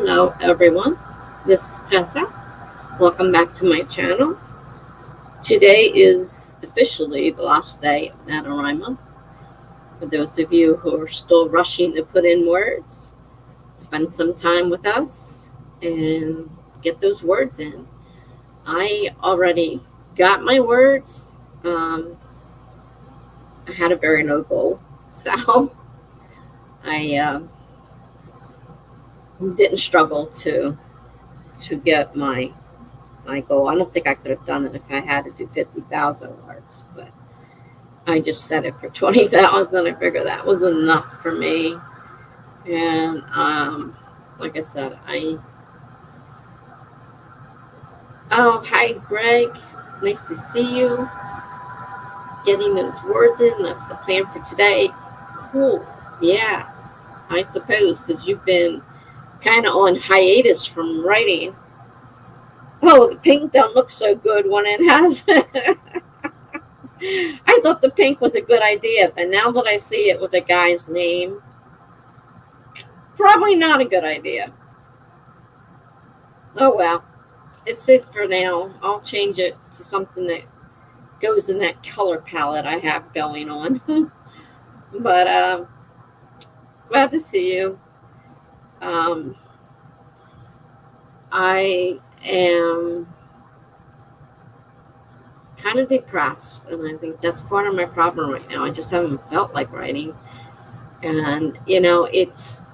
Hello everyone, this is Tessa. Welcome back to my channel. Today is officially the last day of NaNoWriMo. For those of you who are still rushing to put in words, spend some time with us and get those words in. I already got my words. I had a very low goal, so I didn't struggle to get my goal. I don't think I could have done it if I had to do 50,000 words, but I just set it for 20,000. I figured that was enough for me. And like I said, oh, hi Greg, it's nice to see you. Getting those words in, that's the plan for today. Cool. Yeah, I suppose, because you've been kind of on hiatus from writing. Oh, the pink don't look so good when it has. I thought the pink was a good idea, but now that I see it with a guy's name, probably not a good idea. Oh well, it's it for now. I'll change it to something that goes in that color palette I have going on. But glad to see you. I am kind of depressed, and I think that's part of my problem right now. I just haven't felt like writing, and it's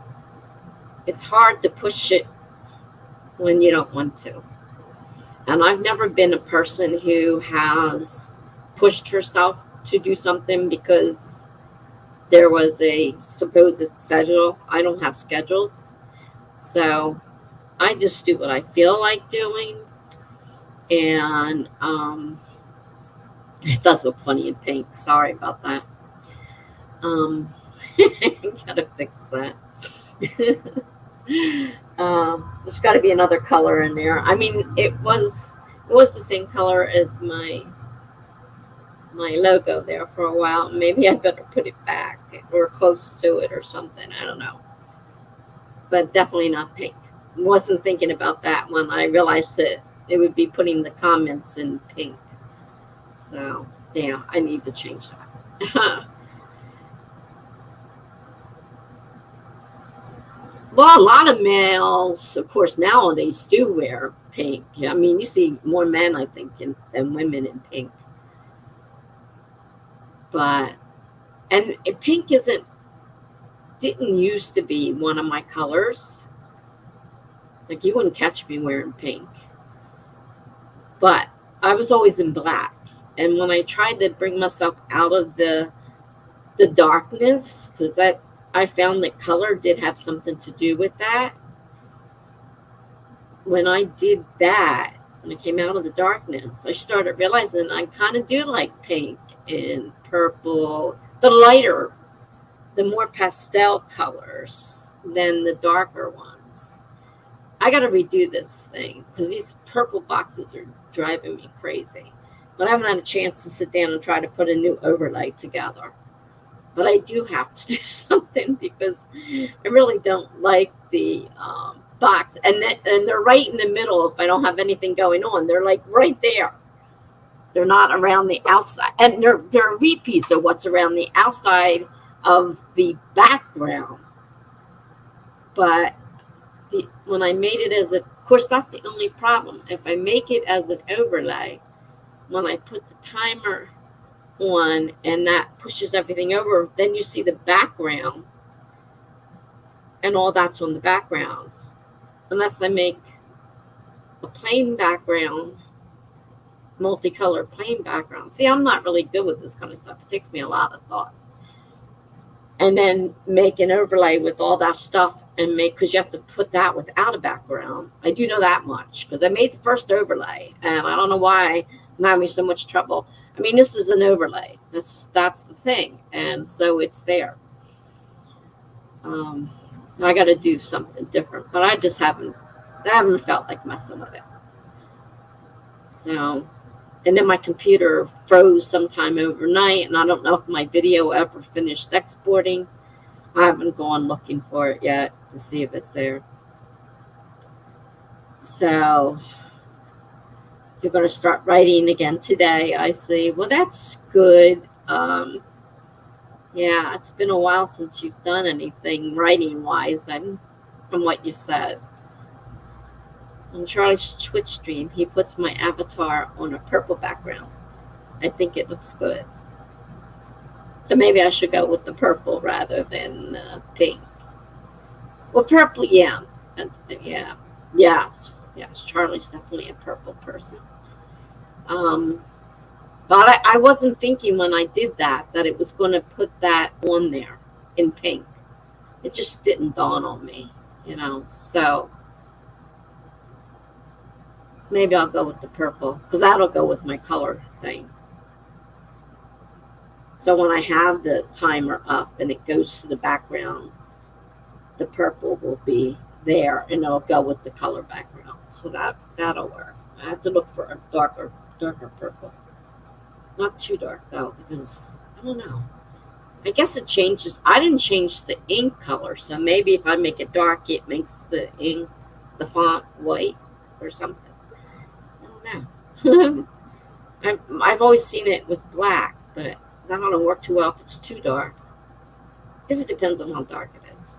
hard to push it when you don't want to. And I've never been a person who has pushed herself to do something because there was a supposed schedule. I don't have schedules, so I just do what I feel like doing. And it does look funny in pink. Sorry about that. Gotta fix that. There's got to be another color in there. I mean, it was the same color as my logo there for a while. Maybe I better put it back or close to it or something. I don't know. But definitely not pink. Wasn't thinking about that when I realized that it would be putting the comments in pink. So yeah, I need to change that. Well, a lot of males, of course, nowadays do wear pink. I mean, you see more men, I think, than women in pink. But and pink didn't used to be one of my colors. Like, you wouldn't catch me wearing pink. But I was always in black. And when I tried to bring myself out of the darkness, because I found that color did have something to do with that. When I did that, when I came out of the darkness, I started realizing I kind of do like pink and purple, the lighter, the more pastel colors than the darker ones. I got to redo this thing because these purple boxes are driving me crazy. But I haven't had a chance to sit down and try to put a new overlay together. But I do have to do something because I really don't like the box. And they're right in the middle if I don't have anything going on. They're like right there. They're not around the outside. And they're repeats of what's around the outside of the background. But when I made it of course, that's the only problem. If I make it as an overlay, when I put the timer on and that pushes everything over, then you see the background and all that's on the background. Unless I make a plain background, multicolored plain background. See, I'm not really good with this kind of stuff. It takes me a lot of thought. And then make an overlay with all that stuff and because you have to put that without a background. I do know that much because I made the first overlay and I don't know why I'm having so much trouble. I mean, this is an overlay. That's the thing. And so it's there. I got to do something different, but I haven't felt like messing with it. So, and then my computer froze sometime overnight, and I don't know if my video ever finished exporting. I haven't gone looking for it yet to see if it's there. So you're going to start writing again today, I see. Well, that's good. Yeah, it's been a while since you've done anything writing-wise, and from what you said. On Charlie's Twitch stream, he puts my avatar on a purple background. I think it looks good. So maybe I should go with the purple rather than pink. Well, purple, yeah. Yeah. Yes. Charlie's definitely a purple person. But I wasn't thinking when I did that it was going to put that on there in pink. It just didn't dawn on me, so maybe I'll go with the purple because that'll go with my color thing. So when I have the timer up and it goes to the background, the purple will be there and it'll go with the color background. So that'll work. I have to look for a darker purple. Not too dark though, because I don't know. I guess it changes. I didn't change the ink color, so maybe if I make it dark, it makes the ink, the font white or something. I don't know. I've always seen it with black, but that don't work too well if it's too dark. I guess it depends on how dark it is.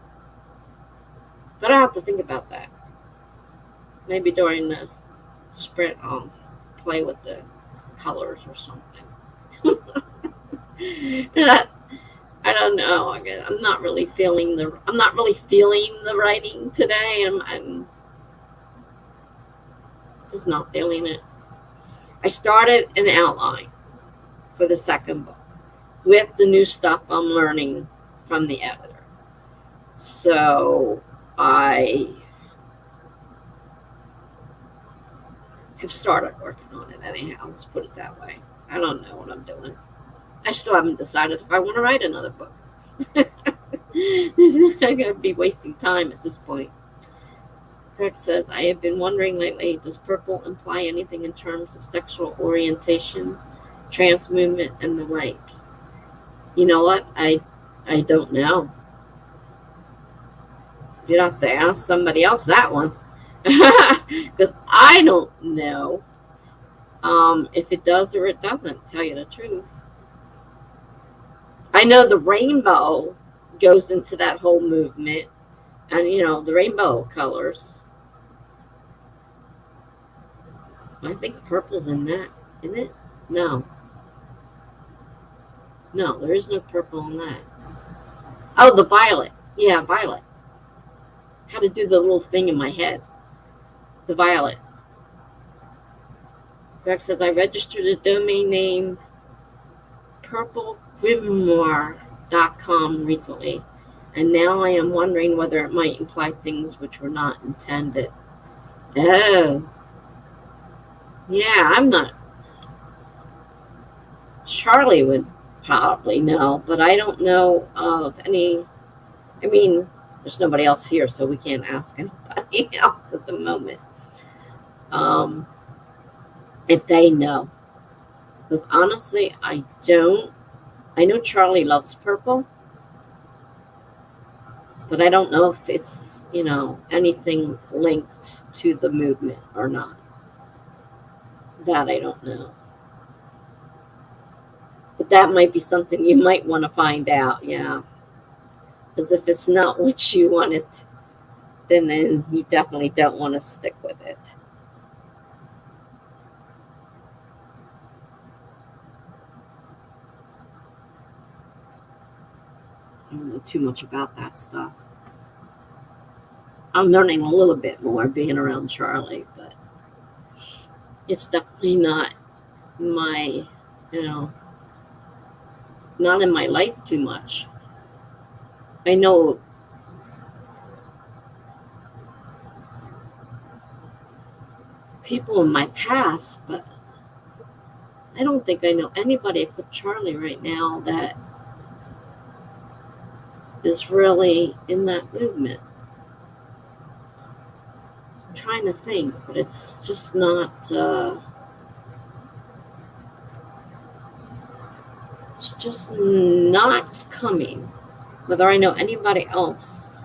But I have to think about that. Maybe during the sprint, I'll play with the colors or something. I don't know. I guess I'm not really feeling the writing today. I'm just not feeling it. I started an outline for the second book with the new stuff I'm learning from the editor. So I have started working on it anyhow. Let's put it that way. I don't know what I'm doing. I still haven't decided if I want to write another book. I'm going to be wasting time at this point. Greg says, I have been wondering lately, does purple imply anything in terms of sexual orientation, trans movement, and the like? You know what? I don't know. You'd have to ask somebody else that one. Because I don't know if it does or it doesn't, tell you the truth. I know the rainbow goes into that whole movement, and the rainbow colors. I think purple's in that, isn't it? No, there is no purple in that. Oh, the violet. Yeah, violet. How to do the little thing in my head. The violet. Greg says, I registered a domain name purplememoir.com recently, and now I am wondering whether it might imply things which were not intended. Oh. Yeah, I'm not. Charlie would probably know, but I don't know of any. I mean, there's nobody else here, so we can't ask anybody else at the moment. If they know. Because honestly, I don't. I know Charlie loves purple, but I don't know if it's, anything linked to the movement or not. That I don't know. But that might be something you might want to find out, yeah. Because if it's not what you wanted, then you definitely don't want to stick with it. I don't know too much about that stuff. I'm learning a little bit more being around Charlie, but it's definitely not my, not in my life too much. I know people in my past, but I don't think I know anybody except Charlie right now that is really in that movement. I'm trying to think, but it's just not. It's just not coming. Whether I know anybody else,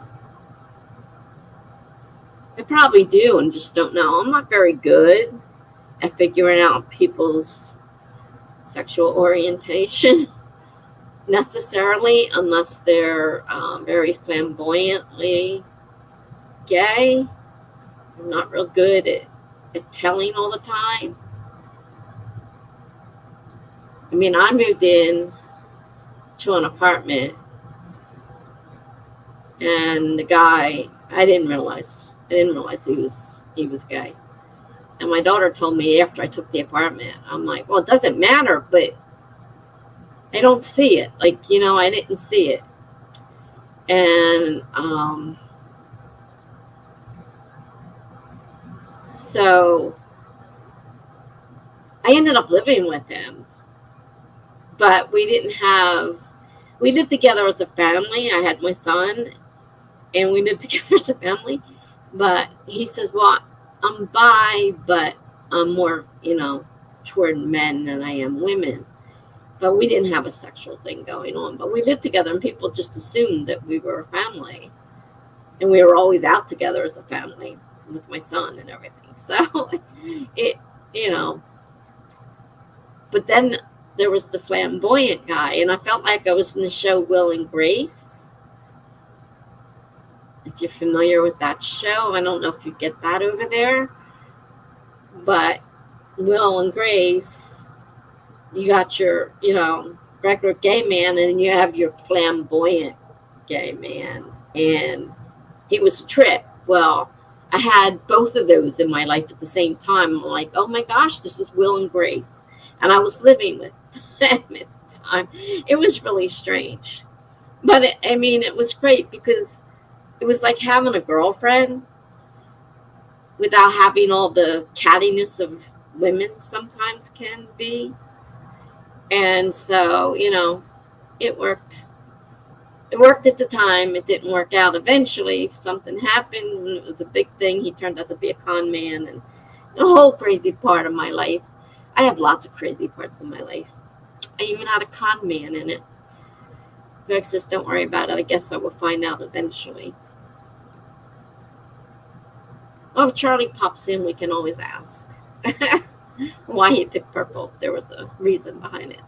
I probably do and just don't know. I'm not very good at figuring out people's sexual orientation necessarily, unless they're very flamboyantly gay. I'm not real good at telling all the time. I mean, I moved in to an apartment, and the guy, I didn't realize he was gay. And my daughter told me after I took the apartment, I'm like, well, it doesn't matter, but I don't see it. Like, you know, I didn't see it. And so I ended up living with him, but we lived together as a family. I had my son, and we lived together as a family. But he says, well, I'm bi, but I'm more, you know, toward men than I am women. But we didn't have a sexual thing going on. But we lived together, and people just assumed that we were a family. And we were always out together as a family with my son and everything. So it, you know. But then there was the flamboyant guy, and I felt like I was in the show Will and Grace. If you're familiar with that show, I don't know if you get that over there. But Will and Grace, you got your, you know, regular gay man, and you have your flamboyant gay man. And it was a trip. Well, I had both of those in my life at the same time. I'm like, oh my gosh, this is Will and Grace. And I was living with them at the time. It was really strange. But it was great because it was like having a girlfriend without having all the cattiness of women sometimes can be. And so, you know, it worked. It worked at the time. It didn't work out eventually. Something happened, and it was a big thing. He turned out to be a con man, and a whole crazy part of my life. I have lots of crazy parts of my life. I even had a con man in it. Greg says, don't worry about it. I guess I will find out eventually. Oh, if Charlie pops in, we can always ask why he picked purple, if there was a reason behind it.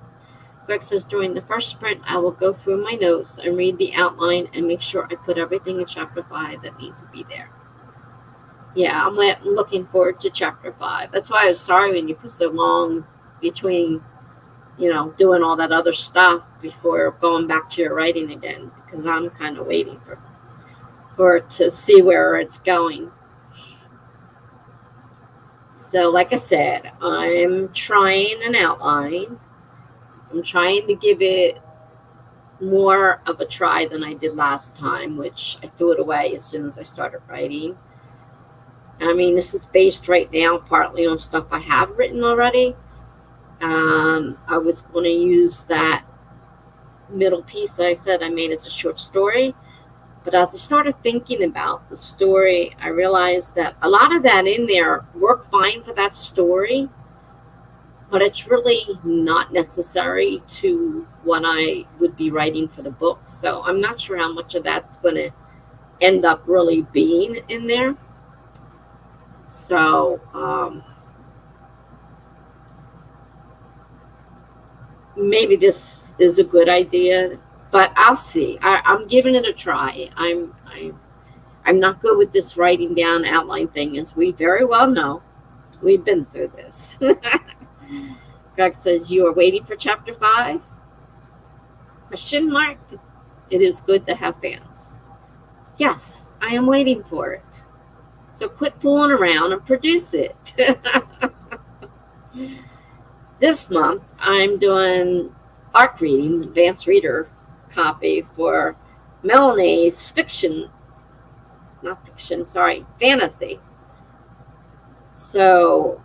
Greg says, during the first sprint, I will go through my notes and read the outline and make sure I put everything in chapter 5 that needs to be there. Yeah, I'm looking forward to chapter 5. That's why I was sorry when you put so long between, you know, doing all that other stuff before going back to your writing again, because I'm kind of waiting for it to see where it's going. So, like I said, I'm trying an outline. I'm trying to give it more of a try than I did last time, which I threw it away as soon as I started writing. I mean, this is based right now partly on stuff I have written already. I was going to use that middle piece that I said I made as a short story. But as I started thinking about the story, I realized that a lot of that in there worked fine for that story, but it's really not necessary to what I would be writing for the book. So I'm not sure how much of that's going to end up really being in there. So maybe this is a good idea, but I'll see. I'm giving it a try. I'm not good with this writing down outline thing, as we very well know. We've been through this. Greg says, you are waiting for chapter 5? Question mark. It is good to have fans. Yes, I am waiting for it. So quit fooling around and produce it. This month, I'm doing ARC reading, advanced reader copy for Melanie's fantasy. So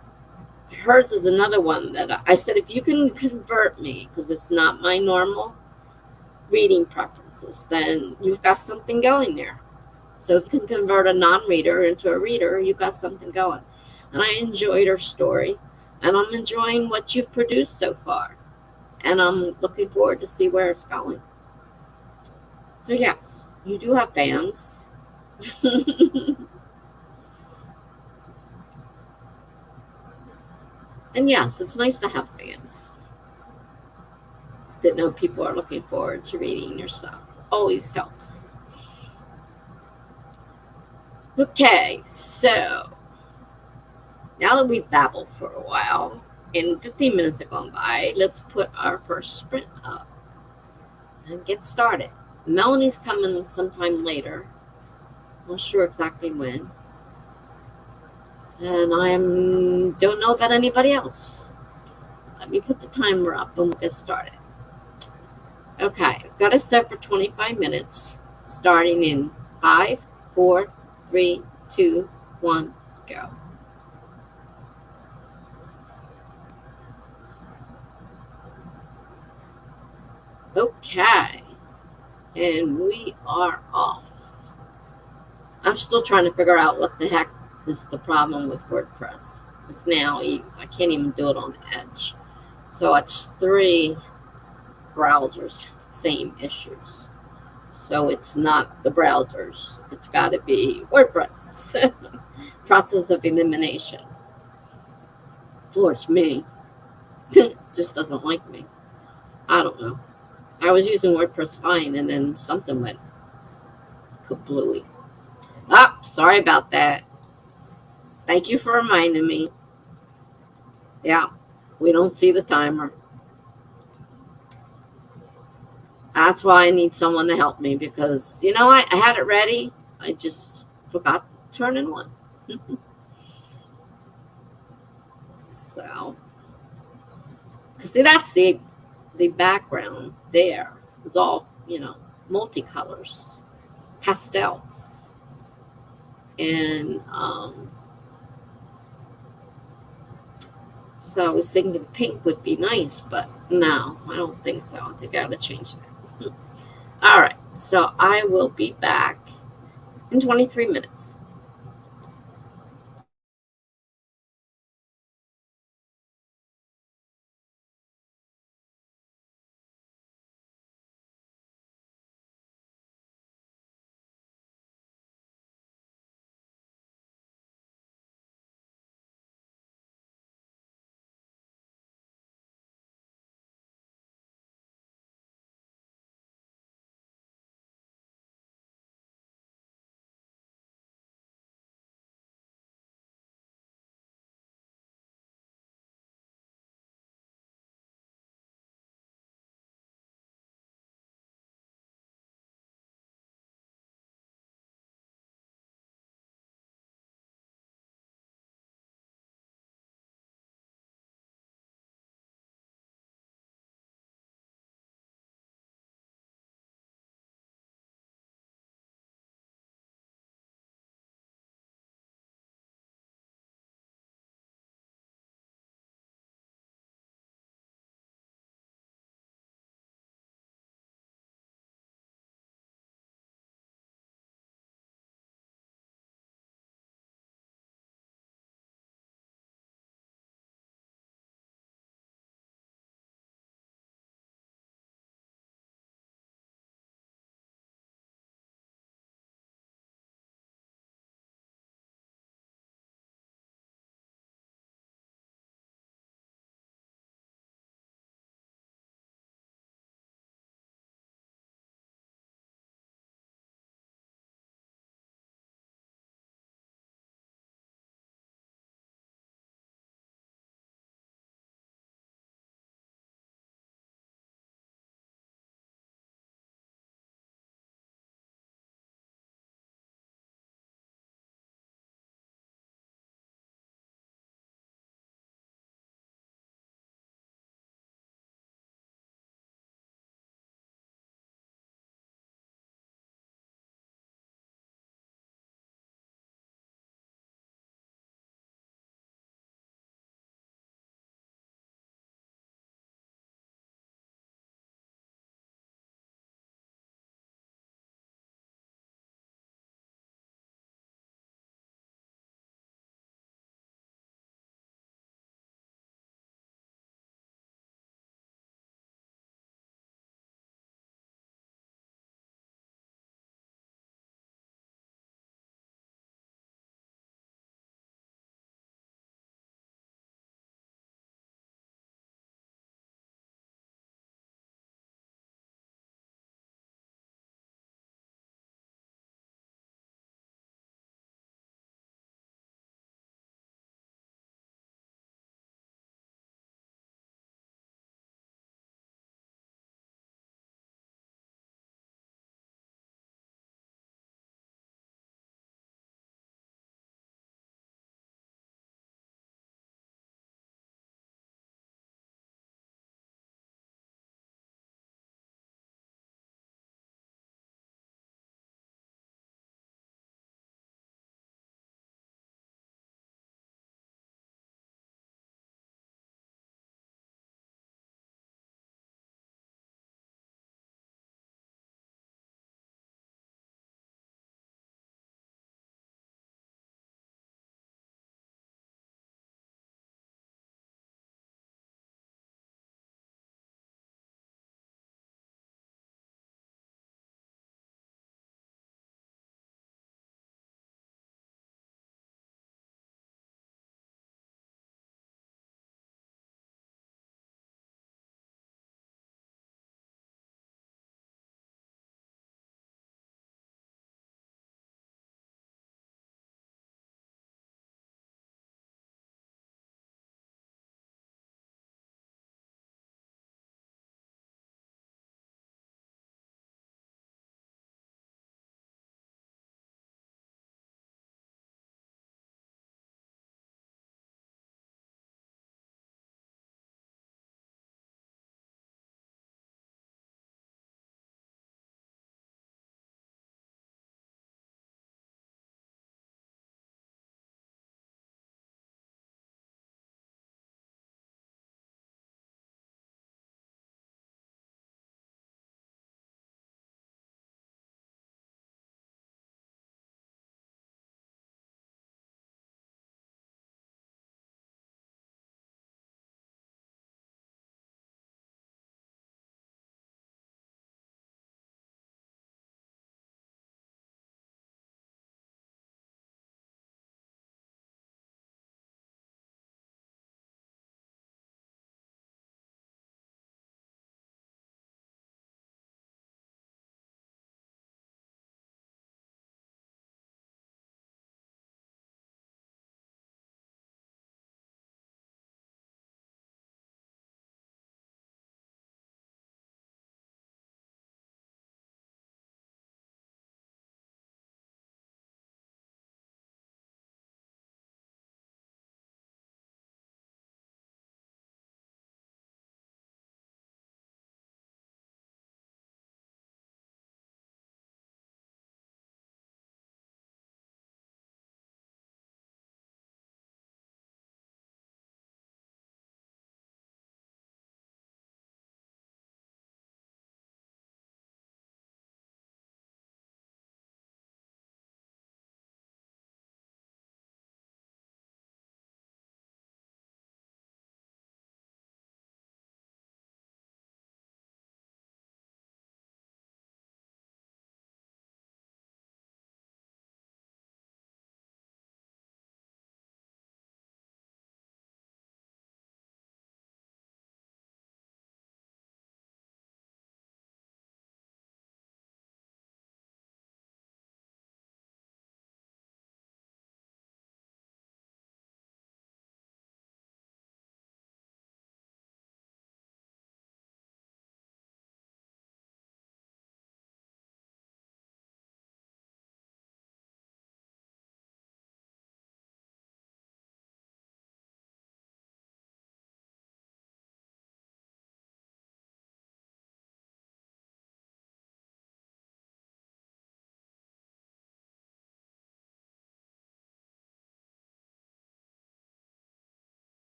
hers is another one that I said, if you can convert me, because it's not my normal reading preferences, then you've got something going there. So if you can convert a non-reader into a reader, you've got something going. And I enjoyed her story, and I'm enjoying what you've produced so far. And I'm looking forward to see where it's going. So yes, you do have fans. And yes, it's nice to have fans that know people are looking forward to reading your stuff. Always helps. Okay, so now that we've babbled for a while and 15 minutes have gone by, let's put our first sprint up and get started. Melanie's coming sometime later. Not sure exactly when. And I don't know about anybody else. Let me put the timer up and we'll get started. Okay, I've got it set for 25 minutes, starting in 5, 4, 3, 2, 1, go. Okay, and we are off. I'm still trying to figure out what the heck is the problem with WordPress. It's now, I can't even do it on Edge. So it's 3 browsers, same issues. So it's not the browsers. It's got to be WordPress. Process of elimination. Or it's me. Just doesn't like me. I don't know. I was using WordPress fine, and then something went kablooey. Ah, sorry about that. Thank you for reminding me. Yeah, we don't see the timer. That's why I need someone to help me because, I had it ready. I just forgot to turn it on. So, because see, that's the background there. It's all, multicolors, pastels. And so I was thinking pink would be nice, but no, I don't think so. I think I got to change that. All right, so I will be back in 23 minutes.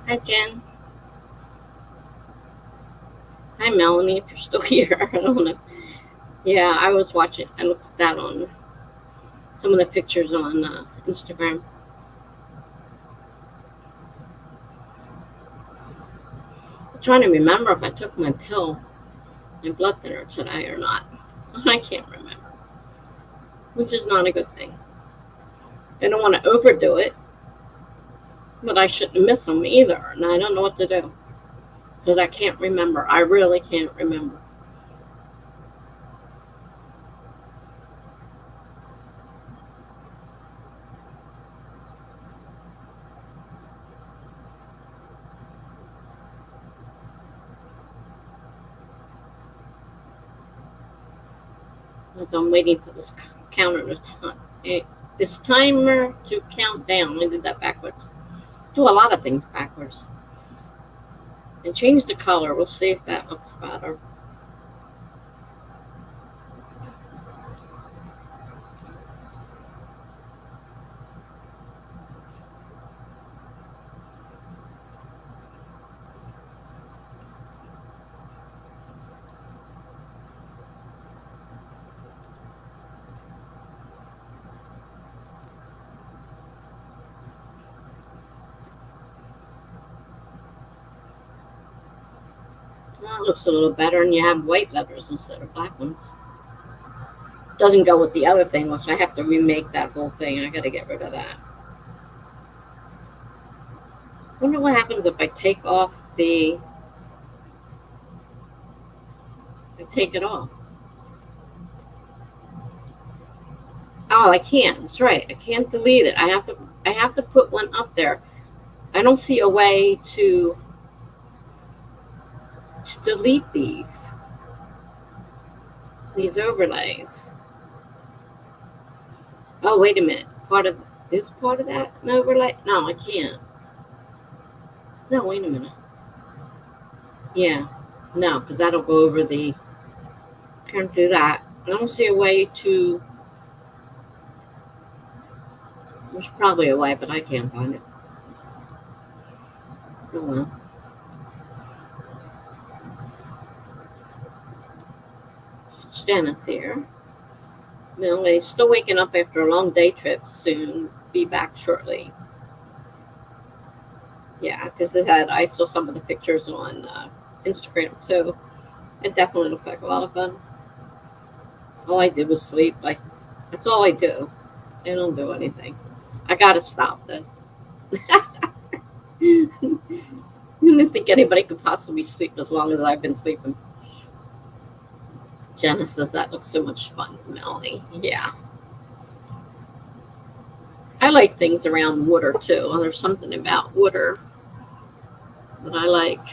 Hi, Jen. Hi, Melanie, if you're still here. I don't know. Yeah, I was watching. I looked at that on some of the pictures on Instagram. I'm trying to remember if I took my pill, my blood thinner today or not. I can't remember, which is not a good thing. I don't want to overdo it, but I shouldn't miss them either. And I don't know what to do because I can't remember. I really can't remember. As I'm waiting for this counter to this timer to count down. I did that backwards. Do a lot of things backwards. And change the color. We'll see if that looks better. That looks a little better, and you have white letters instead of black ones. Doesn't go with the other thing, which I have to remake that whole thing. I got to get rid of that. Wonder what happens if I take off the. I take it off. Oh, I can't. That's right. I can't delete it. I have to. I have to put one up there. I don't see a way to delete these overlays. Oh, wait a minute. Part of that an overlay? No, I can't. No, wait a minute. Yeah, no, because that'll go over the. I can't do that. I don't see a way to. There's probably a way, but I can't find it. Oh well. Janet's here. Millie's still waking up after a long day trip. Soon be back shortly. Yeah, because I saw some of the pictures on Instagram too. It definitely looks like a lot of fun. All I did was sleep. Like that's all I do. I don't do anything. I gotta stop this. I didn't think anybody could possibly sleep as long as I've been sleeping. Jenna says that looks so much fun, Melanie. Yeah. I like things around water too. There's something about water that I like.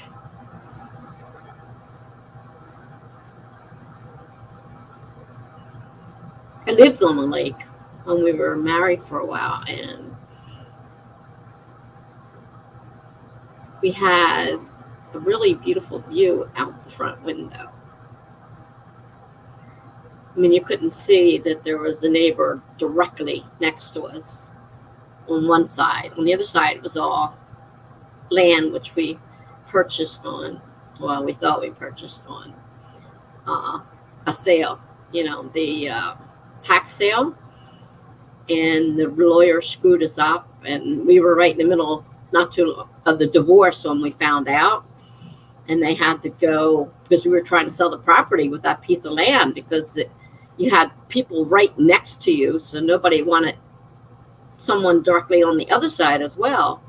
I lived on a lake when we were married for a while, and we had a really beautiful view out the front window. I mean, you couldn't see that there was a neighbor directly next to us on one side. On the other side, it was all land which we purchased on. Well, we thought we purchased on a sale. You know, the tax sale, and the lawyer screwed us up, and we were right in the middle, not too of the divorce when we found out, and they had to go because we were trying to sell the property with that piece of land because you had people right next to you, so nobody wanted someone directly on the other side as well.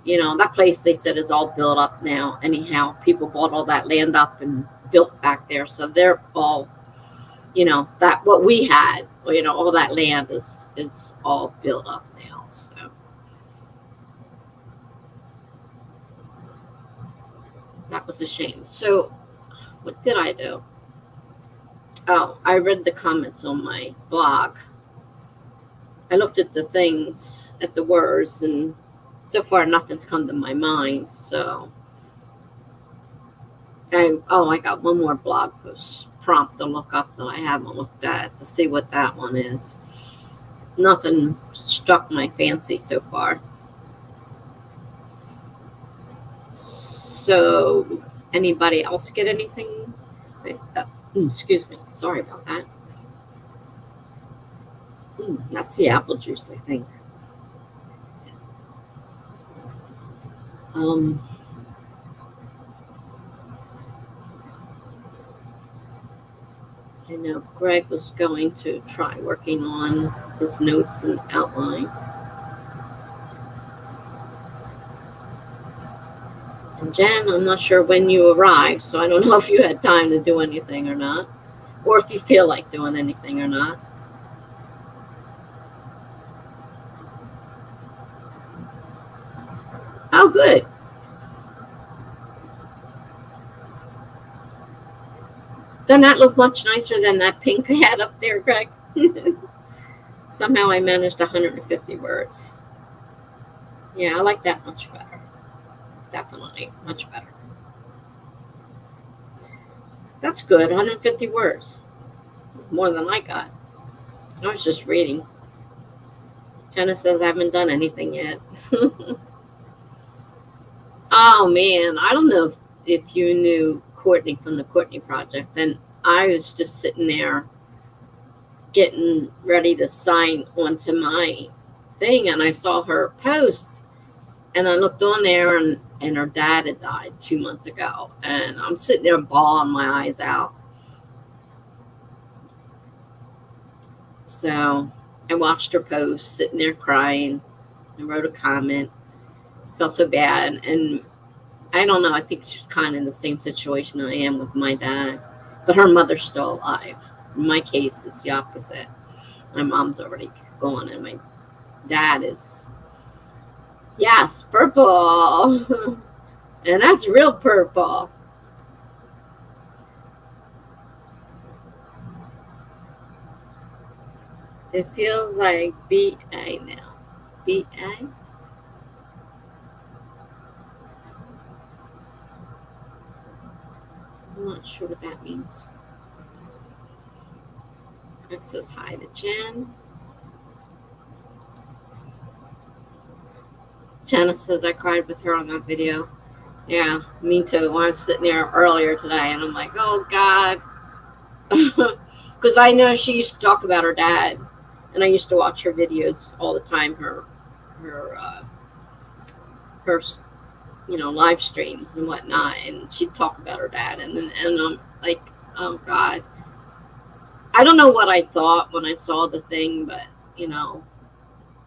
You know, that place they said is all built up now. Anyhow, people bought all that land up and built back there, so they're all, you know, that what we had, you know, all that land is all built up now. So that was a shame. So what did I do? Oh, I read the comments on my blog. I looked at the things, at the words, and so far nothing's come to my mind. So I got one more blog post prompt to look up that I haven't looked at to see what that one is. Nothing struck my fancy so far. So, anybody else get anything? Excuse me. Sorry about that. That's the apple juice, I think. I know Greg was going to try working on his notes and outline. And Jen, I'm not sure when you arrived, so I don't know if you had time to do anything or not, or if you feel like doing anything or not. Oh, good. Doesn't that look much nicer than that pink I had up there, Greg? Somehow I managed 150 words. Yeah, I like that much better. Definitely much better. That's good, 150 words. More than I got. I was just reading. Jenna says I haven't done anything yet. Oh, man. I don't know if you knew Courtney from the Courtney Project. And I was just sitting there getting ready to sign onto my thing. And I saw her post. And I looked on there, and her dad had died 2 months ago. And I'm sitting there bawling my eyes out. So I watched her post, sitting there crying. I wrote a comment. Felt so bad. And I don't know. I think she was kind of in the same situation I am with my dad. But her mother's still alive. In my case, it's the opposite. My mom's already gone, and my dad is, yes, purple. And that's real purple. It feels like BA now. BA? I'm not sure what that means. It says hi to Jen. Jenna says I cried with her on that video. Yeah, me too. I was sitting there earlier today, and I'm like, oh, God. Because I know she used to talk about her dad, and I used to watch her videos all the time, her live streams and whatnot, and she'd talk about her dad, and I'm like, oh, God. I don't know what I thought when I saw the thing, but,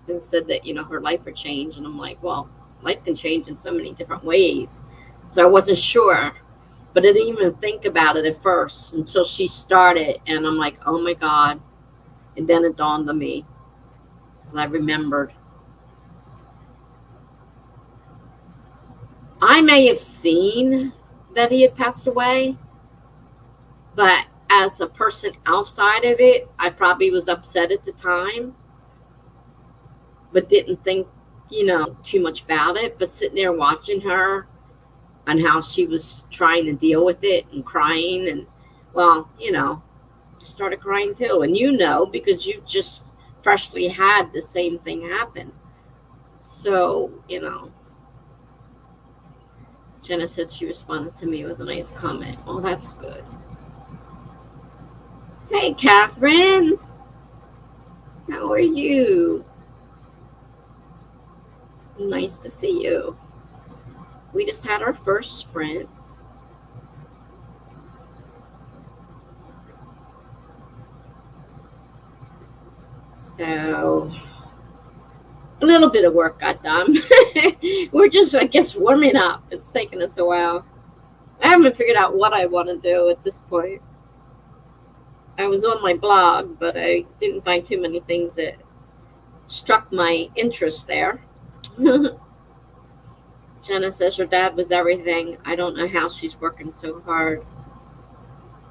it said that, her life would change, and I'm like, well, life can change in so many different ways. So I wasn't sure, but I didn't even think about it at first until she started, and I'm like, oh my God. And then it dawned on me, because I remembered. I may have seen that he had passed away, but as a person outside of it, I probably was upset at the time, but didn't think, too much about it. But sitting there watching her and how she was trying to deal with it and crying, and, well, started crying too. And because you just freshly had the same thing happen. So, Jenna said she responded to me with a nice comment. Oh, that's good. Hey, Catherine. How are you? Nice to see you. We just had our first sprint. So a little bit of work got done. We're just, I guess, warming up. It's taken us a while. I haven't figured out what I want to do at this point. I was on my blog, but I didn't find too many things that struck my interest there. Jenna says her dad was everything. I don't know how she's working so hard.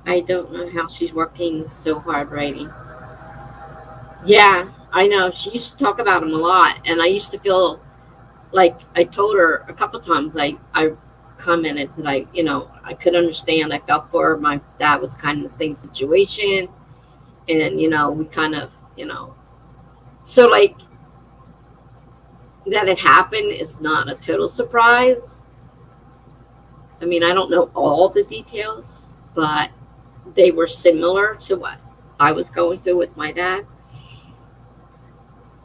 I don't know how she's working so hard writing. Yeah, I know. She used to talk about him a lot, and I used to feel like I told her a couple times. I commented that I could understand. I felt for her. My dad was kind of the same situation, and we kind of so like that it happened is not a total surprise, I mean, I don't know all the details, but they were similar to what I was going through with my dad.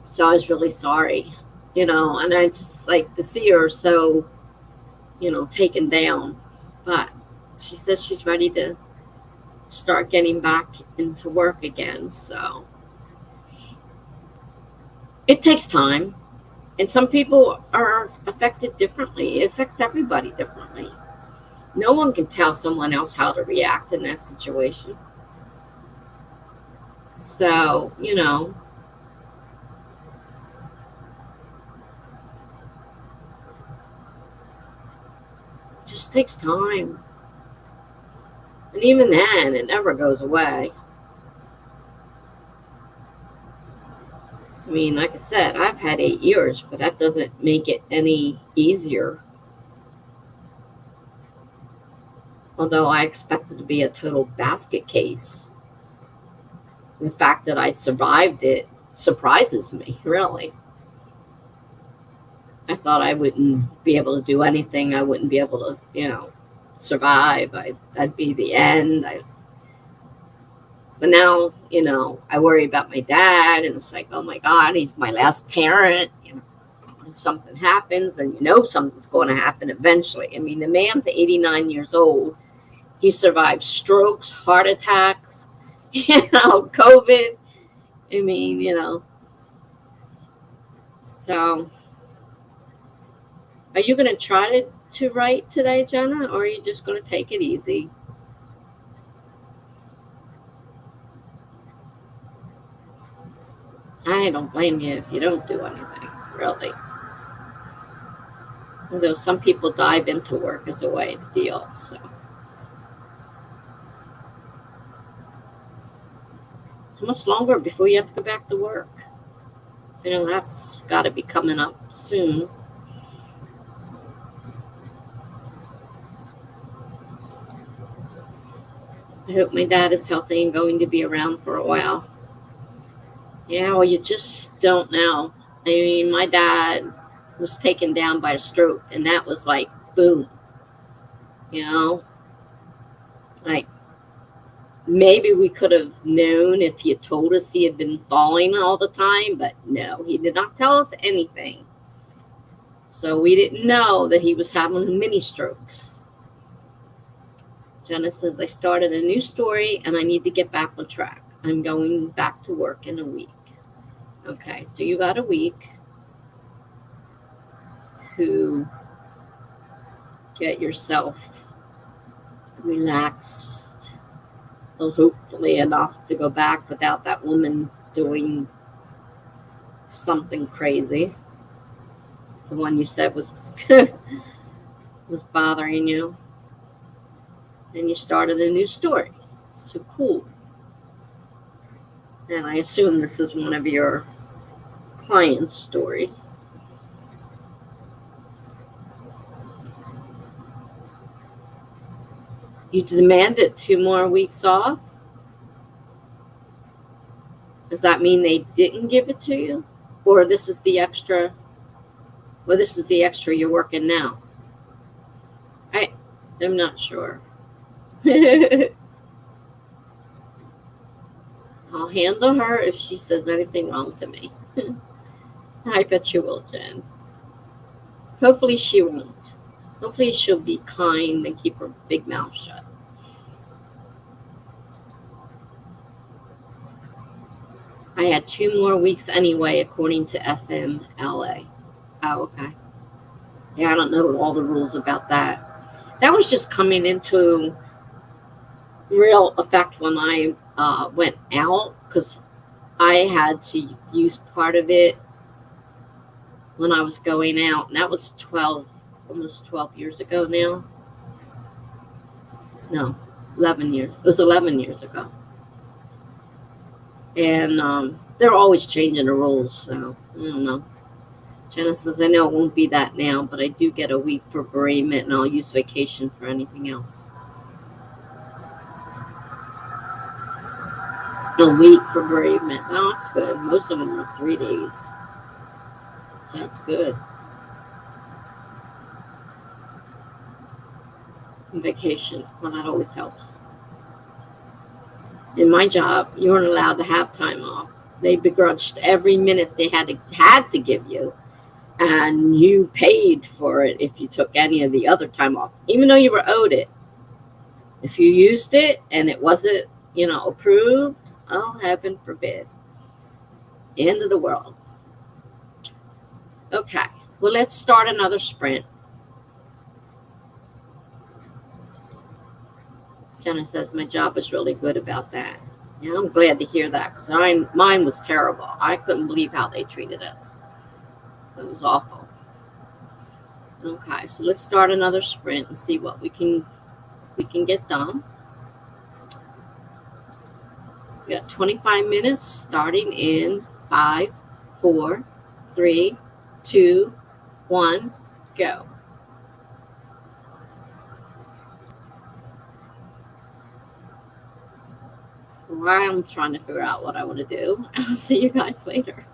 So I was really sorry, and I just like to see her so, taken down. But she says she's ready to start getting back into work again. So it takes time. And some people are affected differently. It affects everybody differently. No one can tell someone else how to react in that situation. So, it just takes time. And even then, it never goes away. I mean, like I said, I've had 8 years, but that doesn't make it any easier. Although I expect it to be a total basket case. The fact that I survived it surprises me, really. I thought I wouldn't be able to do anything. I wouldn't be able to, survive. That'd be the end. But now, I worry about my dad, and it's like, oh my God, he's my last parent. If something happens, then something's going to happen eventually. I mean, the man's 89 years old. He survived strokes, heart attacks, COVID. I mean, So, are you going to try to write today, Jenna, or are you just going to take it easy? I don't blame you if you don't do anything, really. Although some people dive into work as a way to deal, so. How much longer before you have to go back to work? That's got to be coming up soon. I hope my dad is healthy and going to be around for a while. Yeah, well, you just don't know. I mean, my dad was taken down by a stroke, and that was like, boom. Like, maybe we could have known if he had told us he had been falling all the time, but no, he did not tell us anything. So we didn't know that he was having mini strokes. Jenna says, I started a new story and I need to get back on track. I'm going back to work in a week. Okay, so you got a week to get yourself relaxed, well, hopefully enough to go back without that woman doing something crazy. The one you said was was bothering you. And you started a new story. So cool. And I assume this is one of your clients' stories. You demanded 2 more weeks off? Does that mean they didn't give it to you? Or this is the extra? Well, this is the extra you're working now. I'm not sure. I'll handle her if she says anything wrong to me. I bet you will, Jen. Hopefully she won't. Hopefully she'll be kind and keep her big mouth shut. I had 2 more weeks anyway, according to FMLA. Oh, okay. Yeah, I don't know all the rules about that. That was just coming into real effect when I went out, because I had to use part of it when I was going out, and that was almost 12 years ago now. No, 11 years. It was 11 years ago. And they're always changing the rules, so I don't know. Jenna says, I know it won't be that now, but I do get a week for bereavement, and I'll use vacation for anything else. A week for bereavement. Oh, that's good. Most of them are 3 days. So that's good. on vacation. Well, that always helps. In my job, you weren't allowed to have time off. They begrudged every minute they had to give you, and you paid for it if you took any of the other time off, even though you were owed it. If you used it and it wasn't, approved, oh, heaven forbid. End of the world. Okay, well, let's start another sprint. Jenna says, my job was really good about that. Yeah, I'm glad to hear that because mine was terrible. I couldn't believe how they treated us. It was awful. Okay, so let's start another sprint and see what we can get done. We got 25 minutes starting in 5, 4, 3, 2, 1, go. I'm trying to figure out what I want to do. I'll see you guys later.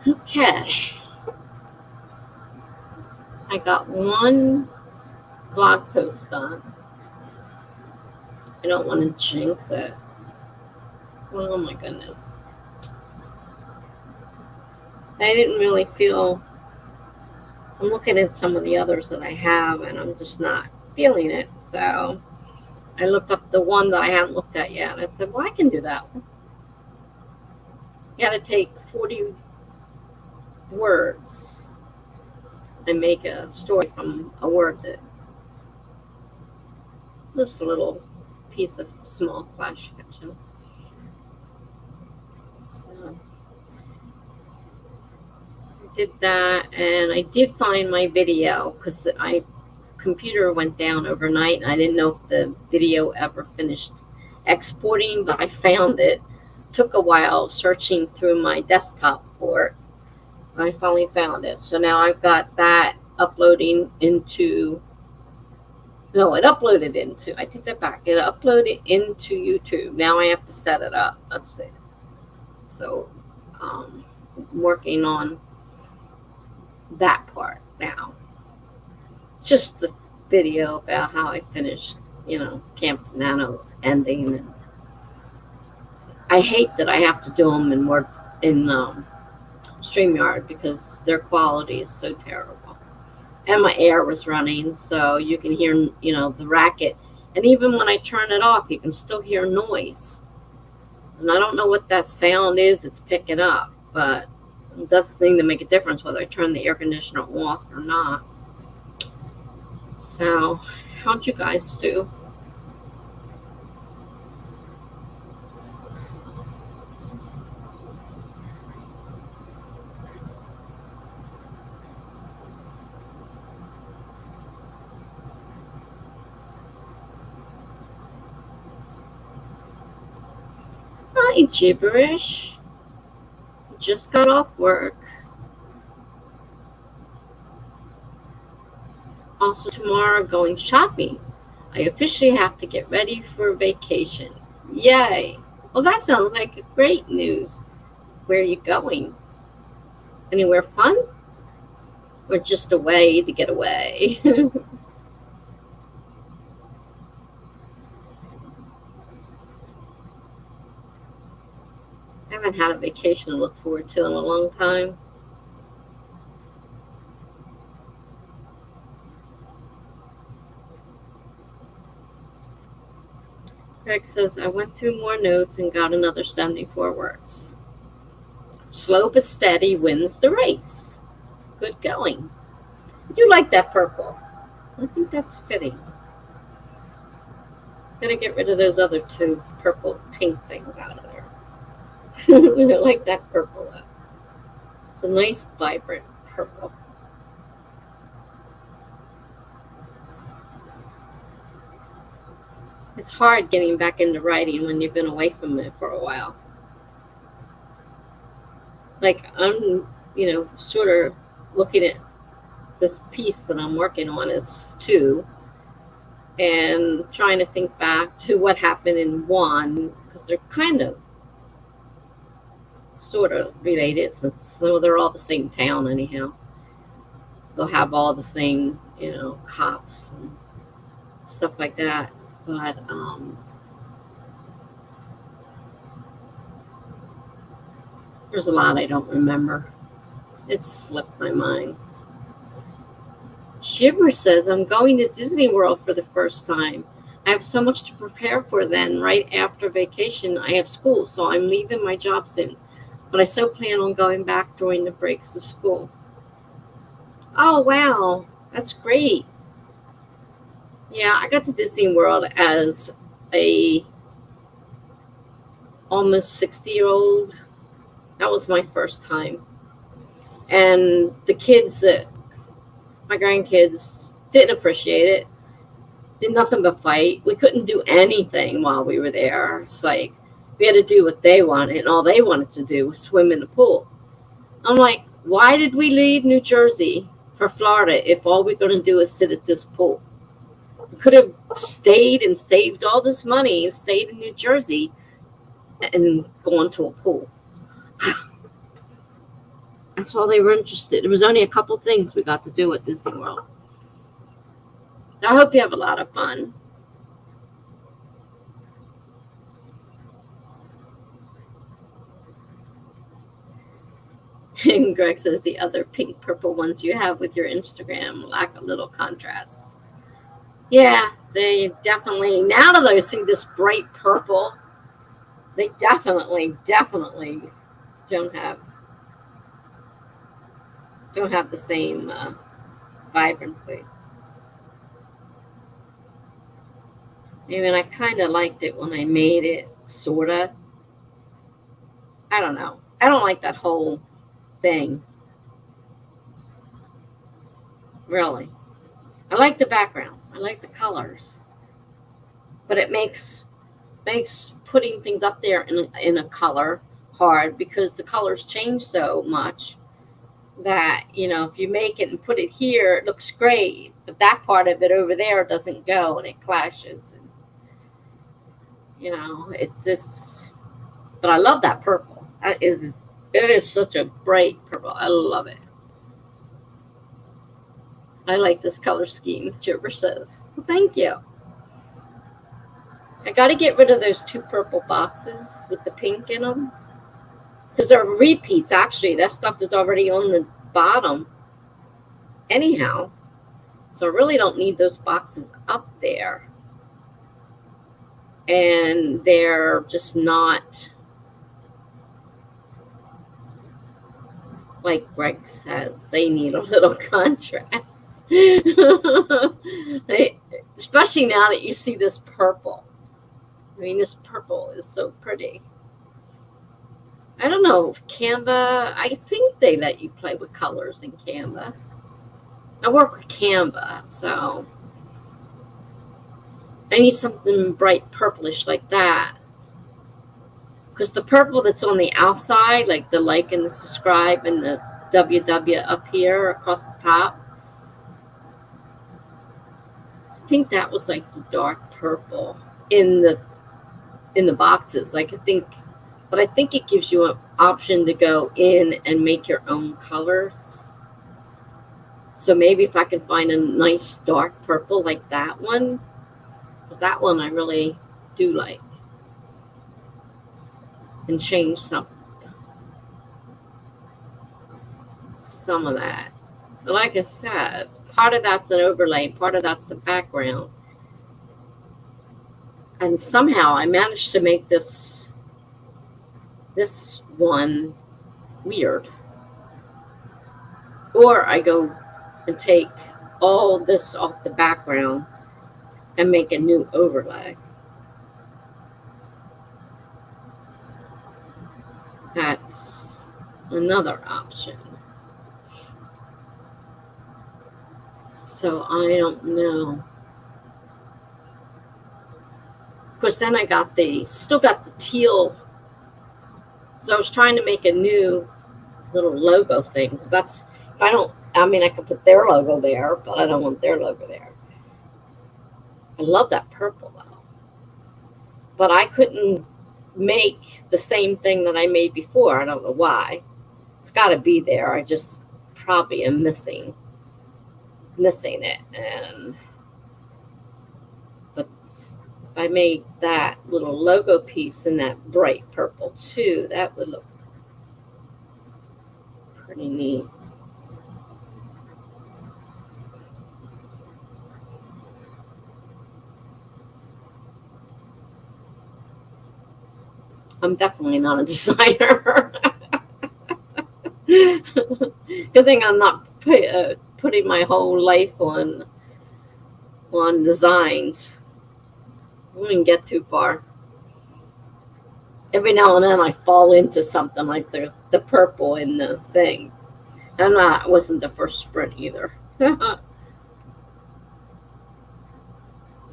Okay. I got one blog post done. I don't want to jinx it. Oh my goodness. I didn't really feel, I'm looking at some of the others that I have and I'm just not feeling it. So I looked up the one that I hadn't looked at yet. And I said, well, I can do that one. You got to take 40 words and make a story from a word that, just a little piece of small flash fiction. So I did that, and I did find my video because my computer went down overnight and I didn't know if the video ever finished exporting, but I found it. Took a while searching through my desktop for it. I finally found it. So now I've got that uploading into, no, it uploaded into, I take that back. It uploaded into YouTube. Now I have to set it up. Let's see. So I'm working on that part now. It's just the video about how I finished, Camp Nano's ending. And I hate that I have to do them in StreamYard because their quality is so terrible. And my air was running, so you can hear, the racket. And even when I turn it off, you can still hear noise. And I don't know what that sound is it's picking up, but it doesn't seem to make a difference whether I turn the air conditioner off or not. So, how'd you guys do? Hi, gibberish. Just got off work. Also tomorrow going shopping. I officially have to get ready for vacation. Yay. Well, that sounds like great news. Where are you going? Anywhere fun? Or just away to get away? I haven't had a vacation to look forward to in a long time. Greg says, I went through more notes and got another 74 words. Slow but steady wins the race. Good going. I do like that purple. I think that's fitting. Gotta get rid of those other two purple pink things out of there. I like that purple though. It's a nice vibrant purple. It's hard getting back into writing when you've been away from it for a while. Like I'm, sort of looking at this piece that I'm working on is 2 and trying to think back to what happened in 1 because they're kind of sort of related since they're all the same town anyhow. They'll have all the same, cops and stuff like that. But there's a lot I don't remember. It's slipped my mind. Shiver says, I'm going to Disney World for the first time. I have so much to prepare for then. Right after vacation, I have school, so I'm leaving my job soon. But I so plan on going back during the breaks of school. Oh, wow. That's great. Yeah, I got to Disney World as a almost 60-year-old. That was my first time. And the kids, my grandkids, didn't appreciate it. Did nothing but fight. We couldn't do anything while we were there. It's like we had to do what they wanted, and all they wanted to do was swim in the pool. I'm like, why did we leave New Jersey for Florida if all we're going to do is sit at this pool? We could have stayed and saved all this money and stayed in New Jersey and gone to a pool. That's all they were interested. It was only a couple things we got to do at Disney World. So I hope you have a lot of fun. And Greg says the other pink purple ones you have with your Instagram lack a little contrast. Yeah, they definitely, now that I see this bright purple, they definitely don't have the same vibrancy. I mean, I kind of liked it when I made it, sorta. I don't know. I don't like that whole thing. Really. I like the background. I like the colors. But it makes putting things up there in a color hard, because the colors change so much that, you know, if you make it and put it here, it looks great, but that part of it over there doesn't go and it clashes. And, you know, it just, but I love that purple. It is such a bright purple. I love it. I like this color scheme, Jibber says. Well, thank you. I got to get rid of those 2 purple boxes with the pink in them, because they're repeats. Actually, that stuff is already on the bottom anyhow, so I really don't need those boxes up there. And they're just not, like Greg says, they need a little contrast. Especially now that you see this purple. I mean, this purple is so pretty. I don't know if Canva, I think they let you play with colors in Canva. I work with Canva, so I need something bright purplish like that. Because the purple that's on the outside, like the like and the subscribe and the WW up here across the top, I think that was like the dark purple in the boxes. Like, I think it gives you an option to go in and make your own colors. So maybe if I can find a nice dark purple like that one, because that one I really do like, and change some of that. But like I said, part of that's an overlay, part of that's the background. And somehow I managed to make this one weird. Or I go and take all this off the background and make a new overlay. That's another option. So I don't know. Of course, then I still got the teal. So I was trying to make a new little logo thing. Because that's, I could put their logo there, but I don't want their logo there. I love that purple though. But I couldn't make the same thing that I made before. I don't know why. It's got to be there. I just probably am missing it. But if I made that little logo piece in that bright purple too, that would look pretty neat. I'm definitely not a designer. Good thing I'm not putting my whole life on designs. I wouldn't get too far. Every now and then I fall into something like the purple in the thing. And it wasn't the first sprint either. So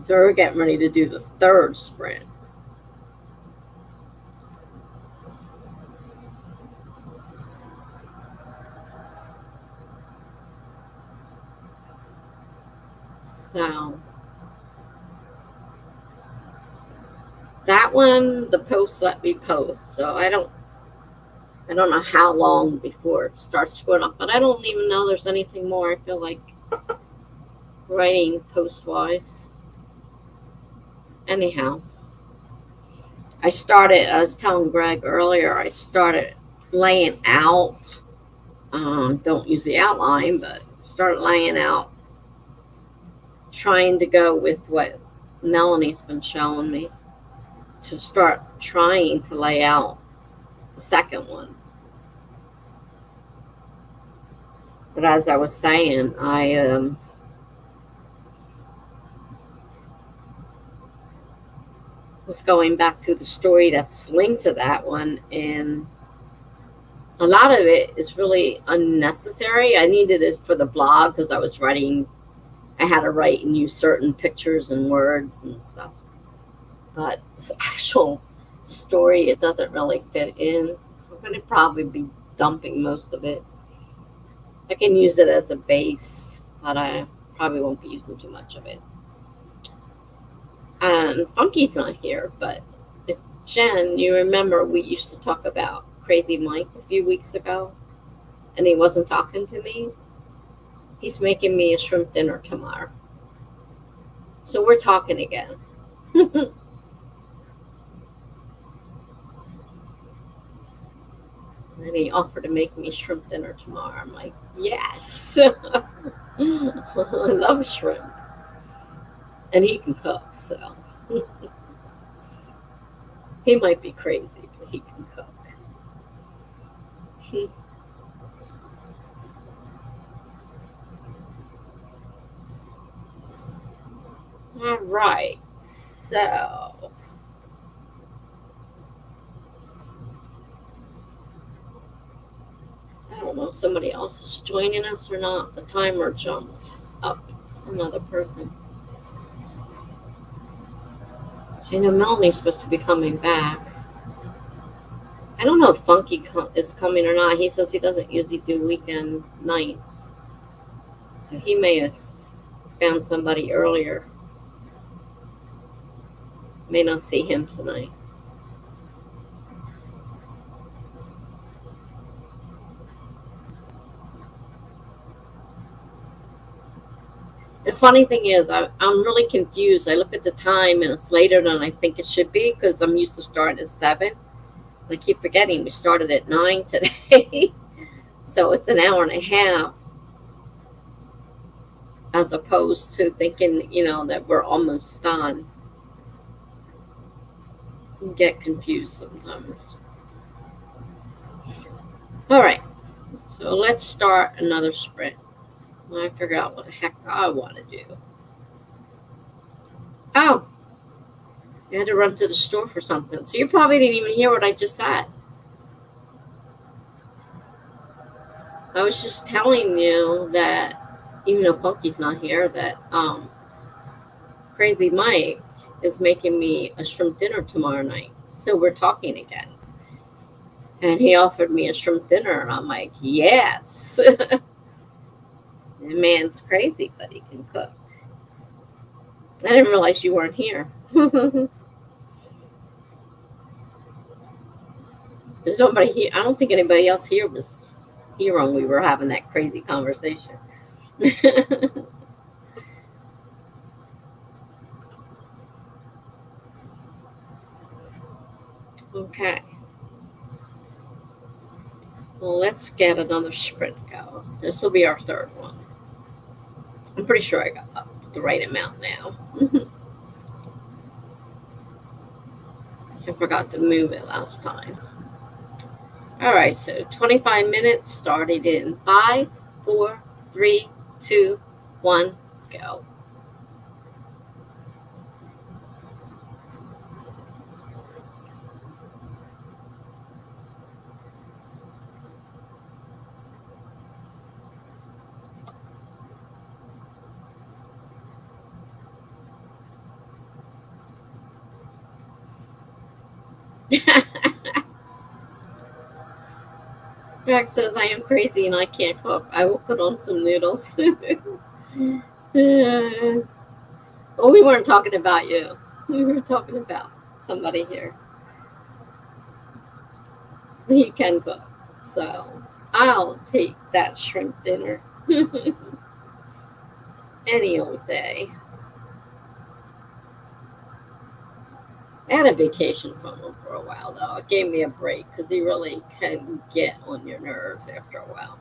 we're getting ready to do the 3rd sprint. So that one, the post let me post. So I don't I don't know how long before it starts screwing up, but I don't even know there's anything more I feel like writing post-wise. Anyhow, I was telling Greg earlier, I started laying out, don't use the outline, but started laying out, trying to go with what Melanie's been showing me, to start trying to lay out the second one. But as I was saying, I was going back to the story that's linked to that one, and a lot of it is really unnecessary. I needed it for the blog because I had to write and use certain pictures and words and stuff. But this actual story, it doesn't really fit in. I'm going to probably be dumping most of it. I can use it as a base, but I probably won't be using too much of it. And Funky's not here, but if Jen, you remember we used to talk about Crazy Mike a few weeks ago, and he wasn't talking to me. He's making me a shrimp dinner tomorrow. So we're talking again. And then he offered to make me shrimp dinner tomorrow. I'm like, yes. I love shrimp. And he can cook, so. He might be crazy, but he can cook. All right, so I don't know if somebody else is joining us or not. The timer jumped up. Another person. I know Melanie's supposed to be coming back. I don't know if Funky is coming or not. He says he doesn't usually do weekend nights. So he may have found somebody earlier. May not see him tonight. The funny thing is, I'm really confused. I look at the time and it's later than I think it should be because I'm used to starting at 7. I keep forgetting we started at 9 today. So it's an hour and a half. As opposed to thinking, that we're almost done. Get confused sometimes. All right. So let's start another sprint. I figure out what the heck I want to do. Oh. I had to run to the store for something. So you probably didn't even hear what I just said. I was just telling you that, even though Funky's not here, that Crazy Mike is making me a shrimp dinner tomorrow night. So we're talking again. And he offered me a shrimp dinner, and I'm like, yes. The man's crazy, but he can cook. I didn't realize you weren't here. There's nobody here. I don't think anybody else here was here when we were having that crazy conversation. Okay. Well, let's get another sprint go. This will be our third one. I'm pretty sure I got the right amount now. I forgot to move it last time. All right, so 25 minutes started in 5, 4, 3, 2, 1, go. Greg says, I am crazy and I can't cook. I will put on some noodles. Well, we weren't talking about you. We were talking about somebody here. He can cook. So I'll take that shrimp dinner any old day. I had a vacation from him for a while, though. It gave me a break because he really can get on your nerves after a while.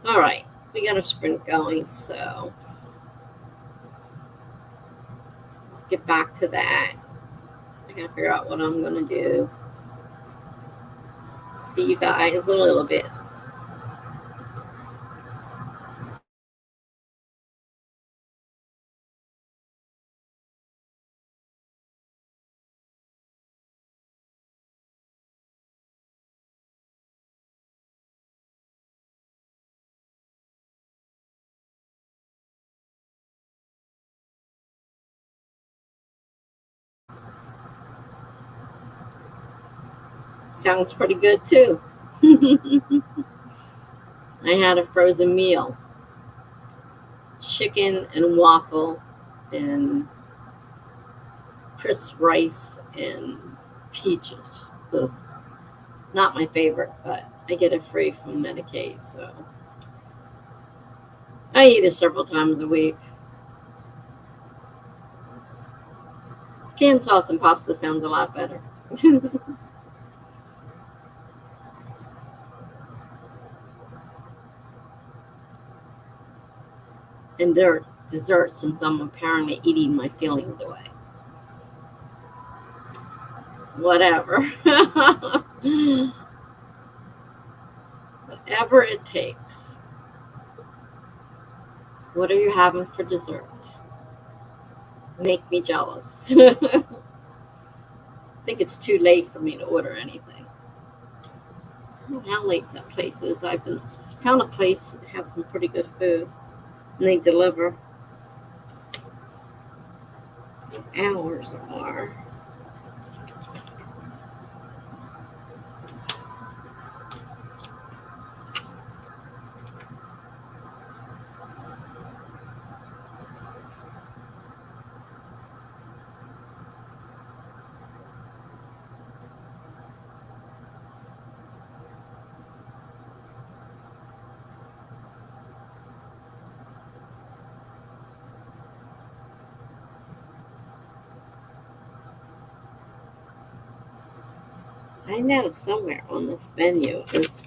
All right, we got a sprint going, so let's get back to that. I gotta figure out what I'm gonna do. See you guys a little bit. Sounds pretty good too. I had a frozen meal, chicken and waffle and crisp rice and peaches. Ugh. Not my favorite, but I get it free from Medicaid, so I eat it several times a week. Canned sauce and pasta sounds a lot better. And they're dessert since I'm apparently eating my feelings away. Whatever. Whatever it takes. What are you having for dessert? Make me jealous. I think it's too late for me to order anything. I don't know how late that place is. I've been found a place that has some pretty good food, and they deliver. Hours are. I know somewhere on this menu is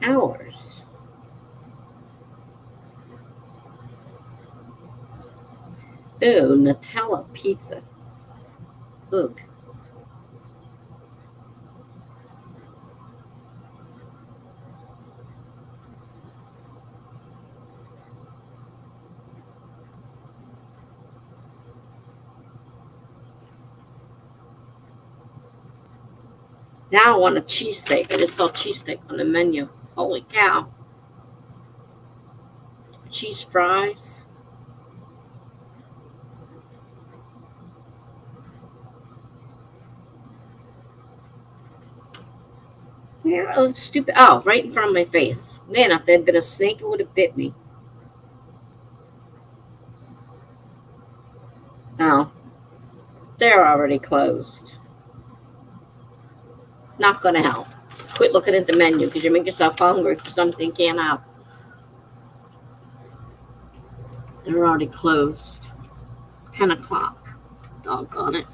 hours. Ooh, Nutella pizza. Look. Now I want a cheesesteak. I just saw cheesesteak on the menu. Holy cow. Cheese fries. Yeah, oh, stupid. Oh, right in front of my face. Man, if there had been a snake, it would have bit me. Oh, they're already closed. Not going to help. Quit looking at the menu because you make yourself hungry for something you can't have. They're already closed. 10 o'clock. Doggone it.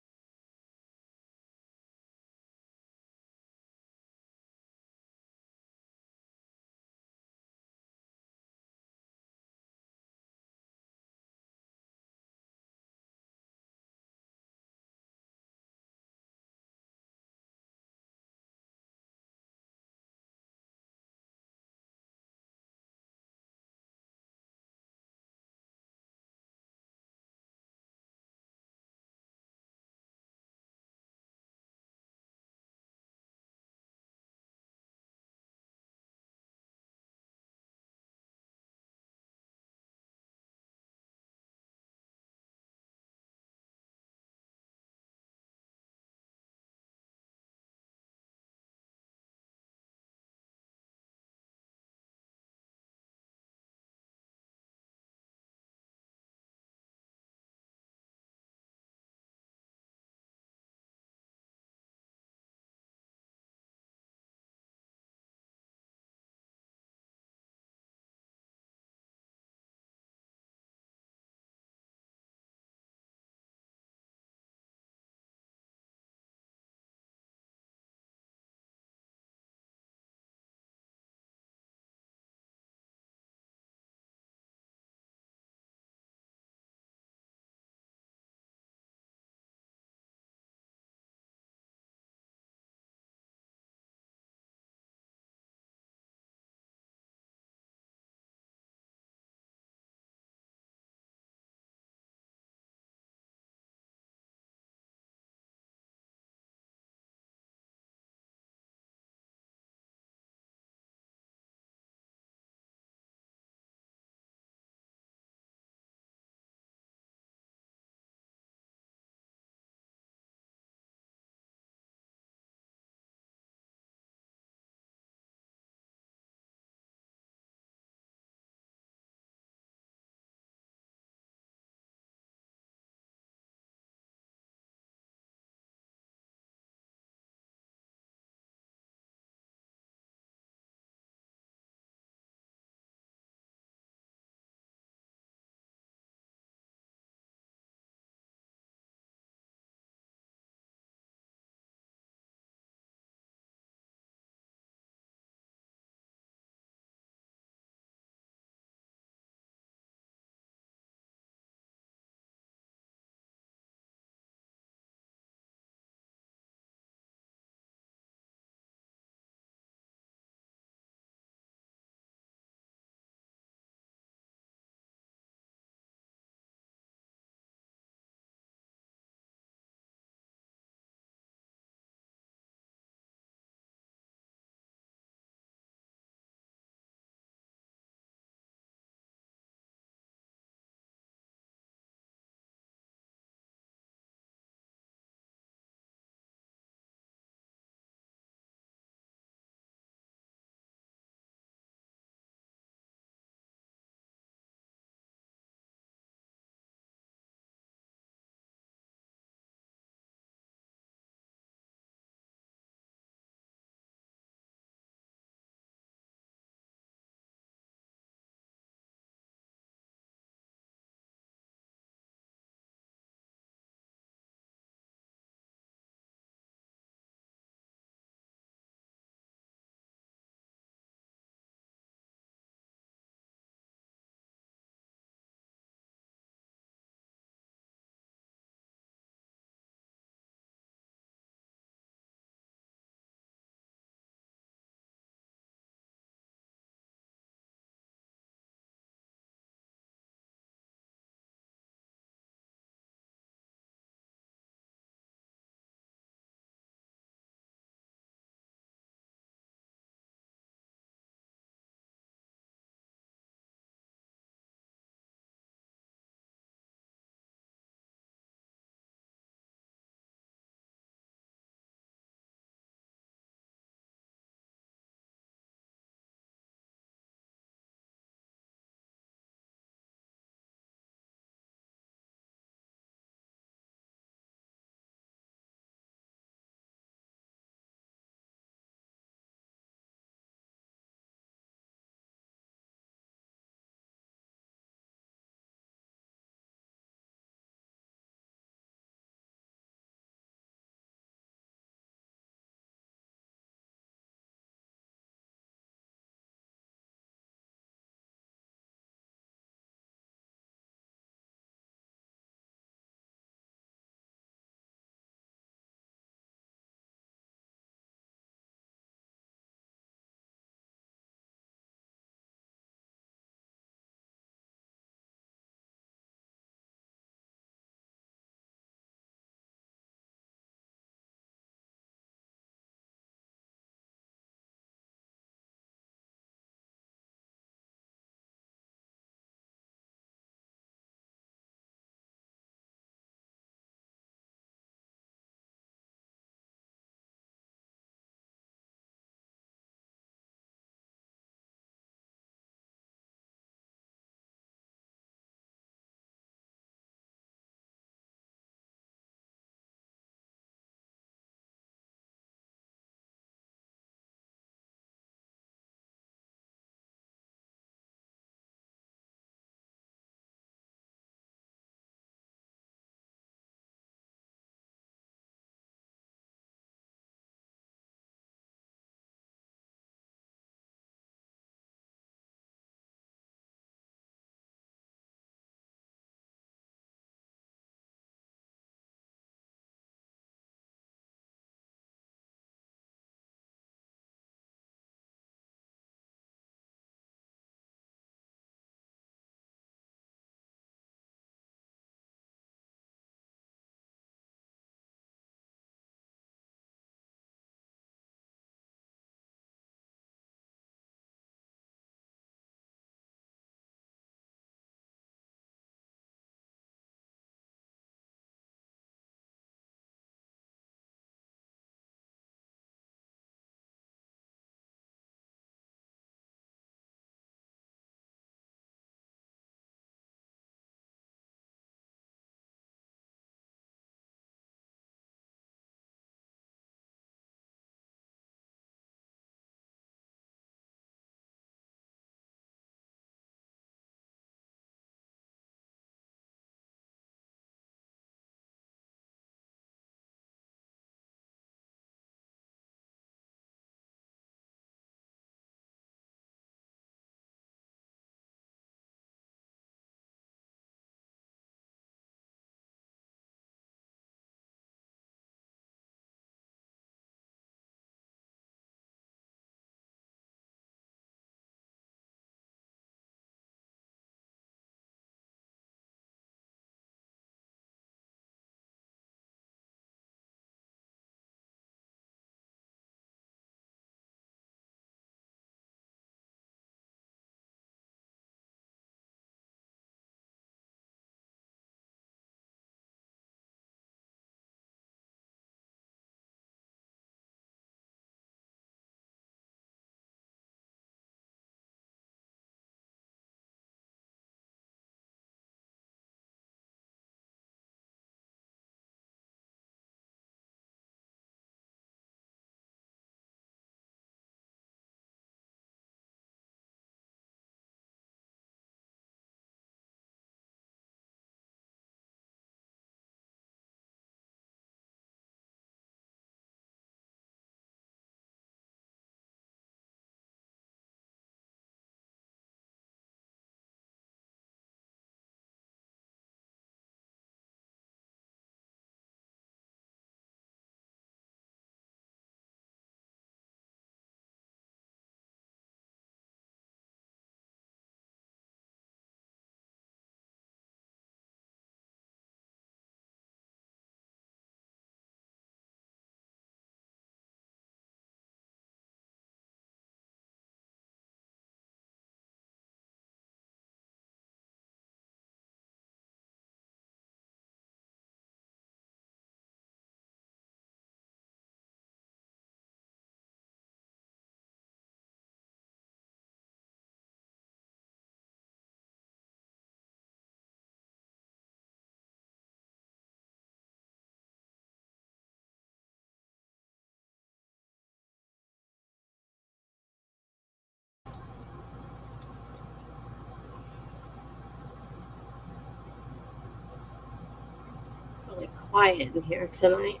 really quiet in here tonight.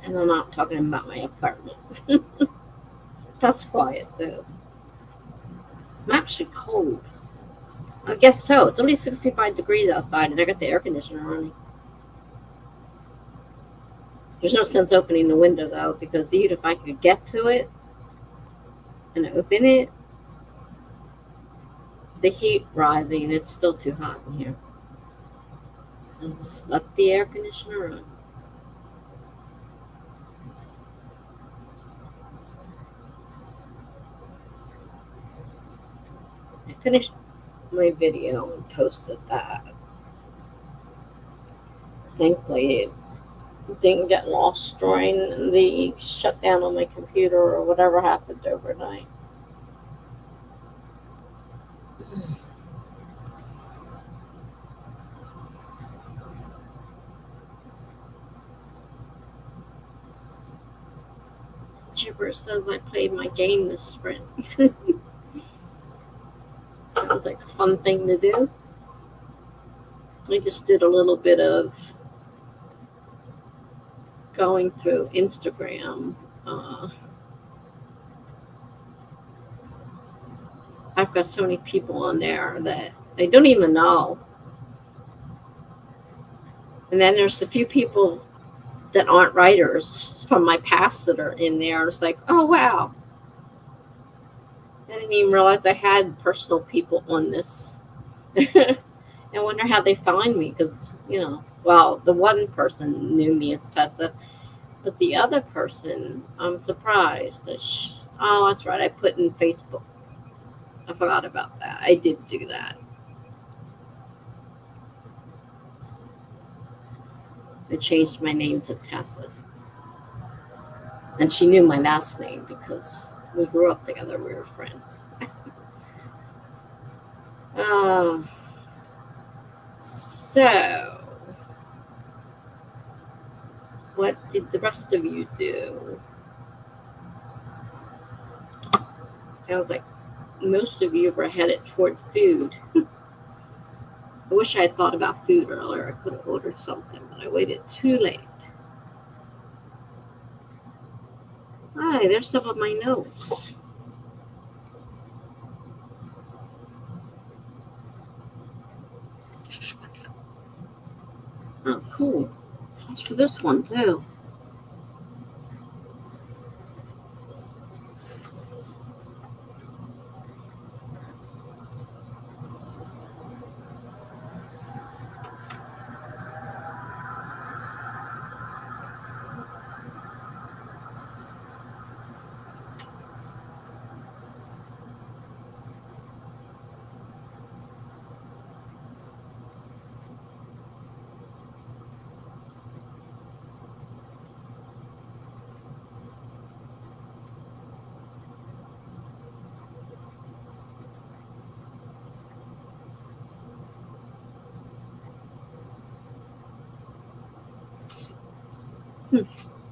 And I'm not talking about my apartment. That's quiet, though. I'm actually cold. I guess so. It's only 65 degrees outside, and I got the air conditioner running. There's no sense opening the window, though, because even if I could get to it and open it, the heat rising, it's still too hot in here. I just let the air conditioner run. I finished my video and posted that. Thankfully, it didn't get lost during the shutdown on my computer or whatever happened overnight. Chipper says I played my game this spring. Sounds like a fun thing to do. I just did a little bit of going through Instagram. I've got so many people on there that I don't even know. And then there's a few people that aren't writers from my past that are in there. It's like, oh, wow. I didn't even realize I had personal people on this. I wonder how they find me because, well, the one person knew me as Tessa, but the other person, I'm surprised. Oh, that's right. I put in Facebook. I forgot about that. I did do that. I changed my name to Tessa. And she knew my last name because we grew up together. We were friends. So, what did the rest of you do? Sounds like most of you were headed toward food. I wish I had thought about food earlier. I could have ordered something, but I waited too late. Hi, there's some of my notes. Oh, cool. That's for this one, too.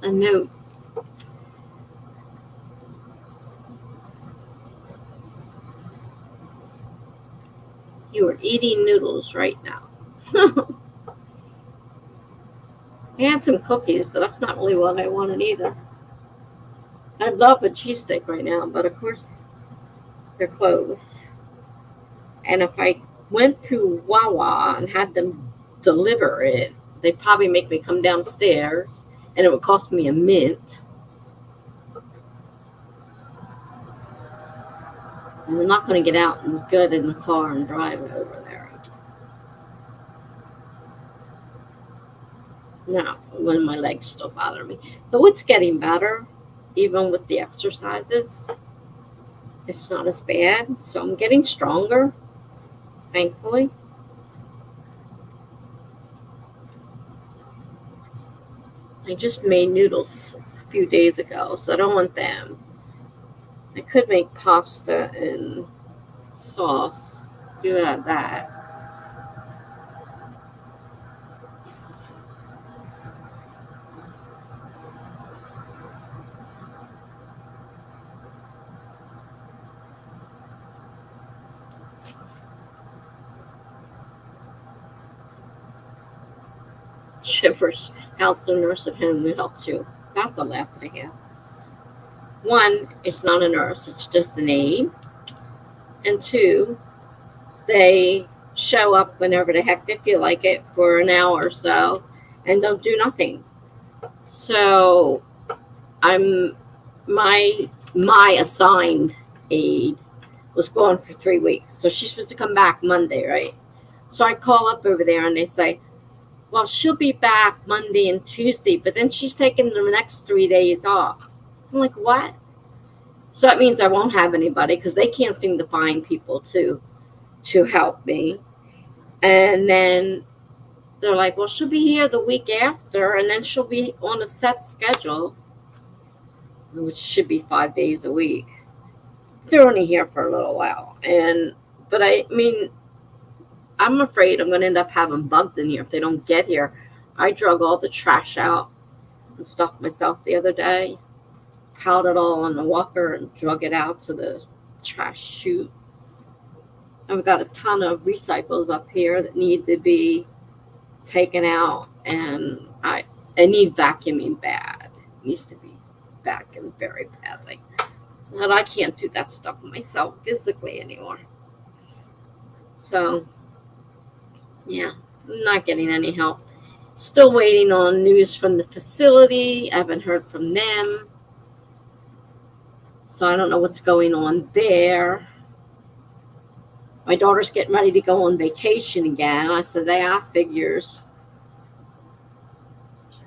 A note. You are eating noodles right now. I had some cookies, but that's not really what I wanted either. I'd love a cheesesteak right now, but of course they're closed. And if I went through Wawa and had them deliver it, they'd probably make me come downstairs, and it would cost me a mint. I'm not going to get out and get in the car and drive over there. No, when my legs still bother me. Though it's getting better, even with the exercises. It's not as bad, so I'm getting stronger, thankfully. I just made noodles a few days ago, so I don't want them. I could make pasta and sauce. Do that. Authortubers house or nurse at home who helps you. That's a laugh and a half. One, it's not a nurse, it's just an aide. And two, they show up whenever the heck they feel like it for an hour or so and don't do nothing. So I'm my assigned aide was gone for 3 weeks. So she's supposed to come back Monday, right? So I call up over there and they say, well, she'll be back Monday and Tuesday, but then she's taking the next 3 days off. I'm like, what? So that means I won't have anybody because they can't seem to find people to help me. And then they're like, well, she'll be here the week after, and then she'll be on a set schedule, which should be 5 days a week. They're only here for a little while. But I mean, I'm afraid I'm going to end up having bugs in here if they don't get here. I drug all the trash out and stuff myself the other day. Piled it all on the walker and drug it out to the trash chute. I've got a ton of recycles up here that need to be taken out, and I need vacuuming bad. It needs to be vacuumed very badly. But I can't do that stuff myself physically anymore. So, yeah, I'm not getting any help. Still waiting on news from the facility. I haven't heard from them. So I don't know what's going on there. My daughter's getting ready to go on vacation again. I said, figures.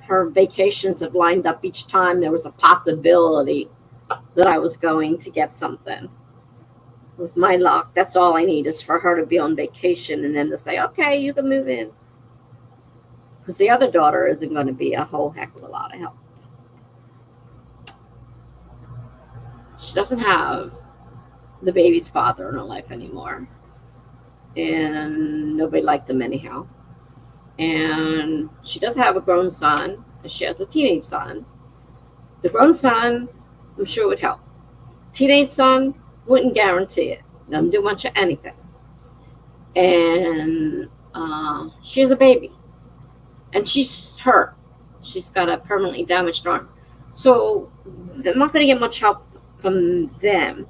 Her vacations have lined up each time there was a possibility that I was going to get something. With my luck, that's all I need is for her to be on vacation and then to say, okay, you can move in. Because the other daughter isn't going to be a whole heck of a lot of help. She doesn't have the baby's father in her life anymore. And nobody liked him anyhow. And she does have a grown son. And she has a teenage son. The grown son, I'm sure would help. Teenage son, wouldn't guarantee it. Doesn't do much of anything. And she has a baby. And she's hurt. She's got a permanently damaged arm. So I'm not going to get much help from them.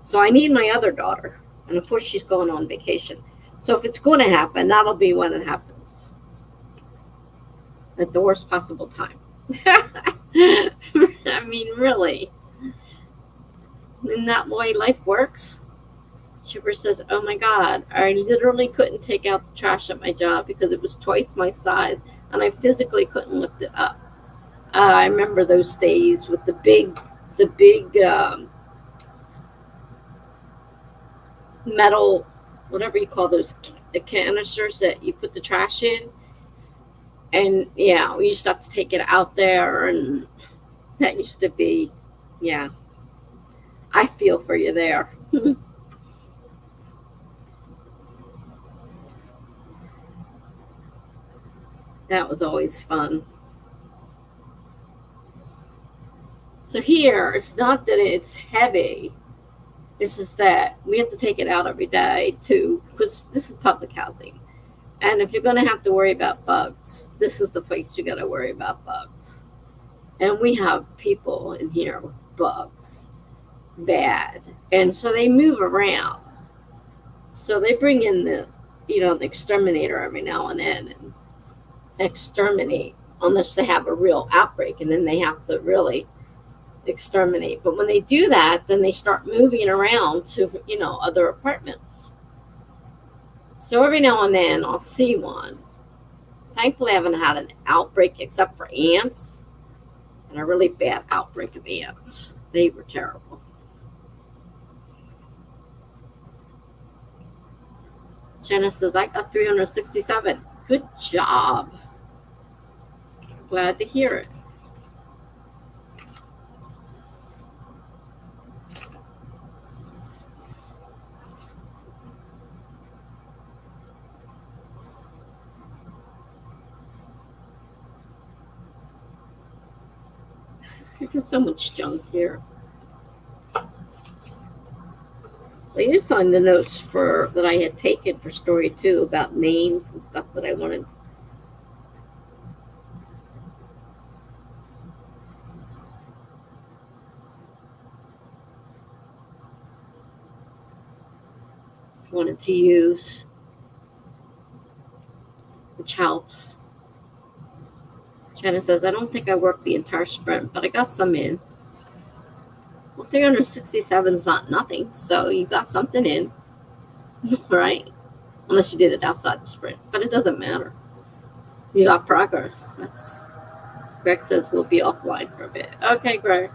So I need my other daughter. And of course she's going on vacation. So if it's going to happen, that'll be when it happens. At the worst possible time. I mean, really. Isn't that the way life works? Chipper says, oh my God, I literally couldn't take out the trash at my job because it was twice my size and I physically couldn't lift it up. I remember those days with the big metal, whatever you call those, the canisters that you put the trash in. And yeah, we used to have to take it out there, and that used to be, yeah. I feel for you there. That was always fun. So here, it's not that it's heavy. It's just that we have to take it out every day too, because this is public housing. And if you're going to have to worry about bugs, this is the place you got to worry about bugs. And we have people in here with bugs. Bad. And so they move around. So they bring in the exterminator every now and then and exterminate, unless they have a real outbreak, and then they have to really exterminate. But when they do that, then they start moving around to other apartments. So every now and then I'll see one. Thankfully I haven't had an outbreak except for ants, and a really bad outbreak of ants. They were terrible. Jenna says, I got 367. Good job. Glad to hear it. There's so much junk here. I did find the notes that I had taken for story 2 about names and stuff that I wanted wanted to use, which helps. Jenna says, I don't think I worked the entire sprint, but I got some in. Well, 367 is not nothing, so you got something in, right? Unless you did it outside the sprint, but it doesn't matter. You got progress. That's Greg says we'll be offline for a bit. Okay, Greg.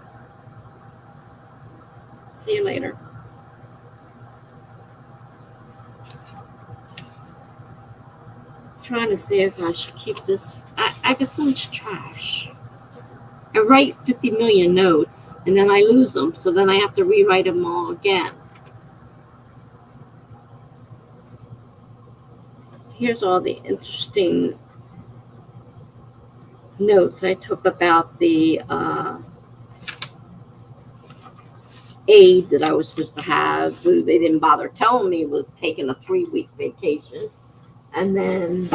See you later. Trying to see if I should keep this. I get so much trash. I write 50 million notes and then I lose them, so then I have to rewrite them all again. Here's all the interesting notes I took about the aide that I was supposed to have, who they didn't bother telling me was taking a 3-week vacation. And then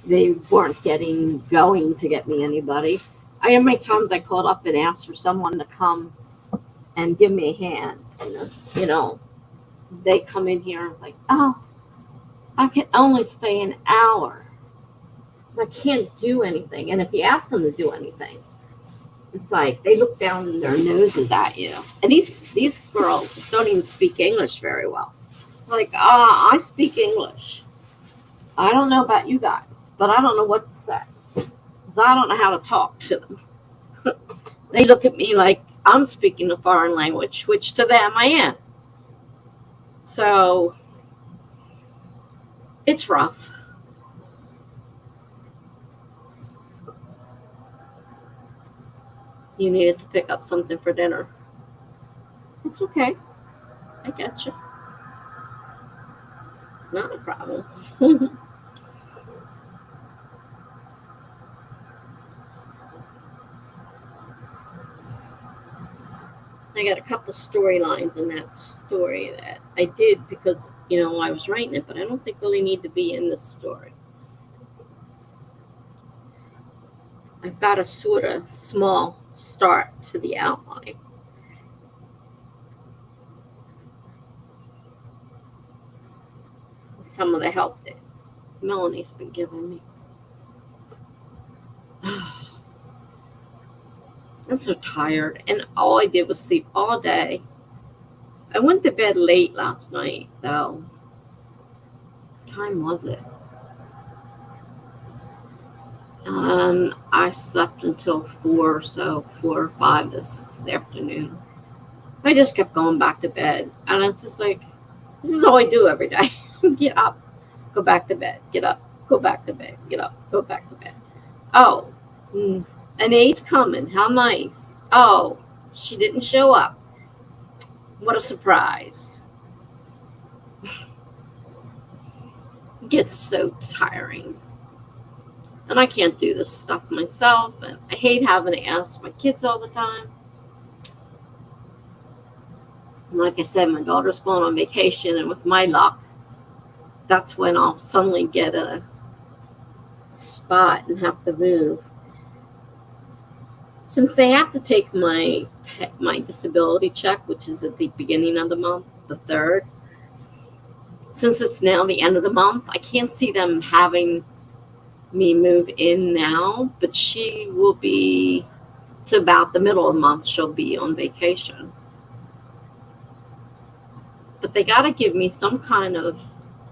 they weren't going to get me anybody. I how many times I called up and asked for someone to come and give me a hand. And, they come in here and it's like, oh, I can only stay an hour. So I can't do anything. And if you ask them to do anything, it's like they look down their noses at you. And these girls don't even speak English very well. Like, I speak English. I don't know about you guys, but I don't know what to say. Because I don't know how to talk to them. They look at me like I'm speaking a foreign language, which to them I am. So it's rough. You needed to pick up something for dinner. It's okay. I get you. Not a problem. I got a couple storylines in that story that I did because, I was writing it, but I don't think really need to be in this story. I've got a sort of small start to the outline. Some of the help that Melanie's been giving me. I'm so tired, and all I did was sleep all day. I went to bed late last night, though. What time was it? And I slept until 4 or 5 this afternoon. I just kept going back to bed, and it's just like, this is all I do every day. Get up, go back to bed, get up, go back to bed, get up, go back to bed. Oh, an aide's coming. How nice. Oh, she didn't show up. What a surprise. It gets so tiring. And I can't do this stuff myself. And I hate having to ask my kids all the time. And like I said, my daughter's going on vacation. And with my luck, that's when I'll suddenly get a spot and have to move. Since they have to take my disability check, which is at the beginning of the month, the 3rd, since it's now the end of the month, I can't see them having me move in now, but she will be, to about the middle of the month, she'll be on vacation. But they got to give me some kind of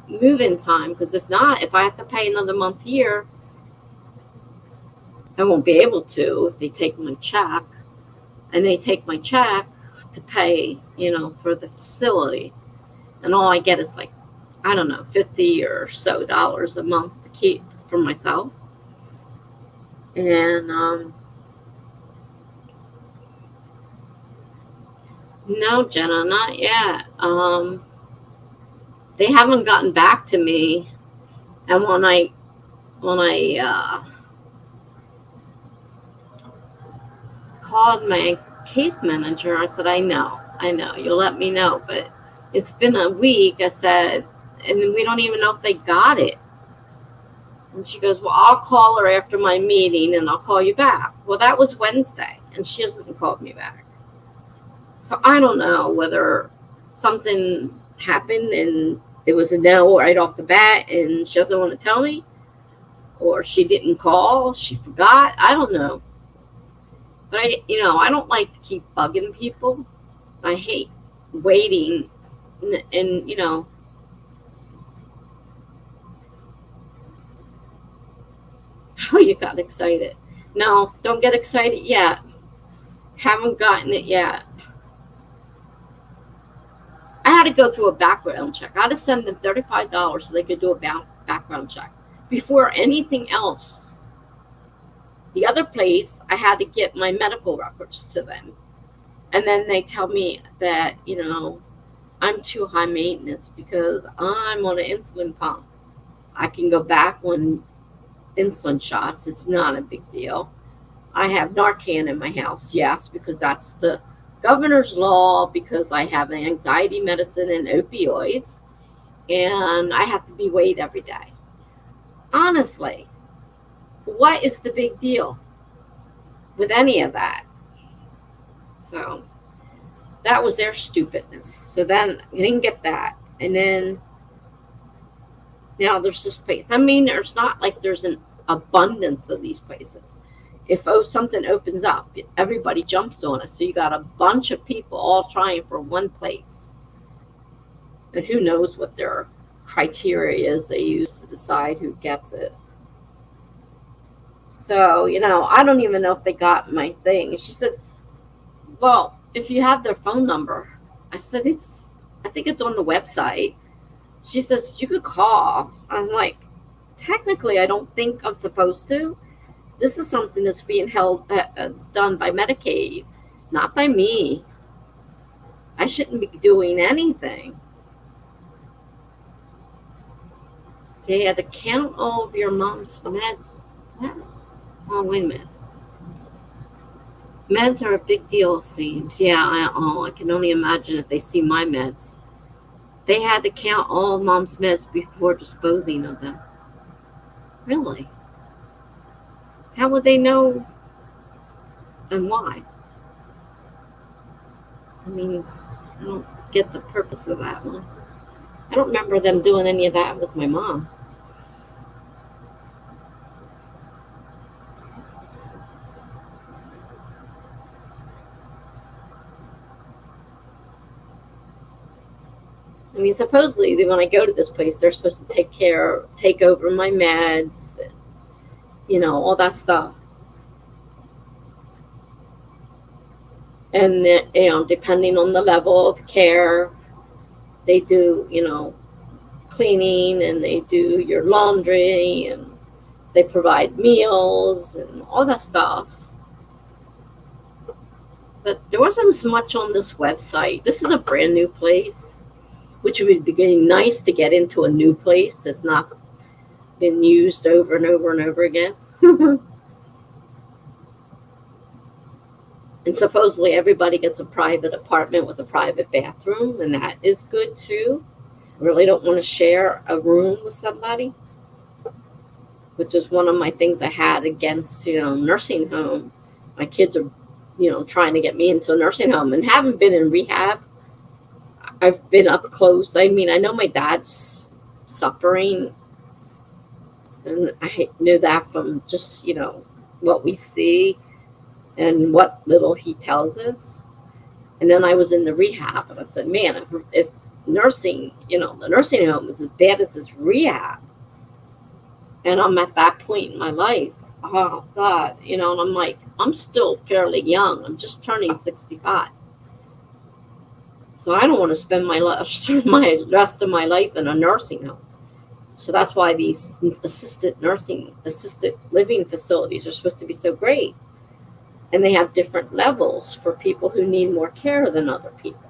move-in time, because if not, if I have to pay another month here, I won't be able to if they take my check. And they take my check to pay, for the facility. And all I get is like, I don't know, $50 or so a month to keep for myself. And no, Jenna, not yet. They haven't gotten back to me. And when I called my case manager, I said, I know, you'll let me know, but it's been a week, I said, and we don't even know if they got it. And she goes, well, I'll call her after my meeting and I'll call you back. Well, that was Wednesday and she hasn't called me back. So I don't know whether something happened and it was a no right off the bat and she doesn't want to tell me, or she didn't call, she forgot, I don't know. But I don't like to keep bugging people. I hate waiting and oh, you got excited. No, don't get excited yet. Haven't gotten it yet. I had to go through a background check. I had to send them $35 so they could do a background check before anything else. The other place, I had to get my medical records to them. And then they tell me that, I'm too high maintenance because I'm on an insulin pump. I can go back on insulin shots. It's not a big deal. I have Narcan in my house, yes, because that's the governor's law, because I have an anxiety medicine and opioids, and I have to be weighed every day. Honestly, what is the big deal with any of that? So that was their stupidness. So then I didn't get that. And then now there's this place. I mean, there's not like there's an abundance of these places. If something opens up, everybody jumps on it. So you got a bunch of people all trying for one place. And who knows what their criteria is they use to decide who gets it. So, I don't even know if they got my thing. And she said, well, if you have their phone number. I said, I think it's on the website. She says, you could call. I'm like, technically, I don't think I'm supposed to. This is something that's being done by Medicaid, not by me. I shouldn't be doing anything. They had to count all of your mom's meds. What? Oh, wait a minute. Meds are a big deal, it seems. Yeah, I can only imagine if they see my meds. They had to count all of mom's meds before disposing of them. Really? How would they know and why? I mean, I don't get the purpose of that one. I don't remember them doing any of that with my mom. I mean, supposedly when I go to this place, they're supposed to take over my meds, all that stuff. And depending on the level of care, they do, cleaning, and they do your laundry, and they provide meals and all that stuff. But there wasn't as much on this website. This is a brand new place, which would be getting nice to get into a new place that's not been used over and over and over again. And supposedly everybody gets a private apartment with a private bathroom, and that is good too. I really don't want to share a room with somebody, which is one of my things I had against, nursing home. My kids are, trying to get me into a nursing home, and haven't been in rehab. I've been up close. I mean, I know my dad's suffering, and I knew that from just, what we see and what little he tells us. And then I was in the rehab, and I said, man, if nursing, the nursing home is as bad as this rehab, and I'm at that point in my life, oh God, and I'm like, I'm still fairly young. I'm just turning 65. So I don't want to spend my rest of my life in a nursing home. So that's why these assisted living facilities are supposed to be so great. And they have different levels for people who need more care than other people.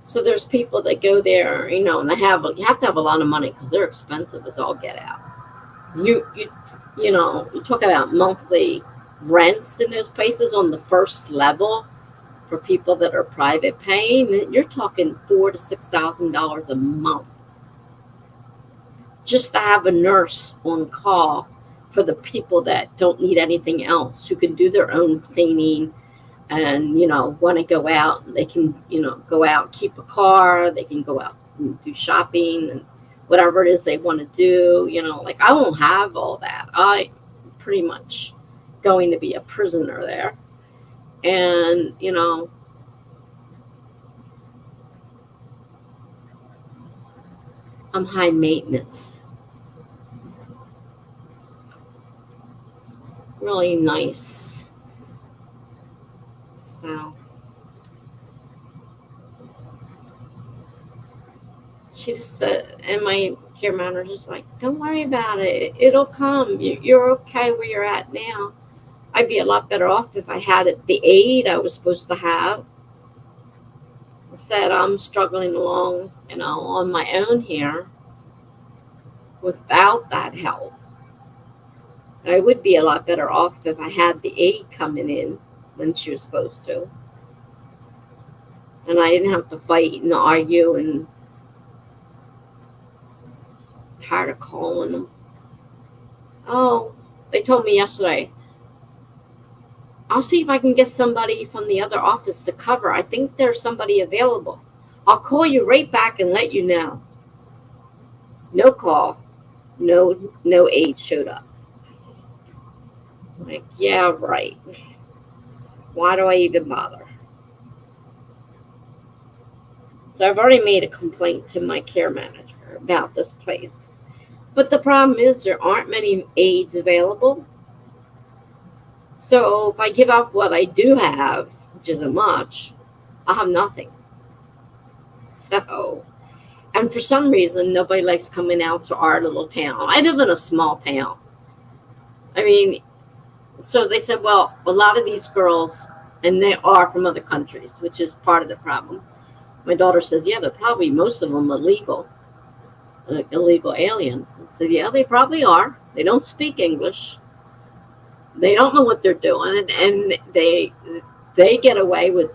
So there's people that go there, and you have to have a lot of money because they're expensive as all get out. You talk about monthly rents in those places on the first level for people that are private paying. You're talking $4,000 to $6,000 a month just to have a nurse on call for the people that don't need anything else, who can do their own cleaning and, want to go out. They can, go out, keep a car. They can go out, do shopping and whatever it is they want to do. Like I won't have all that. I pretty much going to be a prisoner there. And, I'm high maintenance. Really nice. So she just said, and my care manager's like, don't worry about it. It'll come. You're okay where you're at now. I'd be a lot better off if I had the aid I was supposed to have. Instead, I'm struggling along, on my own here without that help. I would be a lot better off if I had the aid coming in when she was supposed to. And I didn't have to fight and argue and tired of calling them. Oh, they told me yesterday, I'll see if I can get somebody from the other office to cover. I think there's somebody available. I'll call you right back and let you know. No call. No aid showed up. I'm like, yeah, right. Why do I even bother? So I've already made a complaint to my care manager about this place. But the problem is there aren't many aides available. So if I give up what I do have, which isn't much, I'll have nothing. So, and for some reason, nobody likes coming out to our little town. I live in a small town. I mean, so they said, well, a lot of these girls, and they are from other countries, which is part of the problem. My daughter says, yeah, they're probably, most of them illegal aliens. I said, yeah, they probably are. They don't speak English. They don't know what they're doing, and they get away with,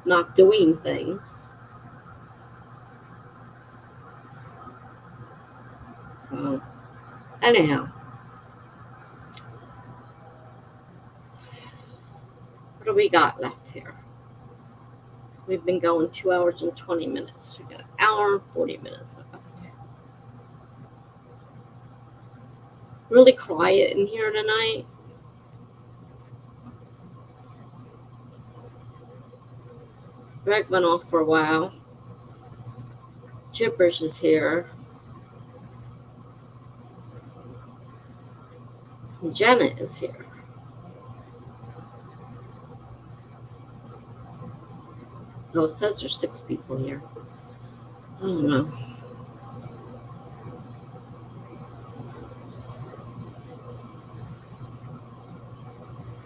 not doing things. So, anyhow. What do we got left here? We've been going 2 hours and 20 minutes. We got an hour and 40 minutes left. Really quiet in here tonight. Greg went off for a while. Jippers is here. And Janet is here. Oh, it says there's 6 people here. I don't know.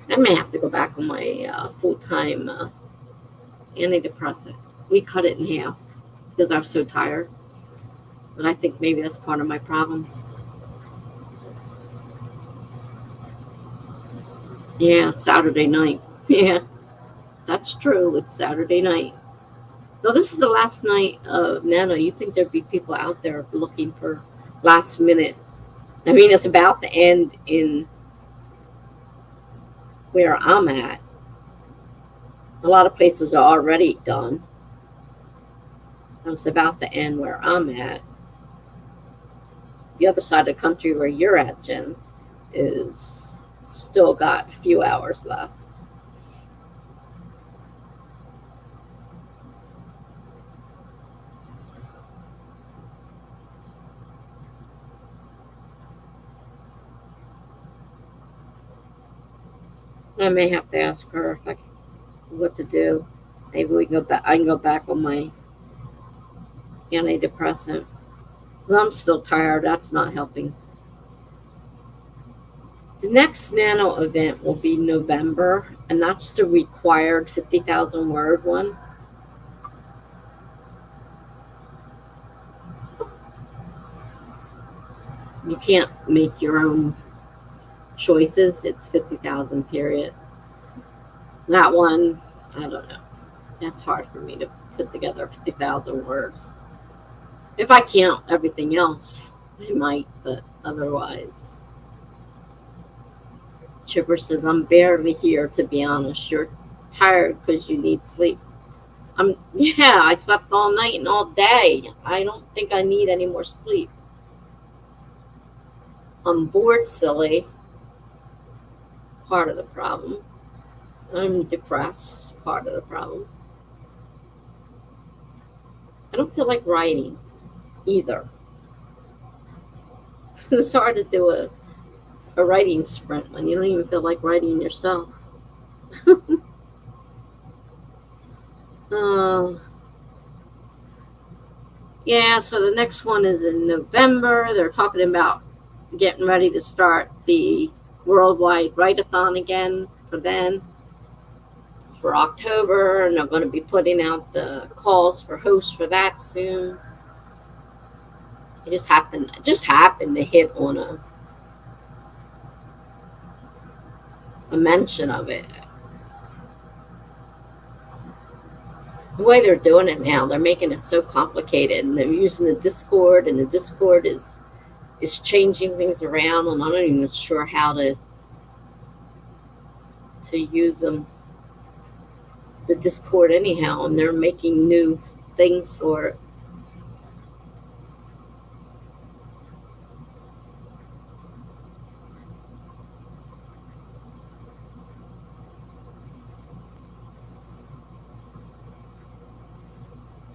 I may have to go back on my full-time antidepressant. We cut it in half because I was so tired. But I think maybe that's part of my problem. Yeah, it's Saturday night. Yeah, that's true. It's Saturday night. No, this is the last night of Nano. You think there'd be people out there looking for last minute. I mean, it's about to end in where I'm at. A lot of places are already done. And it's about to end where I'm at. The other side of the country where you're at, Jen, is still got a few hours left. I may have to ask her what to do. Maybe we can go back. I can go back on my antidepressant. 'Cause I'm still tired. That's not helping. The next Nano event will be November, and that's the required 50,000 word one. You can't make your own choices. It's 50,000 period. That one, I don't know. That's hard for me to put together 50,000 words. If I count everything else, I might, but otherwise. Chipper says, I'm barely here, to be honest. You're tired because you need sleep. Yeah, I slept all night and all day. I don't think I need any more sleep. I'm bored silly, part of the problem. I'm depressed, part of the problem. I don't feel like writing either. It's hard to do a writing sprint when you don't even feel like writing yourself. uh, yeah, so the next one is in November. They're talking about getting ready to start the worldwide write-a-thon again for then, for October, and they're going to be putting out the calls for hosts for that soon. It just happened to hit on a mention of it. The way they're doing it now, they're making it so complicated, and they're using the Discord, and the Discord is changing things around, and I'm not even sure how to use them, the Discord anyhow, and they're making new things for it.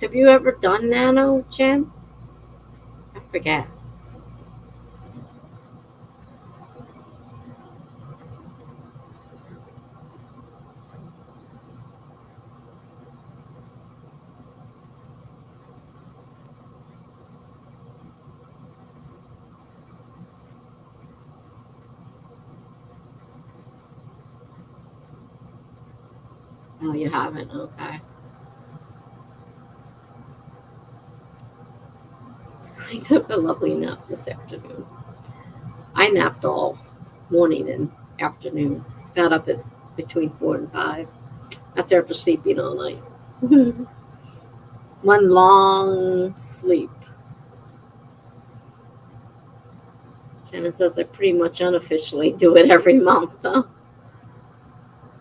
Have you ever done Nano, Jen? I forget. Oh, you haven't? Okay. I took a lovely nap this afternoon. I napped all morning and afternoon. Got up at between 4 and 5. That's after sleeping all night. One long sleep. Jenna says I pretty much unofficially do it every month, though.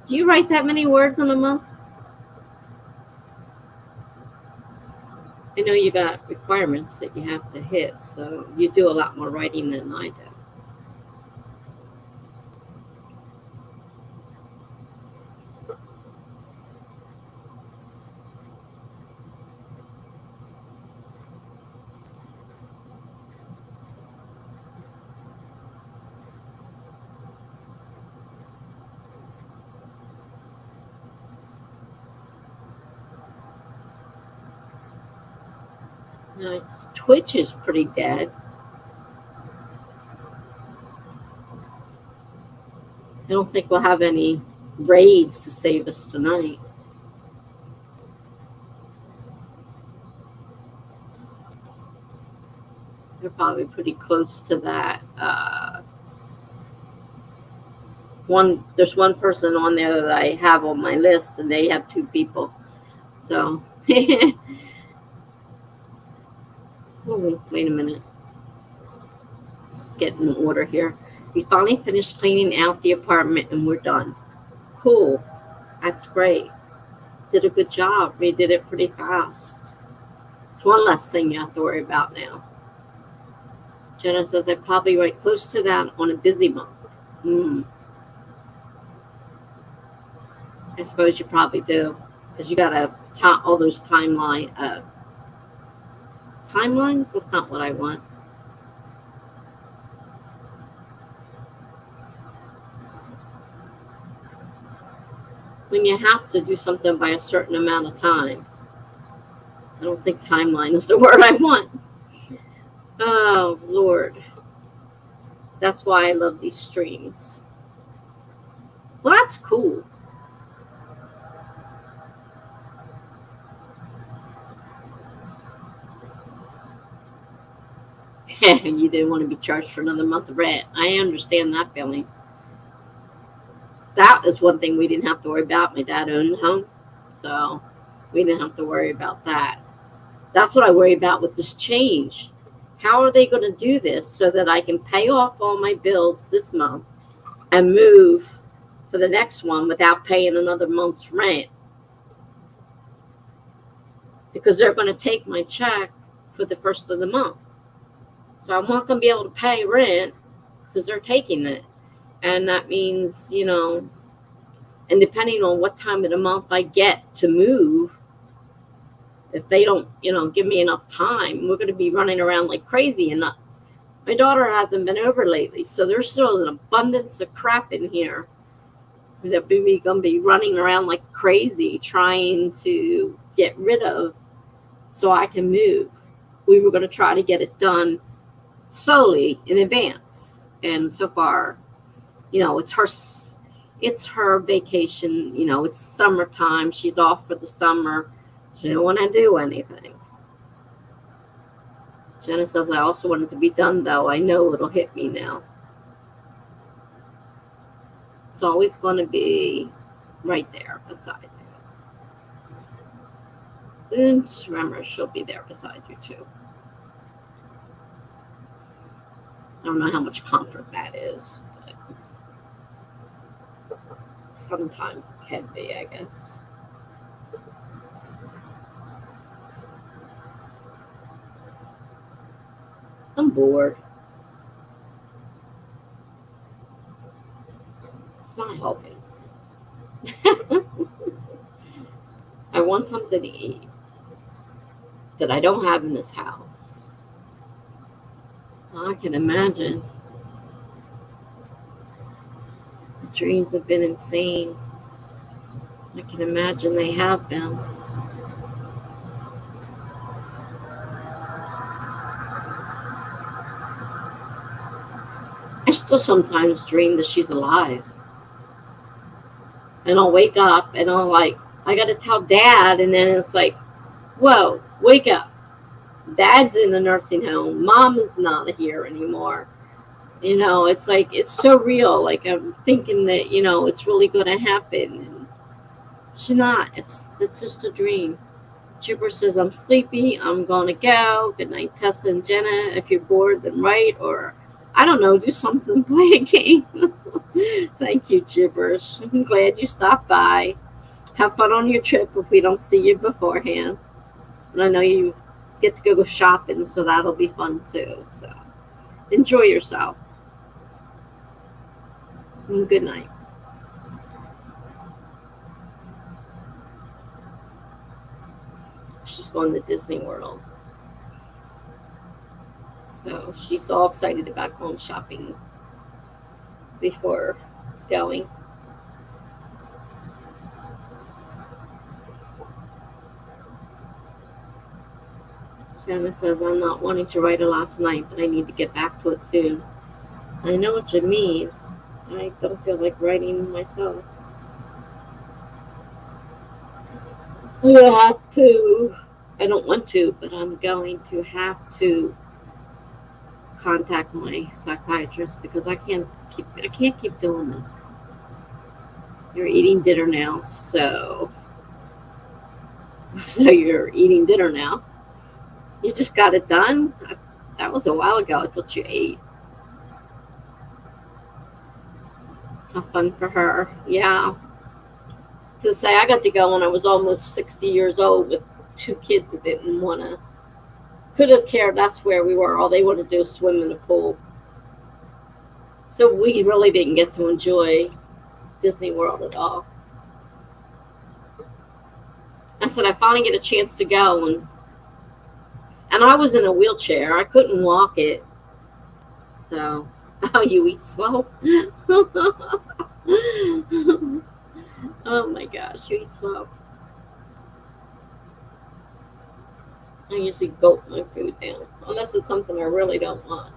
Do you write that many words in a month? I know you got requirements that you have to hit, so you do a lot more writing than I do. Twitch is pretty dead. I don't think we'll have any raids to save us tonight. They're probably pretty close to that. There's one person on there that I have on my list, and they have 2 people. So, oh, wait a minute. Just getting in order here. We finally finished cleaning out the apartment, and we're done. Cool. That's great. Did a good job. We did it pretty fast. It's one less thing you have to worry about now. Jenna says I probably write close to that on a busy month. I suppose you probably do, because you got all those timelines. That's not what I want. When you have to do something by a certain amount of time. I don't think timeline is the word I want. Oh, Lord. That's why I love these streams. Well, that's cool. You didn't want to be charged for another month of rent. I understand that feeling. That is one thing we didn't have to worry about. My dad owned a home, so we didn't have to worry about that. That's what I worry about with this change. How are they going to do this so that I can pay off all my bills this month and move for the next one without paying another month's rent? because they're going to take my check for the first of the month. So I'm not going to be able to pay rent because they're taking it. And that means, and depending on what time of the month I get to move, if they don't, give me enough time, we're going to be running around like crazy. And my daughter hasn't been over lately, so there's still an abundance of crap in here that we're going to be running around like crazy trying to get rid of so I can move. We were going to try to get it done slowly in advance. And so far, it's her vacation, it's summertime. She's off for the summer. She didn't want to do anything. Jenna says, I also want it to be done, though. I know it'll hit me now. It's always going to be right there beside you. And just remember, she'll be there beside you, too. I don't know how much comfort that is, but sometimes it can be, I guess. I'm bored. It's not helping. I want something to eat that I don't have in this house. I can imagine. The dreams have been insane. I can imagine they have been. I still sometimes dream that she's alive. And I'll wake up and I'll I gotta tell Dad, and then it's like, whoa, wake up. Dad's in the nursing home. Mom is not here anymore. It's like, it's so real. Like, I'm thinking that, it's really going to happen. And she's not. It's just a dream. Chipper says, I'm sleepy. I'm going to go. Good night, Tessa and Jenna. If you're bored, then write, or, I don't know, do something, play a game. Thank you, Gibbers. I'm glad you stopped by. Have fun on your trip if we don't see you beforehand. And I know you get to go shopping, so that'll be fun too. So enjoy yourself. And good night. She's going to Disney World. So she's all excited about going shopping before going. Shanna says, I'm not wanting to write a lot tonight, but I need to get back to it soon. I know what you mean. I don't feel like writing myself. I don't want to, but I'm going to have to contact my psychiatrist because I can't keep doing this. You're eating dinner now, so you're eating dinner now. You just got it done? That was a while ago. I thought you ate. How fun for her. Yeah. To say I got to go when I was almost 60 years old with 2 kids that didn't want to. Could have cared. That's where we were. All they wanted to do was swim in the pool. So we really didn't get to enjoy Disney World at all. I said, I finally get a chance to go, and I was in a wheelchair. I couldn't walk it. So, you eat slow? Oh my gosh, you eat slow. I usually gulp my food down, unless it's something I really don't want.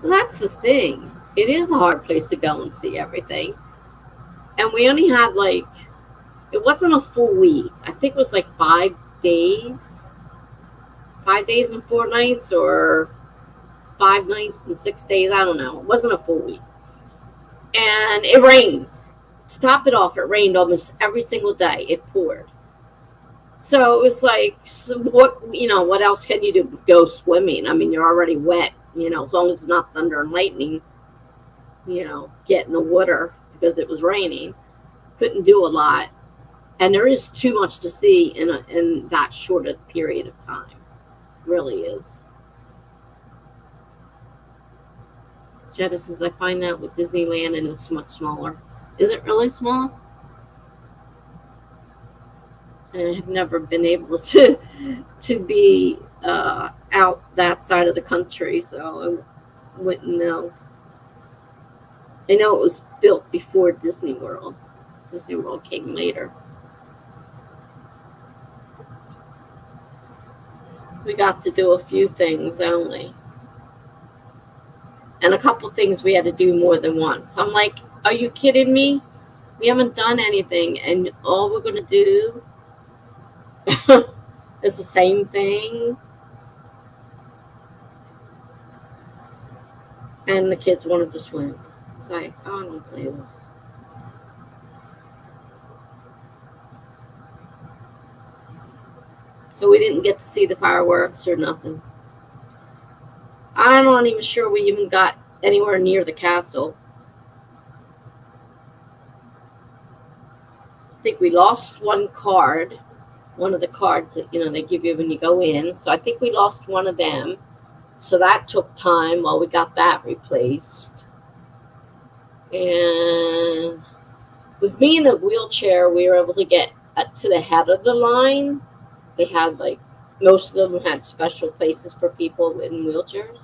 Well, that's the thing. It is a hard place to go and see everything. And we only had it wasn't a full week. I think it was 5 days. 5 days and 4 nights, or 5 nights and 6 days. I don't know. It wasn't a full week. And it rained. To top it off, it rained almost every single day. It poured. So it was what else can you do? Go swimming. I mean, you're already wet, as long as it's not thunder and lightning. get in the water because it was raining. Couldn't do a lot. And there is too much to see in that short a period of time. Really is. Jetta says, I find that with Disneyland and it's much smaller. Is it really small? And I have never been able to be out that side of the country, so I wouldn't know. I know it was built before Disney World. Disney World came later. We got to do a few things only. And a couple things we had to do more than once. I'm like, are you kidding me? We haven't done anything, and all we're going to do is the same thing. And the kids wanted to swim. It's like, oh, I don't play this. So we didn't get to see the fireworks or nothing. I'm not even sure we even got anywhere near the castle. I think we lost one card, one of the cards that they give you when you go in. So I think we lost one of them. So that took time while we got that replaced. And with me in the wheelchair, we were able to get to the head of the line. They had most of them had special places for people in wheelchairs.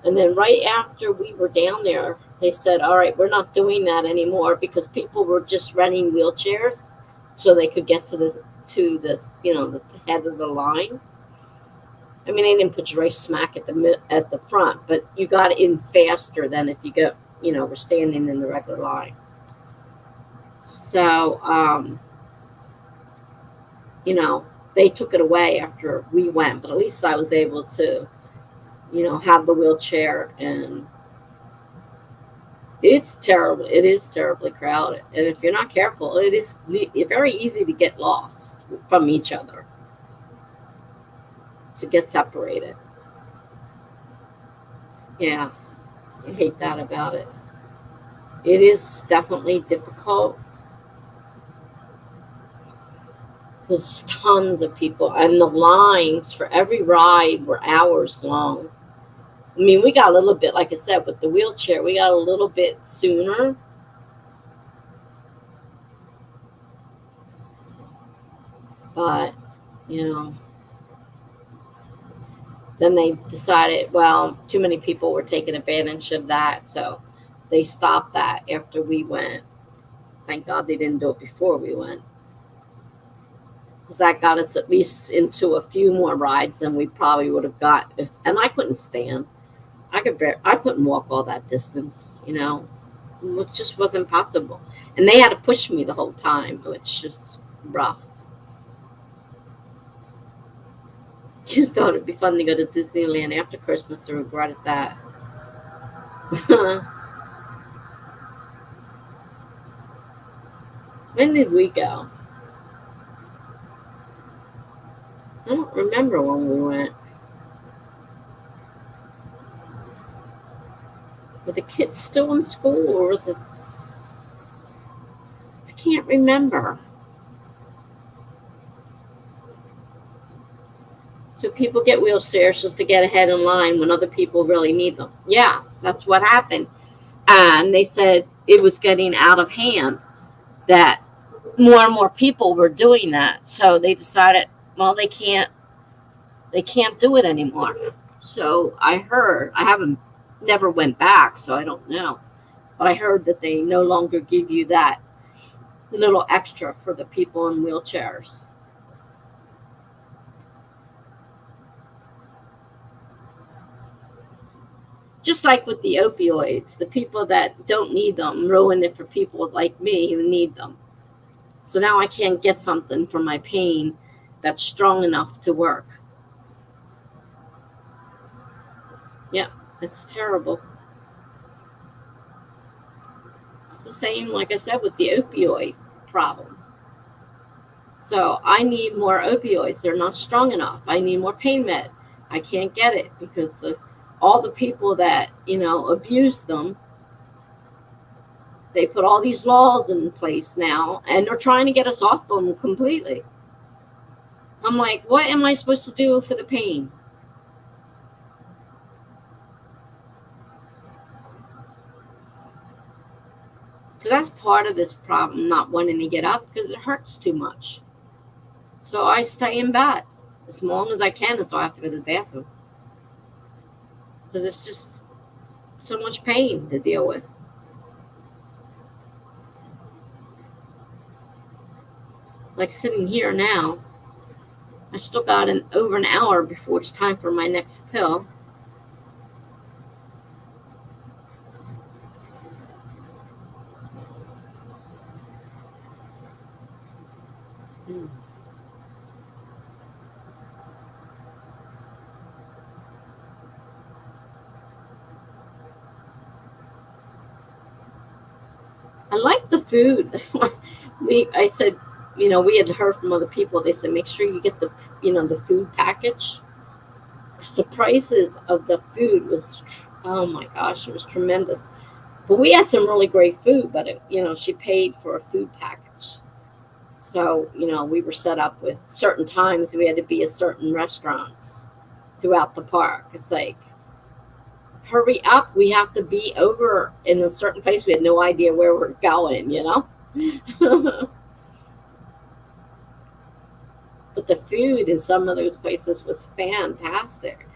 And then right after we were down there, they said, all right, we're not doing that anymore because people were just renting wheelchairs so they could get to this the head of the line. I mean, they didn't put you right smack at the front, but you got in faster than if you go, were standing in the regular line. So, they took it away after we went, but at least I was able to, have the wheelchair, and it's terrible. It is terribly crowded. And if you're not careful, it is very easy to get lost from each other, to get separated. Yeah, I hate that about it. It is definitely difficult. There's tons of people, and the lines for every ride were hours long. I mean, we got a little bit, like I said, with the wheelchair, we got a little bit sooner. But, then they decided, well, too many people were taking advantage of that, so they stopped that after we went. Thank God they didn't do it before we went, because that got us at least into a few more rides than we probably would have got. And I couldn't stand. I couldn't walk all that distance, It just wasn't possible. And they had to push me the whole time, which just rough. You thought it'd be fun to go to Disneyland after Christmas, and regretted that. When did we go? I don't remember when we went. Were the kids still in school, or was this? I can't remember. So people get wheelchairs just to get ahead in line when other people really need them. Yeah, that's what happened. And they said it was getting out of hand, that more and more people were doing that. So they decided, well, they can't do it anymore. So I heard, never went back, so I don't know. But I heard that they no longer give you that little extra for the people in wheelchairs. Just like with the opioids, the people that don't need them ruin it for people like me who need them. So now I can't get something for my pain that's strong enough to work. Yeah, it's terrible. It's the same, like I said, with the opioid problem. So I need more opioids. They're not strong enough. I need more pain med. I can't get it because all the people that, abuse them They put all these laws in place now, and they're trying to get us off them completely. I'm like, what am I supposed to do for the pain? Because that's part of this problem, not wanting to get up because it hurts too much. So I stay in bed as long as I can until I have to go to the bathroom. Because it's just so much pain to deal with. Like sitting here now, I still got over an hour before it's time for my next pill. I like the food. I said, we had heard from other people. They said, make sure you get the food package. Because the prices of the food was, oh my gosh, it was tremendous. But we had some really great food, but she paid for a food package. So, we were set up with certain times. We had to be at certain restaurants throughout the park. It's like, hurry up. We have to be over in a certain place. We had no idea where we're going, But the food in some of those places was fantastic.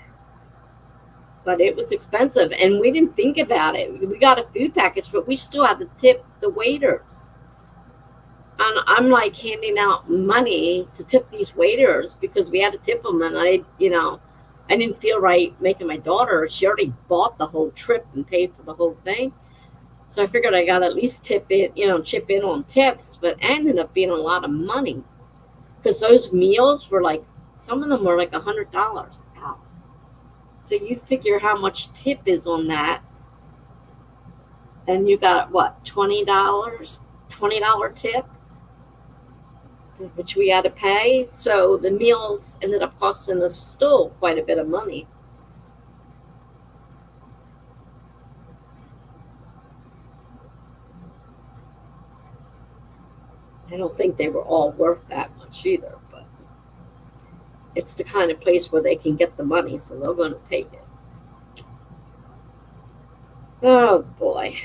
But it was expensive, and we didn't think about it. We got a food package, but we still had to tip the waiters. And I'm like handing out money to tip these waiters because we had to tip them. And I didn't feel right making my daughter. She already bought the whole trip and paid for the whole thing. So I figured I got to at least chip in on tips. But it ended up being a lot of money because those meals were like, some of them were like $100. Wow. So you figure how much tip is on that. And you got what, $20? $20 tip, which we had to pay. So the meals ended up costing us still quite a bit of money. I don't think they were all worth that much either, but it's the kind of place where they can get the money, so they're going to take it. Oh boy.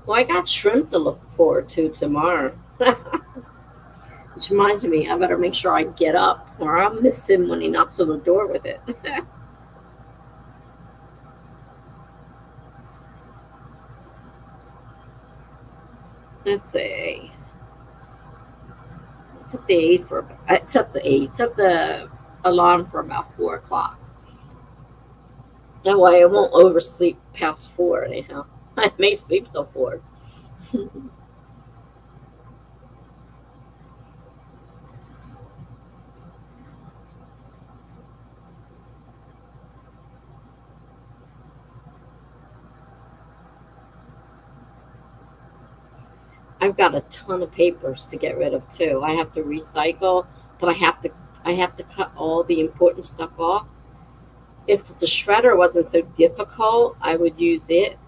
Well, I got shrimp to look forward to tomorrow. Which reminds me, I better make sure I get up or I'll miss him when he knocks on the door with it. Let's see. Set the alarm for about 4 o'clock. That way I won't oversleep past 4 anyhow. I may sleep till 4. I've got a ton of papers to get rid of too. I have to recycle, but I have to cut all the important stuff off. If the shredder wasn't so difficult, I would use it.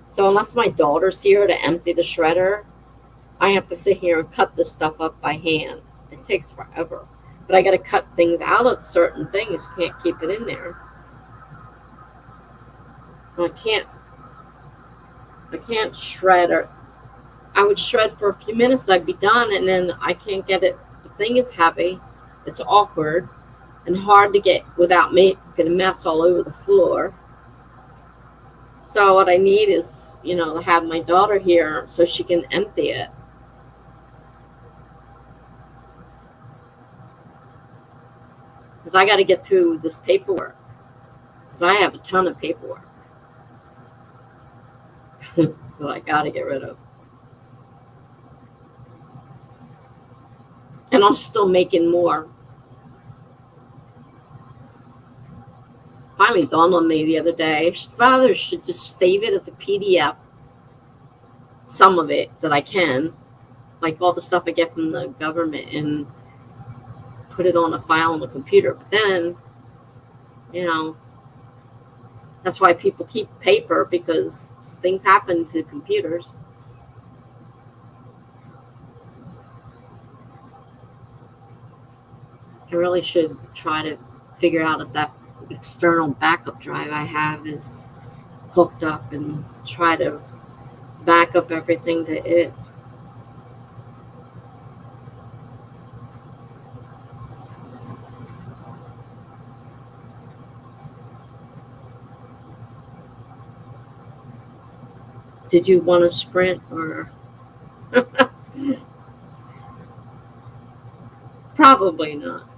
So unless my daughter's here to empty the shredder, I have to sit here and cut this stuff up by hand. It takes forever. But I got to cut things out of certain things. Can't keep it in there. I can't shred, or I would shred for a few minutes, I'd be done, and then I can't get it. The thing is heavy. It's awkward and hard to get without making a mess all over the floor. So what I need is, to have my daughter here so she can empty it. Because I got to get through this paperwork. Because I have a ton of paperwork that I got to get rid of. And I'm still making more. Finally dawned on me the other day, rather should just save it as a PDF. Some of it that I can, like all the stuff I get from the government, and put it on a file on the computer. But then, That's why people keep paper, because things happen to computers. I really should try to figure out if that external backup drive I have is hooked up and try to back up everything to it. Did you want to sprint or? Probably not.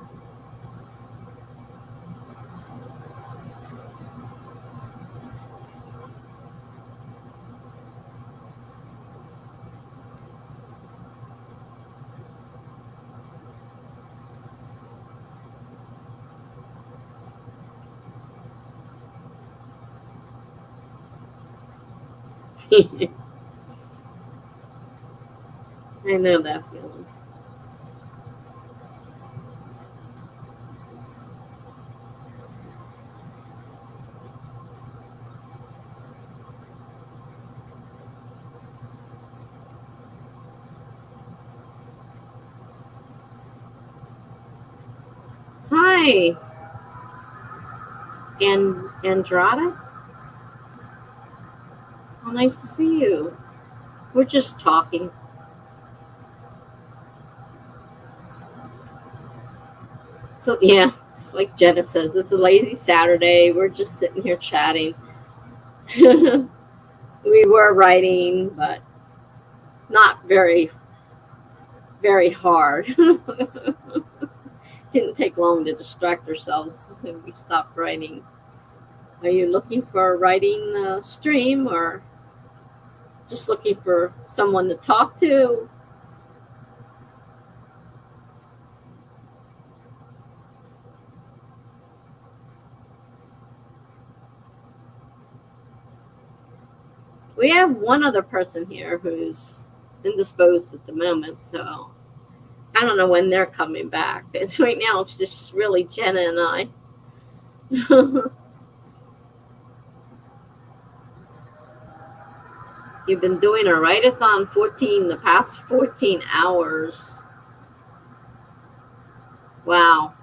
I know that feeling. Hi, Andrada. Oh, nice to see you. We're just talking. So yeah, it's like Jenna says, it's a lazy Saturday. We're just sitting here chatting. We were writing, but not very, very hard. Didn't take long to distract ourselves, and we stopped writing. Are you looking for a writing stream, or just looking for someone to talk to? We have one other person here who's indisposed at the moment, so I don't know when they're coming back. It's right now, it's just really Jenna and I. You've been doing a write-a-thon the past 14 hours. Wow.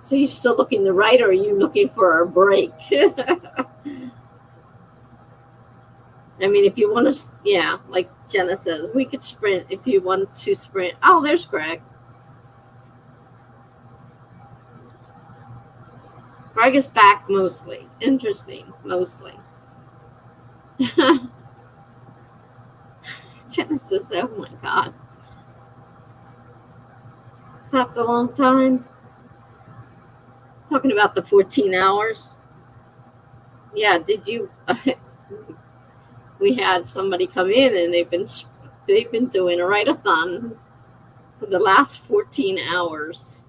So you're still looking to write, or are you looking for a break? I mean, if you want to, yeah, like Jenna says, we could sprint if you want to sprint. Oh, there's Greg. Greg is back mostly. Interesting, mostly. Jenna says, oh my God. That's a long time. Talking about the 14 hours. Yeah, did you? We had somebody come in, and they've been doing a write-a-thon for the last 14 hours.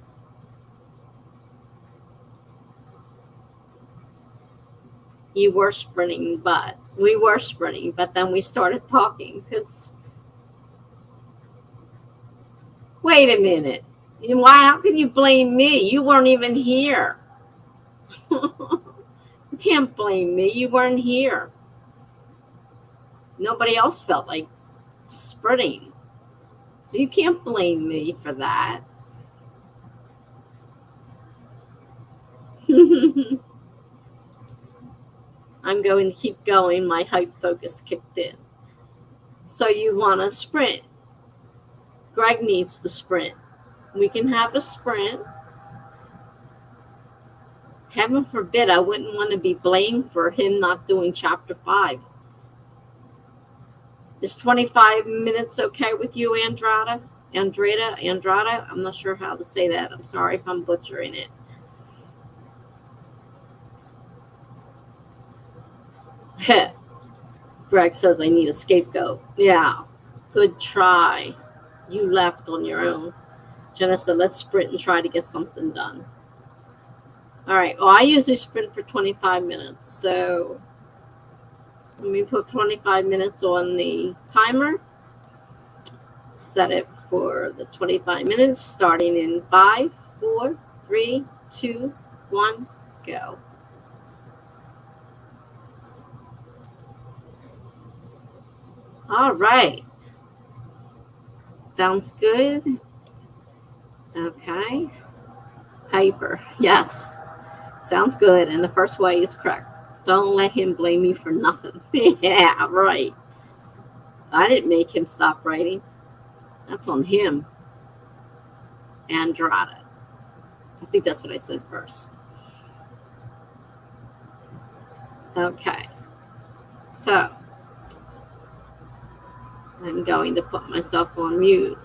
You were sprinting, but we were sprinting, but then we started talking because. Wait a minute. Why? How can you blame me? You weren't even here. You can't blame me. You weren't here. Nobody else felt like sprinting. So you can't blame me for that. I'm going to keep going. My hype focus kicked in. So you want to sprint. Greg needs to sprint. We can have a sprint. Heaven forbid, I wouldn't want to be blamed for him not doing chapter 5. Is 25 minutes okay with you, Andrada? Andrada? I'm not sure how to say that. I'm sorry if I'm butchering it. Greg says I need a scapegoat. Yeah, good try. You left on your own. Jenna said, let's sprint and try to get something done. All right. Well, I usually sprint for 25 minutes. So let me put 25 minutes on the timer. Set it for the 25 minutes, starting in 5, 4, 3, 2, 1, go. All right. Sounds good. Okay. Hyper. Yes. Sounds good. And the first way is correct. Don't let him blame you for nothing. Yeah, right. I didn't make him stop writing. That's on him. Andrada. I think that's what I said first. Okay. So I'm going to put myself on mute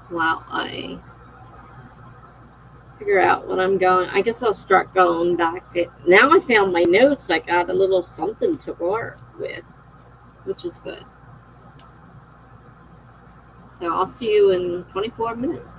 while I figure out what I'm going. I guess I'll start going back. Now I found my notes. I got a little something to work with, which is good. So I'll see you in 24 minutes.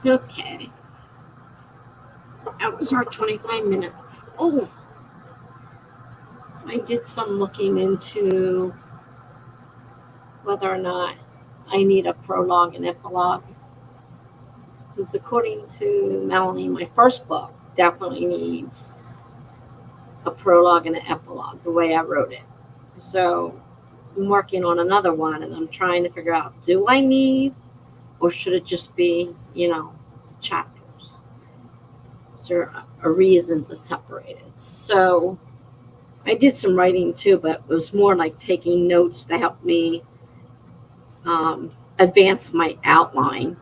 Okay. That was our 25 minutes. Oh, I did some looking into whether or not I need a prologue and epilogue. Because according to Melanie, my first book definitely needs a prologue and an epilogue, the way I wrote it. So I'm working on another one, and I'm trying to figure out, do I need, or should it just be, the chapters? Is there a reason to separate it? So I did some writing too, but it was more like taking notes to help me advance my outline.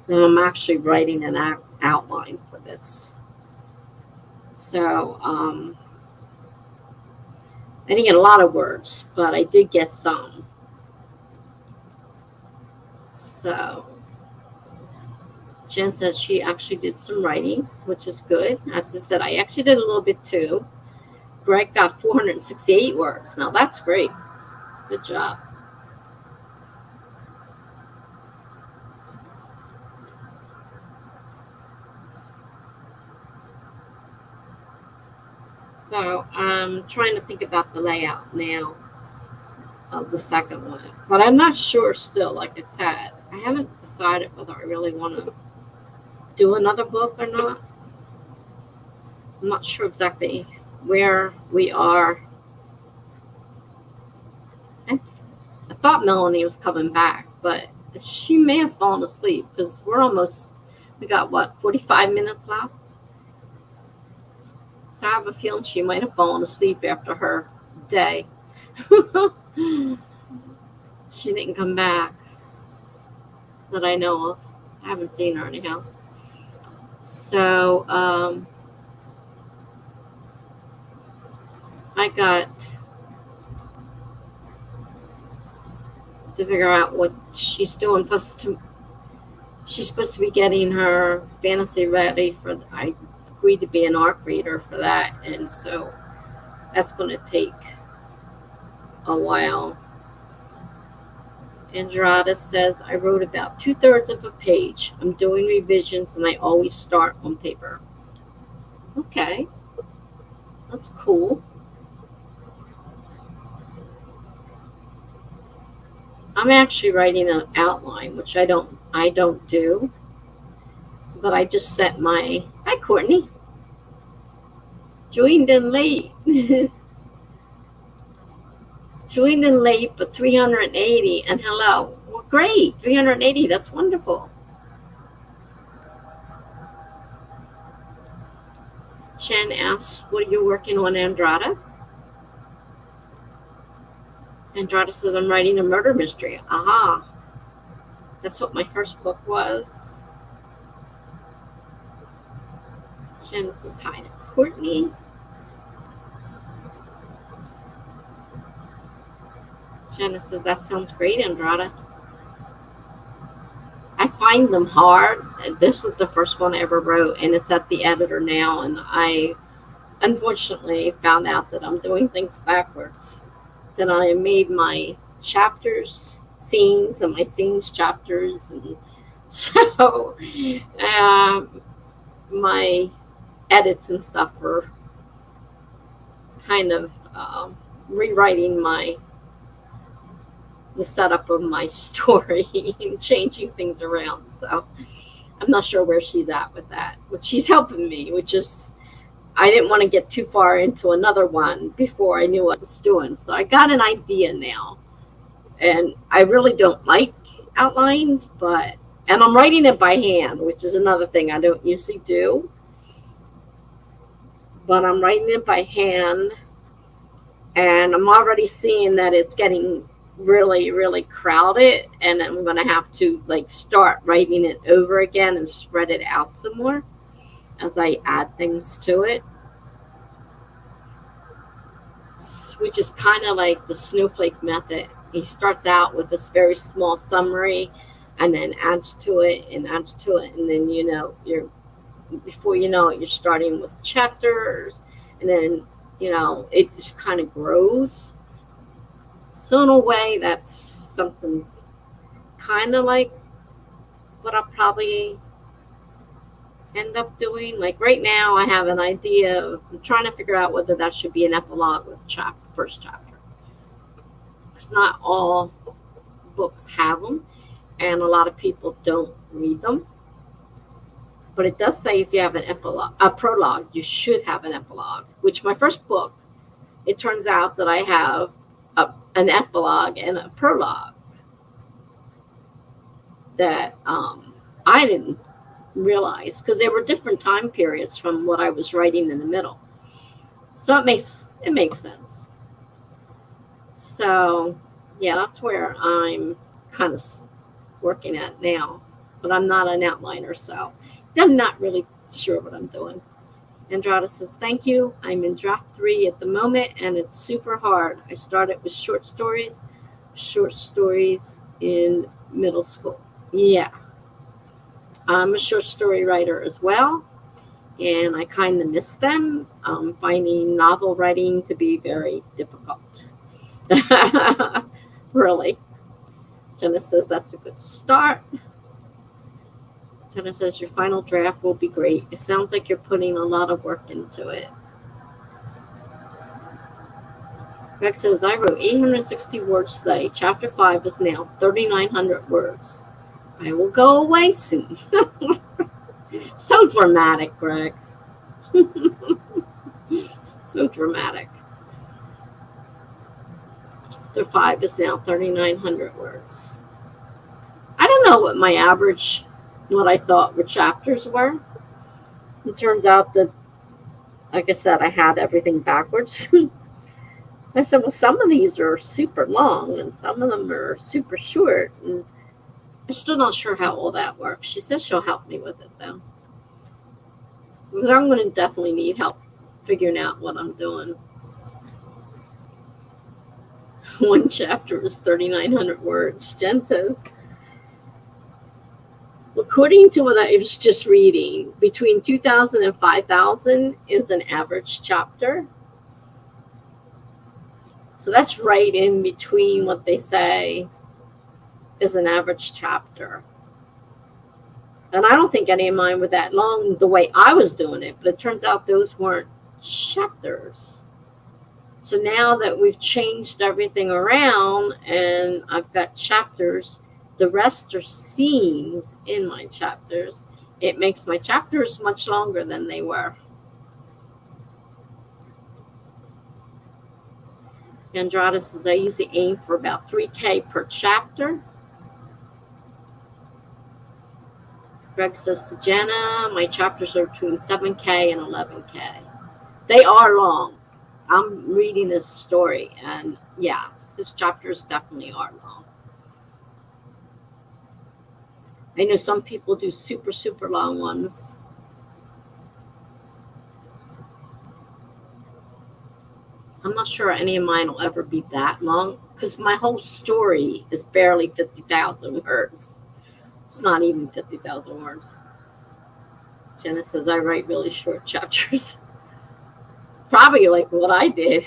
And I'm actually writing an outline for this. So I didn't get a lot of words, but I did get some. So Jen says she actually did some writing, which is good. As I said, I actually did a little bit too. Greg got 468 words. Now that's great. Good job. So I'm trying to think about the layout now of the second one. But I'm not sure still, like I said. I haven't decided whether I really want to do another book or not. I'm not sure exactly where we are. I thought Melanie was coming back, but she may have fallen asleep because we got 45 minutes left. So I have a feeling she might have fallen asleep after her day. She didn't come back that I know of. I haven't seen her anyhow. So I got to figure out what she's doing. Plus, she's supposed to be getting her fantasy ready I agreed to be an ARC reader for that, and so that's going to take a while. Andrada says, I wrote about 2/3 of a page. I'm doing revisions, and I always start on paper. Okay, that's cool. I'm actually writing an outline, which I don't do, but I just set my, hi Courtney, joined in late. Joined in late, but 380, and hello. Well, great, 380, that's wonderful. Chen asks, what are you working on, Andrada? Andrada says, I'm writing a murder mystery. Aha. That's what my first book was. Jen says, hi to Courtney. Jenna says, that sounds great, Andrada. I find them hard. This was the first one I ever wrote, and it's at the editor now, and I unfortunately found out that I'm doing things backwards. That I made my chapters scenes and my scenes chapters, and so my edits and stuff were kind of rewriting the setup of my story and changing things around. So I'm not sure where she's at with that, but she's helping me, which is, I didn't want to get too far into another one before I knew what I was doing. So I got an idea now, and I really don't like outlines, and I'm writing it by hand, which is another thing I don't usually do, but I'm writing it by hand, and I'm already seeing that it's getting really, really crowded, and I'm going to have to start writing it over again and spread it out some more as I add things to it, which is kind of like the snowflake method. He starts out with this very small summary and then adds to it and adds to it, and then before you know it, you're starting with chapters, and then it just kind of grows. So in a way, that's something kind of like what I'll probably end up doing. Like right now, I have an idea. I'm trying to figure out whether that should be an epilogue with the first chapter. Because not all books have them, and a lot of people don't read them. But it does say if you have a prologue, you should have an epilogue. Which my first book, it turns out that I have an epilogue and a prologue that I didn't realize, because there were different time periods from what I was writing in the middle. So it makes sense. So yeah, that's where I'm kind of working at now. But I'm not an outliner, so I'm not really sure what I'm doing. Andrada says, thank you. I'm in draft 3 at the moment, and it's super hard. I started with short stories in middle school. Yeah. I'm a short story writer as well, and I kind of miss them. I'm finding novel writing to be very difficult. Really. Jenna says, that's a good start. Jenna says, your final draft will be great. It sounds like you're putting a lot of work into it. Greg says, I wrote 860 words today. Chapter 5 is now 3,900 words. I will go away soon. So dramatic, Greg. So dramatic. Chapter 5 is now 3,900 words. I don't know what my average, what I thought were chapters were. It turns out that, like I said, I had everything backwards. I said, well, some of these are super long and some of them are super short. And I'm still not sure how all that works. She says she'll help me with it, though. Because I'm going to definitely need help figuring out what I'm doing. One chapter is 3,900 words. Jen says, according to what I was just reading, between 2,000 and 5,000 is an average chapter. So that's right in between what they say is an average chapter. And I don't think any of mine were that long the way I was doing it, but it turns out those weren't chapters. So now that we've changed everything around and I've got chapters, the rest are scenes in my chapters. It makes my chapters much longer than they were. Andrada says, I usually aim for about 3K per chapter. Greg says to Jenna, my chapters are between 7K and 11K. They are long. I'm reading this story, and yes, his chapters definitely are long. I know some people do super, super long ones. I'm not sure any of mine will ever be that long, because my whole story is barely 50,000 words. It's not even 50,000 words. Jenna says, I write really short chapters. Probably like what I did.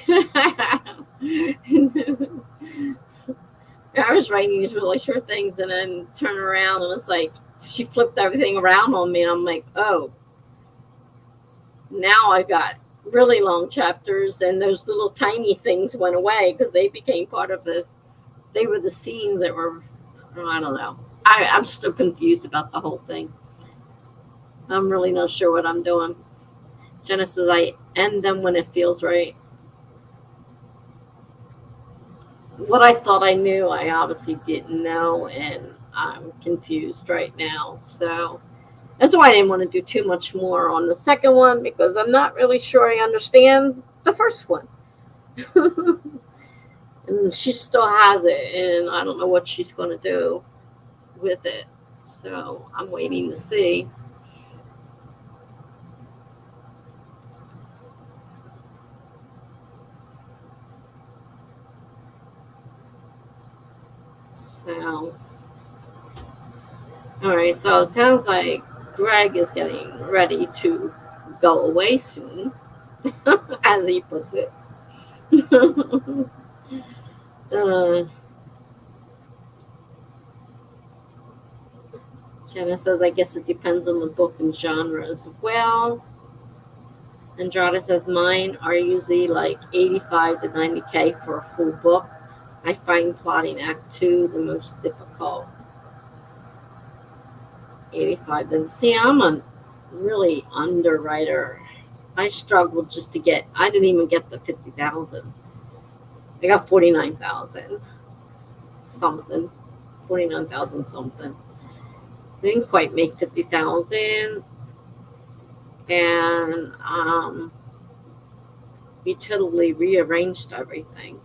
I was writing these really short things and then turn around and it's like she flipped everything around on me. And I'm like, oh, now I've got really long chapters, and those little tiny things went away because they became part of they were the scenes that were, I don't know. I'm still confused about the whole thing. I'm really not sure what I'm doing. Jenna says, I end them when it feels right. What I thought I knew, I obviously didn't know, and I'm confused right now. So that's why I didn't want to do too much more on the second one, because I'm not really sure I understand the first one. And she still has it, and I don't know what she's going to do with it. So I'm waiting to see. So, all right, so it sounds like Greg is getting ready to go away soon, as he puts it. Jenna says, I guess it depends on the book and genre as well. Andrada says, mine are usually like 85 to 90K for a full book. I find plotting Act 2 the most difficult. 85. Then see, I'm a really underwriter. I struggled just to get, I didn't even get the 50,000. I got 49,000 something. 49,000 something. Didn't quite make 50,000. And we totally rearranged everything.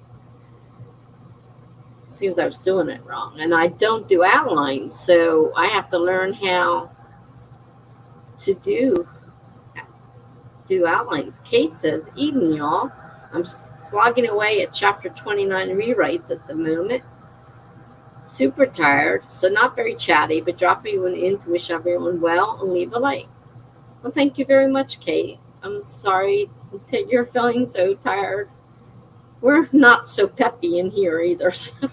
Seems I was doing it wrong. And I don't do outlines, so I have to learn how to do outlines. Kate says, evening, y'all. I'm slogging away at chapter 29 rewrites at the moment. Super tired, so not very chatty, but dropping one in to wish everyone well and leave a like. Well, thank you very much, Kate. I'm sorry that you're feeling so tired. We're not so peppy in here either, so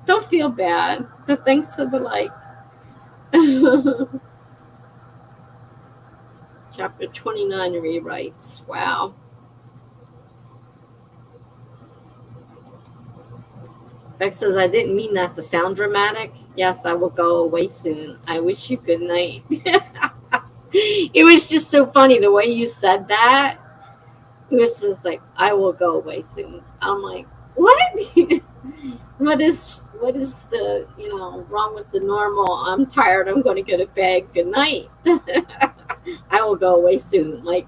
don't feel bad. But thanks for the like. Chapter 29 rewrites. Wow. Beck says, I didn't mean that to sound dramatic. Yes, I will go away soon. I wish you good night. It was just so funny the way you said that. It was just like, I will go away soon. I'm like, what? What is the, wrong with the normal? I'm tired. I'm going to go to bed. Good night. I will go away soon. Like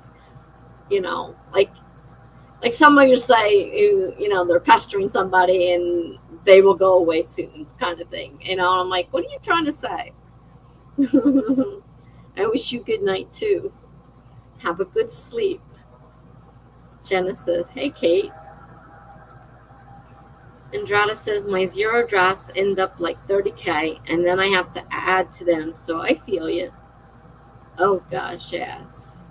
somebody would say, they're pestering somebody and they will go away soon, kind of thing. I'm like, what are you trying to say? I wish you good night too. Have a good sleep. Jenna says, hey, Kate. Andrada says, my zero drafts end up like 30K, and then I have to add to them, so I feel you. Oh, gosh, yes.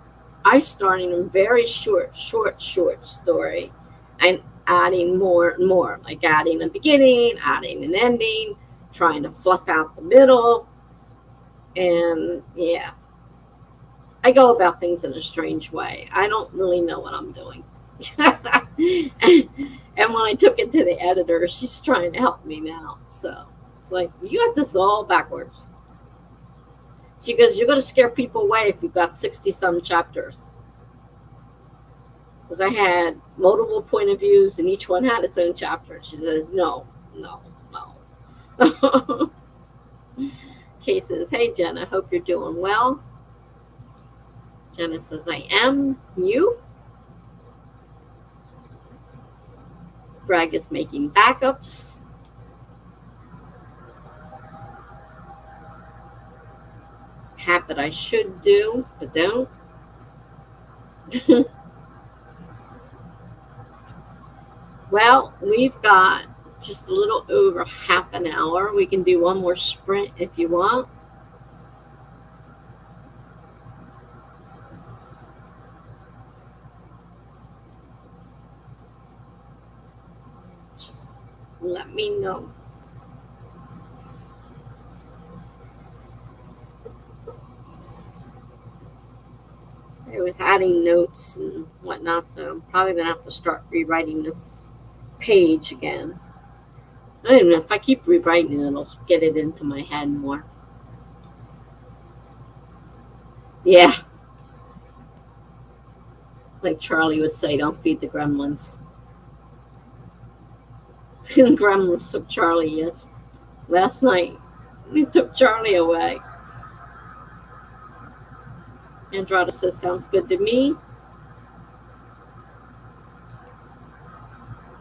I'm starting a very short story and adding more and more, like adding a beginning, adding an ending, trying to fluff out the middle. And, yeah. I go about things in a strange way. I don't really know what I'm doing. And when I took it to the editor, she's trying to help me now. So it's like, you got this all backwards. She goes, you're going to scare people away if you've got 60-some chapters. Because I had multiple point of views, and each one had its own chapter. She said, no. Kay says, hey, Jenna, hope you're doing well. Jenna says, I am. You? Greg is making backups. Habit I should do, but don't. Well, we've got just a little over half an hour. We can do one more sprint if you want. Just let me know. I was adding notes and whatnot, so I'm probably going to have to start rewriting this page again. I don't know if I keep rewriting it, it'll get it into my head more. Yeah. Like Charlie would say, don't feed the gremlins. The gremlins took Charlie, last night. They took Charlie away. Andrada says, sounds good to me.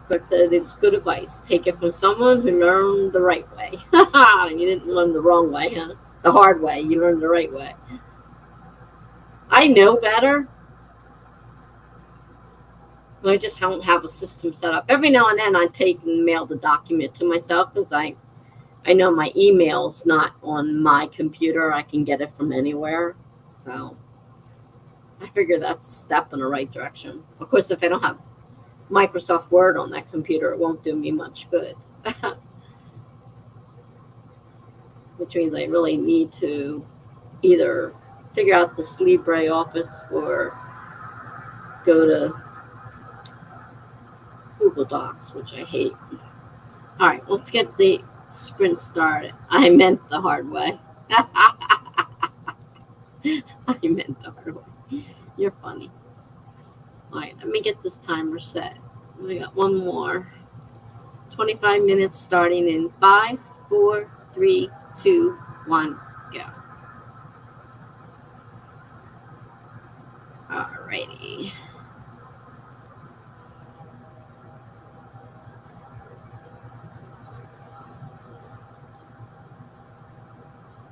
Quick said, it's good advice. Take it from someone who learned the right way. You didn't learn the wrong way, huh? The hard way. You learned the right way. I know better. I just don't have a system set up. Every now and then I take and mail the document to myself because I know my email's not on my computer. I can get it from anywhere. So I figure that's a step in the right direction. Of course, if I don't have Microsoft Word on that computer, it won't do me much good. which means I really need to either figure out this Libre office or go to Google Docs, which I hate. All right, let's get the sprint started. I meant the hard way. I meant the hard way. You're funny. All right, let me get this timer set. We got one more. 25 minutes starting in 5, 4, 3, 2, 1, go. Alrighty.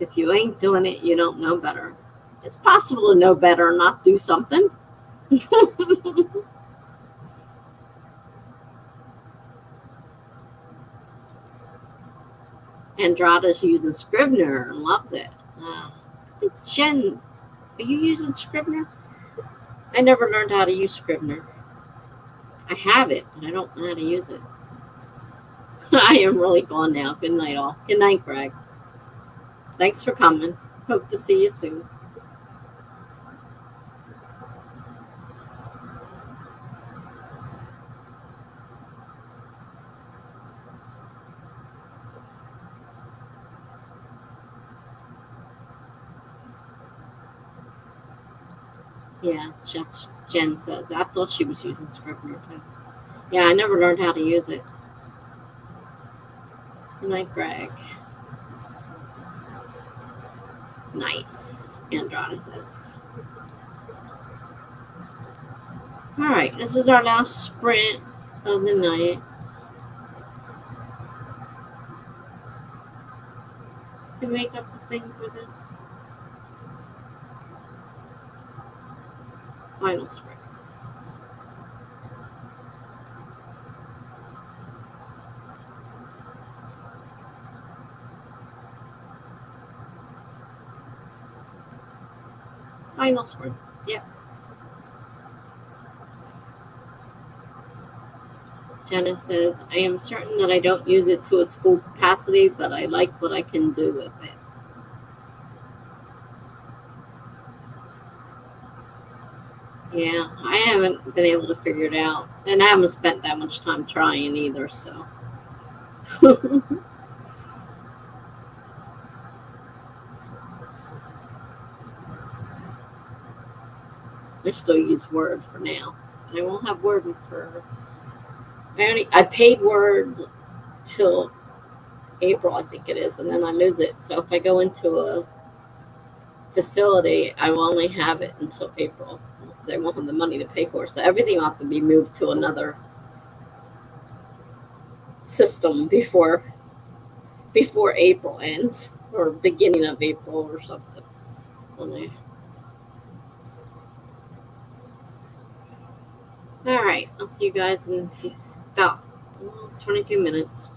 If you ain't doing it, you don't know better. It's possible to know better and not do something. Andrada's using Scrivener and loves it. Jen, are you using Scrivener? I never learned how to use Scrivener. I have it, but I don't know how to use it. I am really gone now. Good night, all. Good night, Greg. Thanks for coming. Hope to see you soon. Yeah, Jen says. I thought she was using Scrivener too. Yeah, I never learned how to use it. Good night, Greg. Nice, Andrada says. All right, this is our last sprint of the night. To make up the thing for this final sprint. Final sprint. Yep. Jenna says, I am certain that I don't use it to its full capacity, but I like what I can do with it. Yeah, I haven't been able to figure it out. And I haven't spent that much time trying either, so. I still use Word for now. I won't have Word for. I paid Word till April, I think it is, and then I lose it. So if I go into a facility, I will only have it until April because I won't have the money to pay for it. So everything ought to be moved to another system before April ends or beginning of April or something. All right, I'll see you guys in about 22 minutes.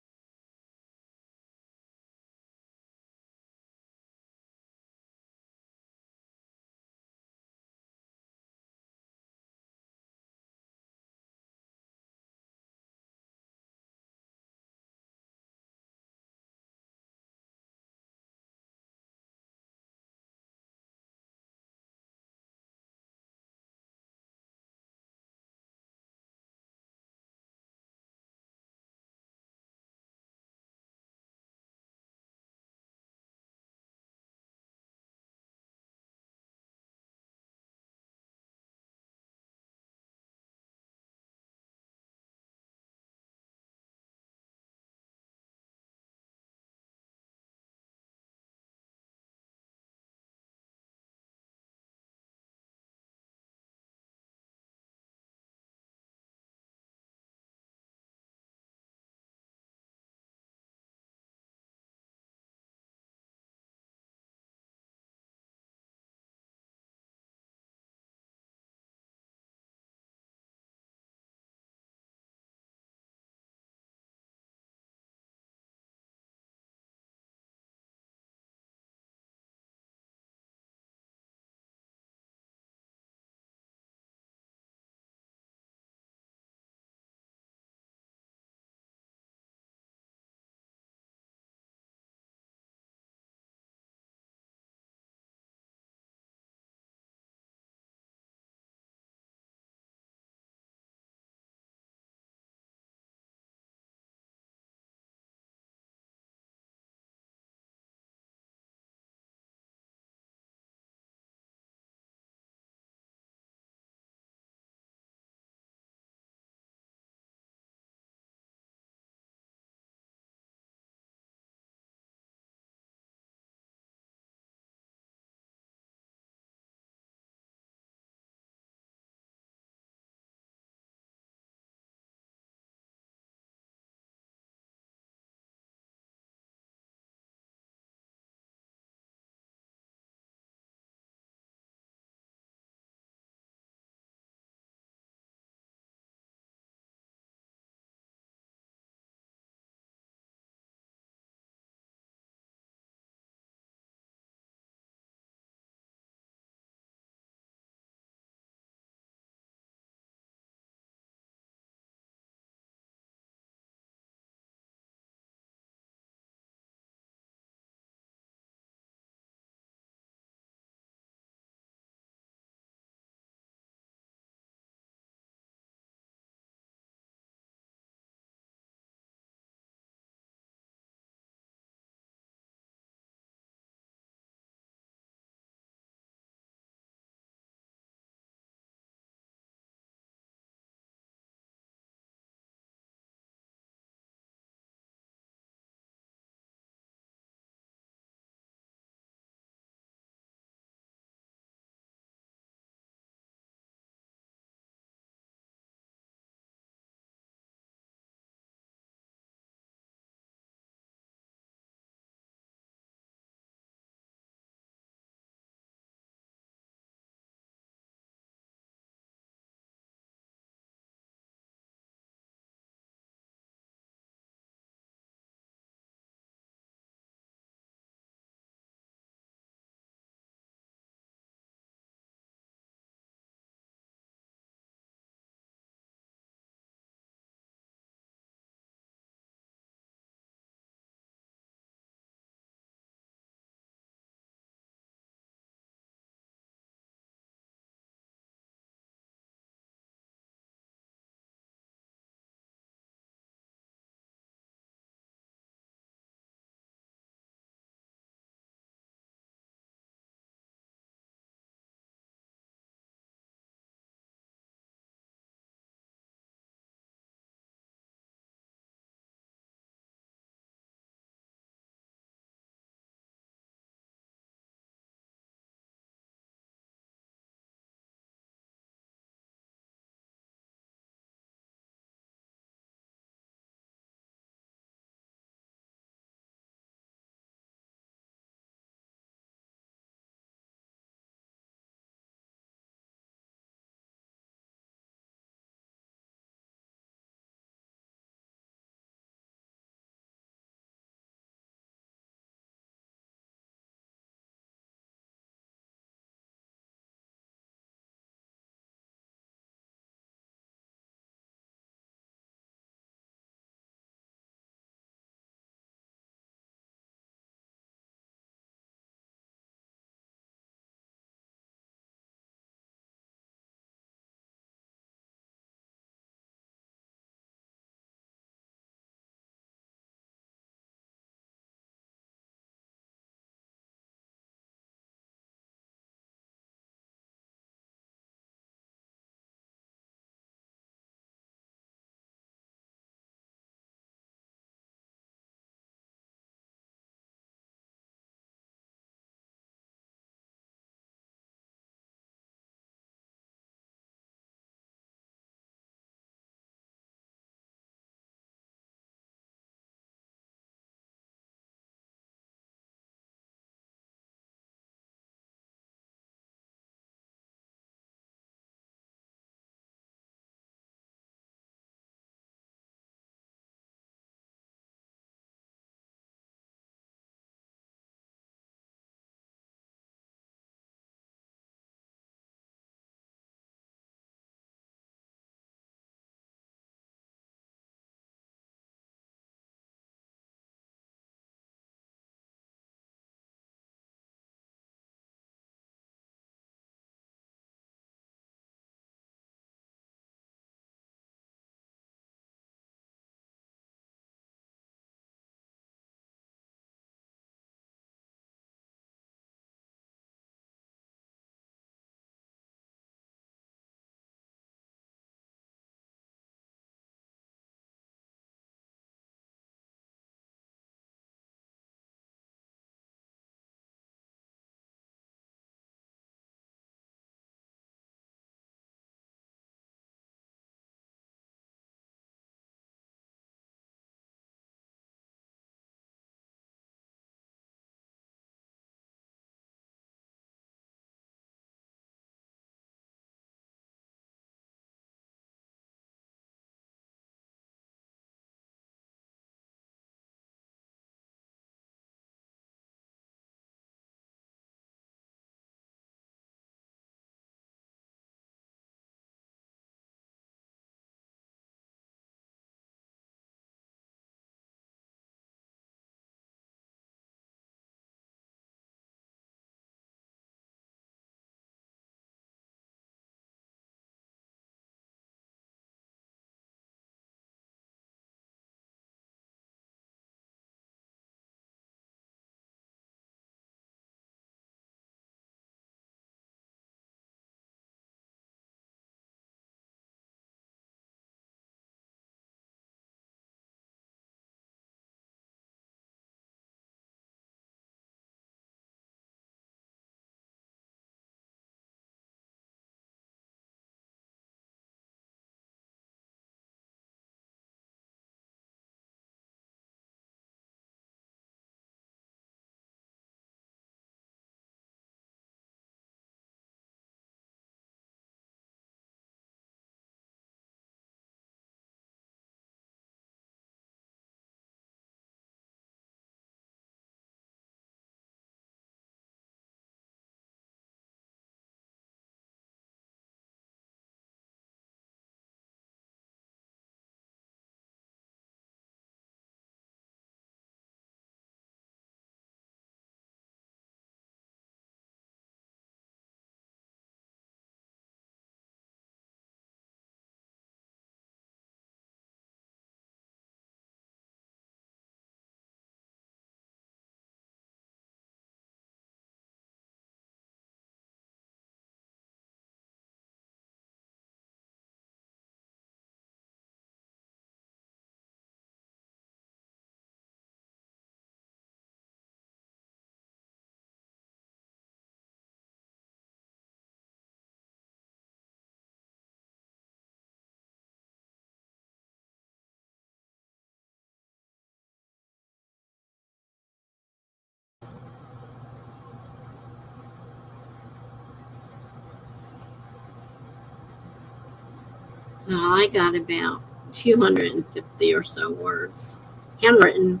Well, I got about 250 or so words handwritten.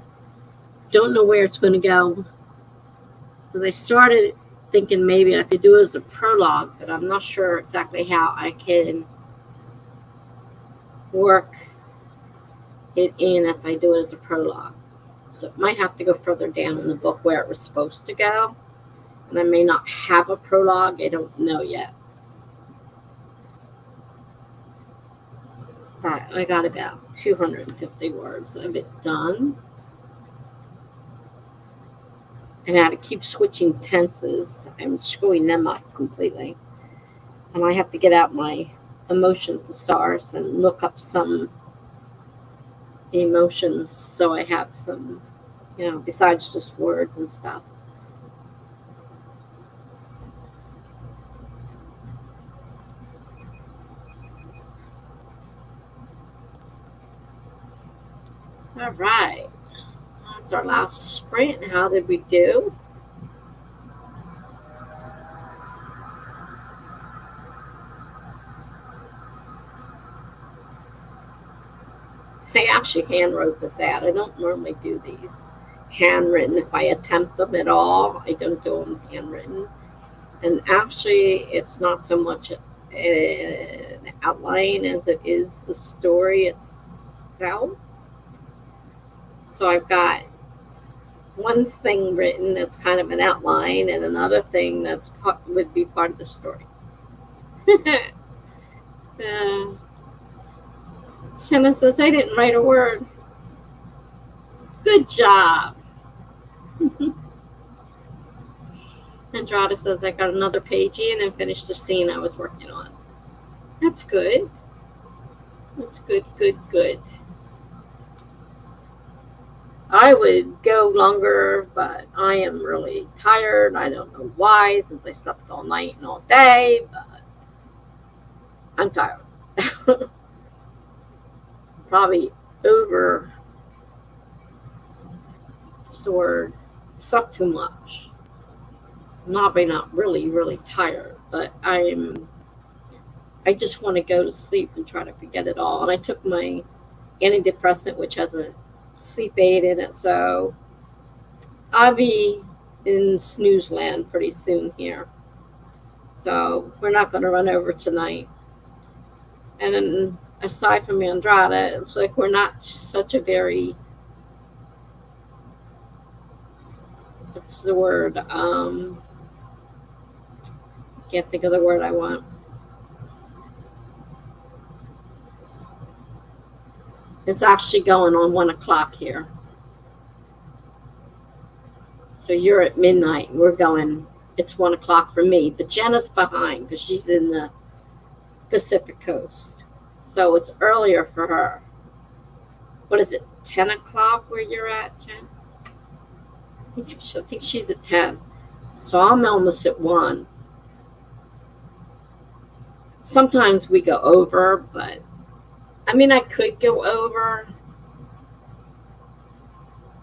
Don't know where it's going to go. Because I started thinking maybe I could do it as a prologue, but I'm not sure exactly how I can work it in if I do it as a prologue. So it might have to go further down in the book where it was supposed to go. And I may not have a prologue. I don't know yet. But I got about 250 words of it done. And I had to keep switching tenses. I'm screwing them up completely. And I have to get out my emotion thesaurus and look up some emotions so I have some, besides just words and stuff. All right. That's our last sprint. How did we do? I actually hand wrote this out. I don't normally do these handwritten. If I attempt them at all, I don't do them handwritten. And actually, it's not so much an outline as it is the story itself. So I've got one thing written that's kind of an outline, and another thing that's would be part of the story. Shanna says, I didn't write a word. Good job. Andrada says, I got another page in and finished the scene I was working on. That's good. That's good, good, good. I would go longer, but I am really tired. I don't know why, since I slept all night and all day, but I'm tired. Probably over stored, slept too much. Probably not really, really tired, but I just want to go to sleep and try to forget it all. And I took my antidepressant, which has a sleep aid in it, so I'll be in snooze land pretty soon here. So we're not going to run over tonight. And then aside from Andrada, it's like we're not such a very, what's the word? Can't think of the word I want. It's actually going on 1 o'clock here. So you're at midnight. We're going, it's 1 o'clock for me. But Jenna's behind because she's in the Pacific Coast. So it's earlier for her. What is it, 10 o'clock where you're at, Jen? I think she's at 10. So I'm almost at 1. Sometimes we go over, but I mean, I could go over.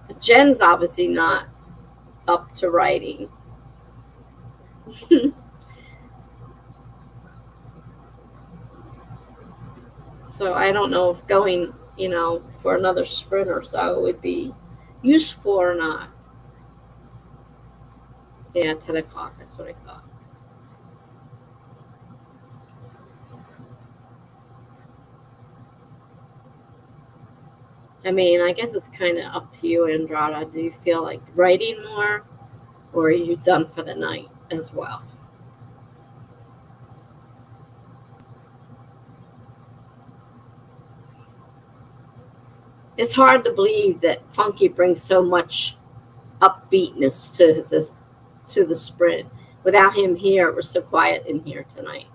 But Jen's obviously not up to writing. So I don't know if going, for another sprint or so would be useful or not. Yeah, 10 o'clock, that's what I thought. I mean, I guess it's kind of up to you, Andrada. Do you feel like writing more, or are you done for the night as well? It's hard to believe that Funky brings so much upbeatness to the sprint. Without him here, it was so quiet in here tonight.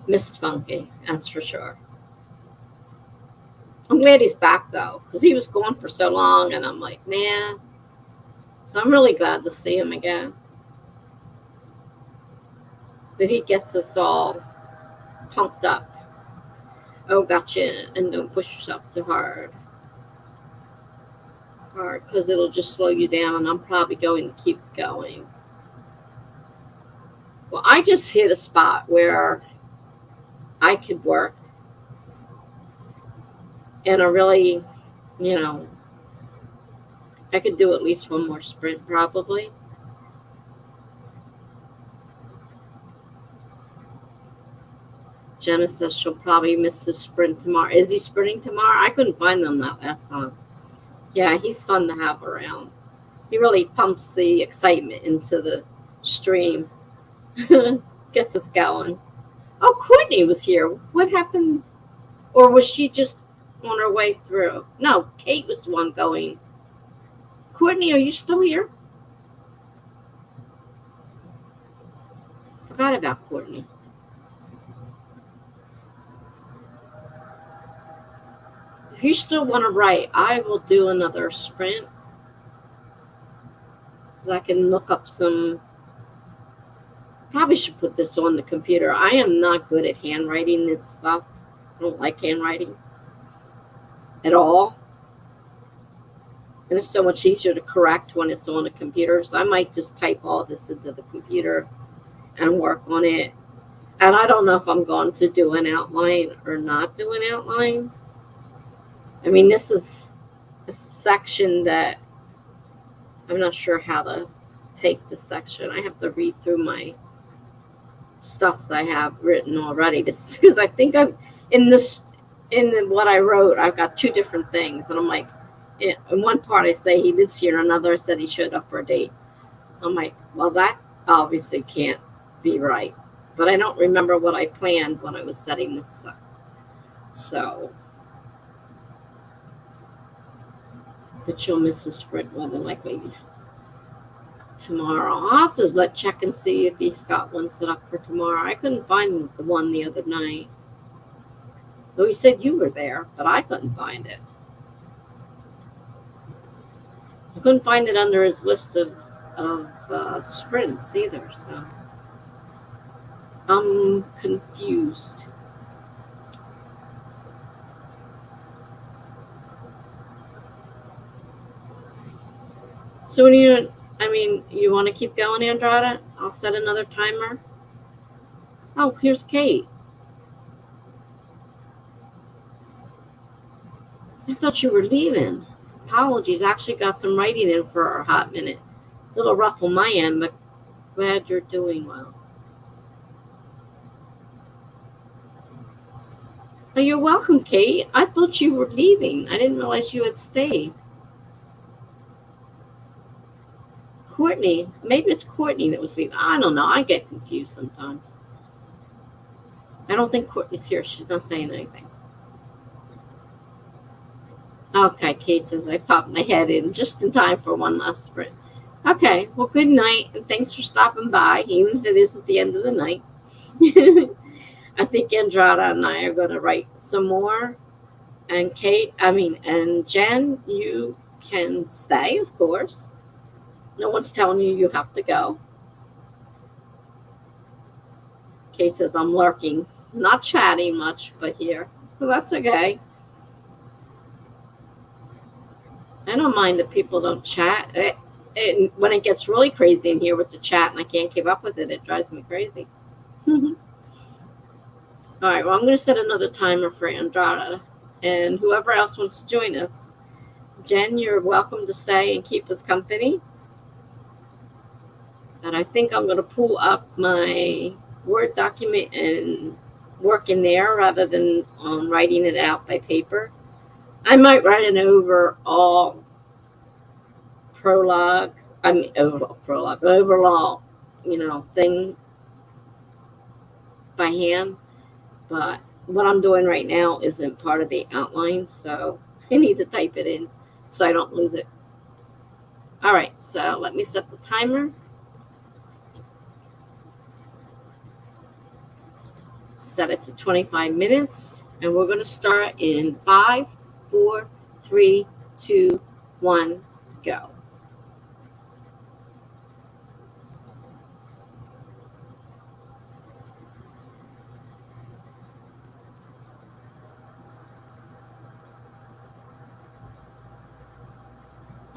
Missed Funky, that's for sure. I'm glad he's back though, because he was gone for so long, and I'm like, man. So I'm really glad to see him again. But he gets us all pumped up. Oh, gotcha, and don't push yourself too hard. hard because it'll just slow you down, and I'm probably going to keep going. Well, I just hit a spot where I could work, and I really, you know, I could do at least one more sprint probably. Jenna says she'll probably miss the sprint tomorrow. Is he sprinting tomorrow? I couldn't find them that last time. Yeah, he's fun to have around. He really pumps the excitement into the stream. Gets us going. Oh, Courtney was here. What happened? Or was she just on her way through? No, Kate was the one going. Courtney, are you still here? Forgot about Courtney. If you still want to write, I will do another sprint. Because I can look up some. Probably should put this on the computer. I am not good at handwriting this stuff. I don't like handwriting at all. And it's so much easier to correct when it's on a computer. So I might just type all this into the computer and work on it. And I don't know if I'm going to do an outline or not do an outline. I mean, this is a section that I'm not sure how to take the section. I have to read through my stuff that I have written already, because I think I've in what I wrote, I've got two different things, and I'm like, in one part I say he lives here, and another I said he showed up for a date. I'm like, well, that obviously can't be right, but I don't remember what I planned when I was setting this up. So, but you'll miss a sprint more than likely tomorrow. I'll have to check and see if he's got one set up for tomorrow. I couldn't find the one the other night. Though he said you were there, but I couldn't find it. I couldn't find it under his list of sprints either, so I'm confused. So when you want to keep going, Andrada? I'll set another timer. Oh, here's Kate. I thought you were leaving. Apologies. I actually got some writing in for a hot minute. A little rough on my end, but glad you're doing well. Oh, you're welcome, Kate. I thought you were leaving. I didn't realize you had stayed. Courtney. Maybe it's Courtney that was leaving. I don't know. I get confused sometimes. I don't think Courtney's here. She's not saying anything. Okay, Kate says I popped my head in just in time for one last sprint. Okay, well, good night, and thanks for stopping by, even if it is at the end of the night. I think Andrada and I are going to write some more. And and Jen, you can stay, of course. No one's telling you have to go. Kate says I'm lurking, not chatting much, but here. Well, that's okay. I don't mind if people don't chat. When it gets really crazy in here with the chat and I can't keep up with it, it drives me crazy. All right, well, I'm going to set another timer for Andrada. And whoever else wants to join us, Jen, you're welcome to stay and keep us company. And I think I'm going to pull up my Word document and work in there rather than writing it out by paper. I might write an overall thing by hand. But what I'm doing right now isn't part of the outline, so I need to type it in so I don't lose it. All right, so let me set the timer. Set it to 25 minutes, and we're going to start in 5, 4, 3, 2, 1, go.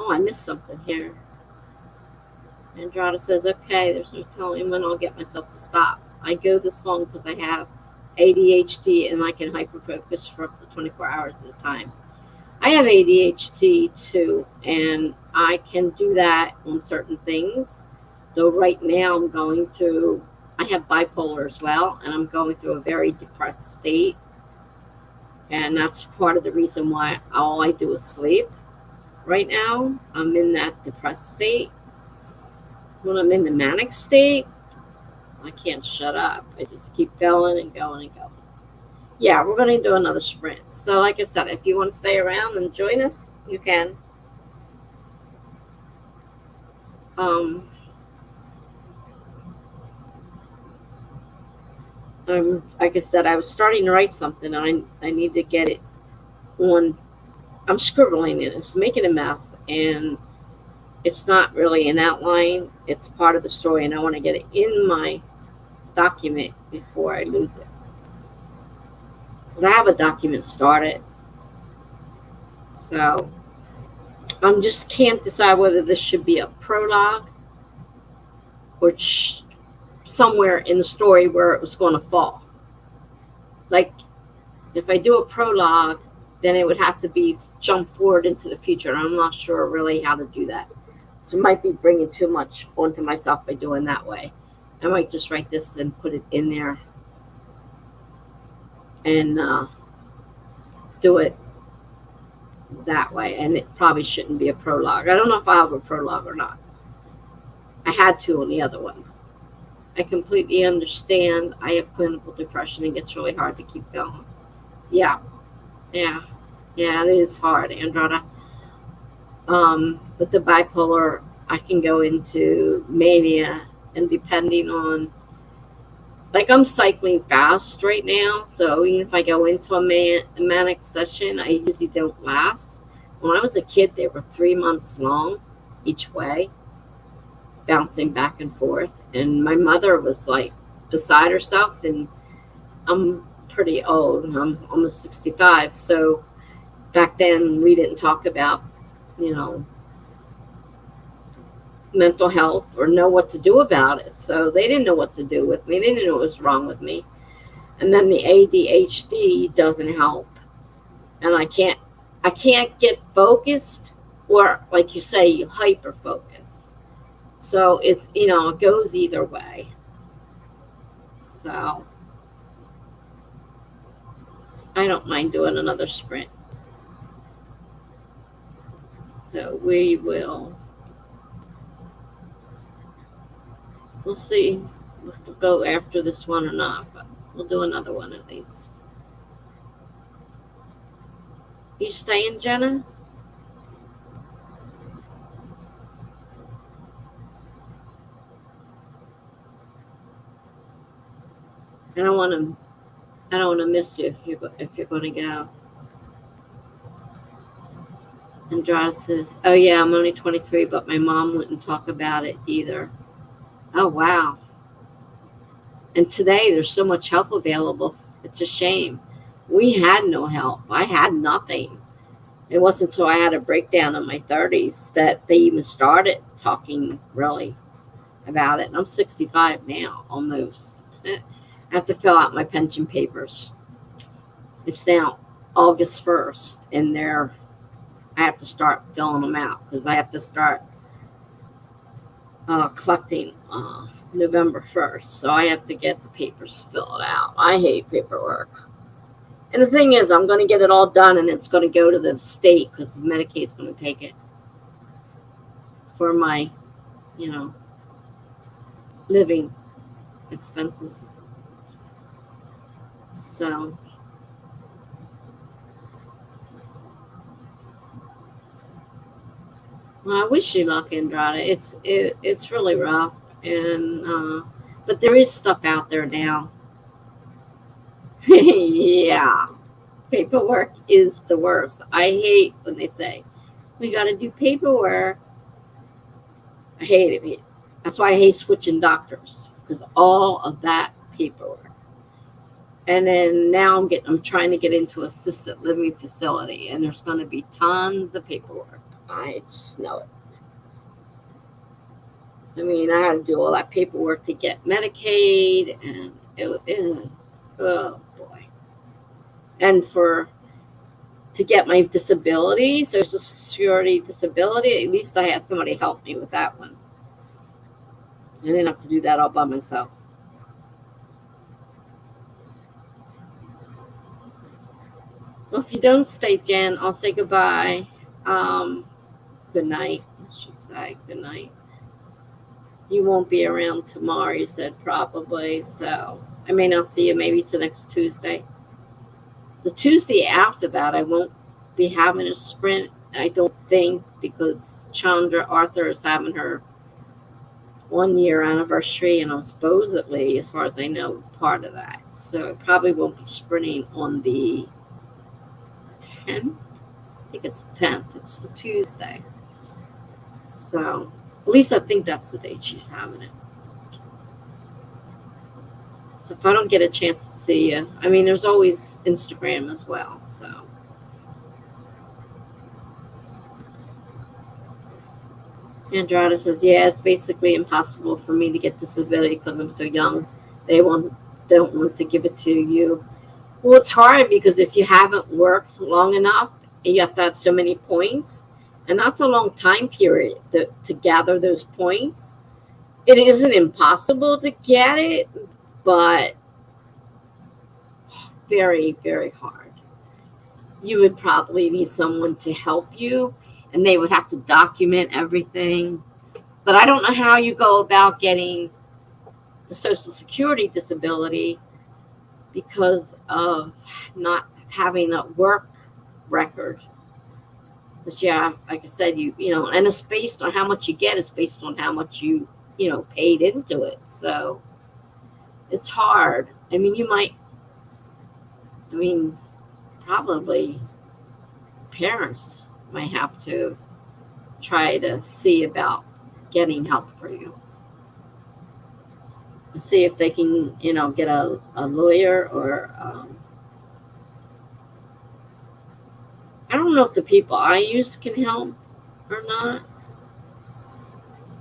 Oh, I missed something here. Andrada says, okay, there's no telling when I'll get myself to stop. I go this long because I have ADHD and I can hyperfocus for up to 24 hours at a time. I have ADHD too, and I can do that on certain things. Though right now I have bipolar as well, and I'm going through a very depressed state. And that's part of the reason why all I do is sleep. Right now, I'm in that depressed state. When I'm in the manic state, I can't shut up. I just keep going and going and going. Yeah, we're going to do another sprint. So like I said, if you want to stay around and join us, you can. Like I said, I was starting to write something, and I need to get it on. I'm scribbling it. It's making a mess, and it's not really an outline. It's part of the story, and I want to get it in my document before I lose it. Because I have a document started. So I just can't decide whether this should be a prologue or somewhere in the story where it was going to fall. Like, if I do a prologue, then it would have to be jump forward into the future, and I'm not sure really how to do that. So I might be bringing too much onto myself by doing that way. I might just write this and put it in there and do it that way. And it probably shouldn't be a prologue. I don't know if I have a prologue or not. I had to on the other one. I completely understand. I have clinical depression. It gets really hard to keep going. Yeah, it is hard, Andrada. With the bipolar, I can go into mania, and depending on, like, I'm cycling fast right now, so even if I go into a manic session, I usually don't last. When I was a kid, they were 3 months long each way, bouncing back and forth, and my mother was like beside herself, and I'm pretty old. I'm almost 65, so back then we didn't talk about, mental health or know what to do about it. So they didn't know what to do with me. They didn't know what was wrong with me. And then the ADHD doesn't help. And I can't get focused, or like you say, hyper focus. So it's, it goes either way. So I don't mind doing another sprint. So we'll see if we'll go after this one or not, but we'll do another one at least. You staying, Jenna? I don't want to miss you if you're going to go. Andrade says, "Oh yeah, I'm only 23, but my mom wouldn't talk about it either." Oh wow! And today there's so much help available. It's a shame. We had no help. I had nothing. It wasn't until I had a breakdown in my 30s that they even started talking really about it. And I'm 65 now, almost. I have to fill out my pension papers. It's now August 1st, and I have to start filling them out because I have to start collecting November 1st. So I have to get the papers filled out. I hate paperwork. And the thing is, I'm going to get it all done, and it's going to go to the state because Medicaid's going to take it for my, living expenses. So well, I wish you luck, Andrade. It's really rough, and but there is stuff out there now. Yeah, paperwork is the worst. I hate when they say we got to do paperwork. I hate it. That's why I hate switching doctors, because all of that paperwork. And then now I'm trying to get into assisted living facility, and there's going to be tons of paperwork. I just know it. I mean, I had to do all that paperwork to get Medicaid, and oh boy. And to get my disability, Social Security disability, at least I had somebody help me with that one. I didn't have to do that all by myself. Well, if you don't stay, Jen, I'll say goodbye. Good night, I should say. Good night. You won't be around tomorrow, you said probably, so I may not see you maybe till next Tuesday. The Tuesday after that, I won't be having a sprint, I don't think, because Chandra Arthur is having her 1 year anniversary, and I'm supposedly, as far as I know, part of that. So I probably won't be sprinting on the 10th. I think it's 10th. It's the Tuesday. So at least I think that's the date she's having it. So if I don't get a chance to see you, I mean, there's always Instagram as well. So Andrada says, yeah, it's basically impossible for me to get disability because I'm so young. They don't want to give it to you. Well, it's hard because if you haven't worked long enough and you have to have so many points, and that's a long time period to gather those points. It isn't impossible to get it, but very, very hard. You would probably need someone to help you, and they would have to document everything. But I don't know how you go about getting the Social Security disability because of not having a work record. But yeah, like I said, you know, and it's based on how much you get. It's based on how much you paid into it. So it's hard. I mean, probably parents might have to try to see about getting help for you. See if they can, get a lawyer or I don't know if the people I use can help or not.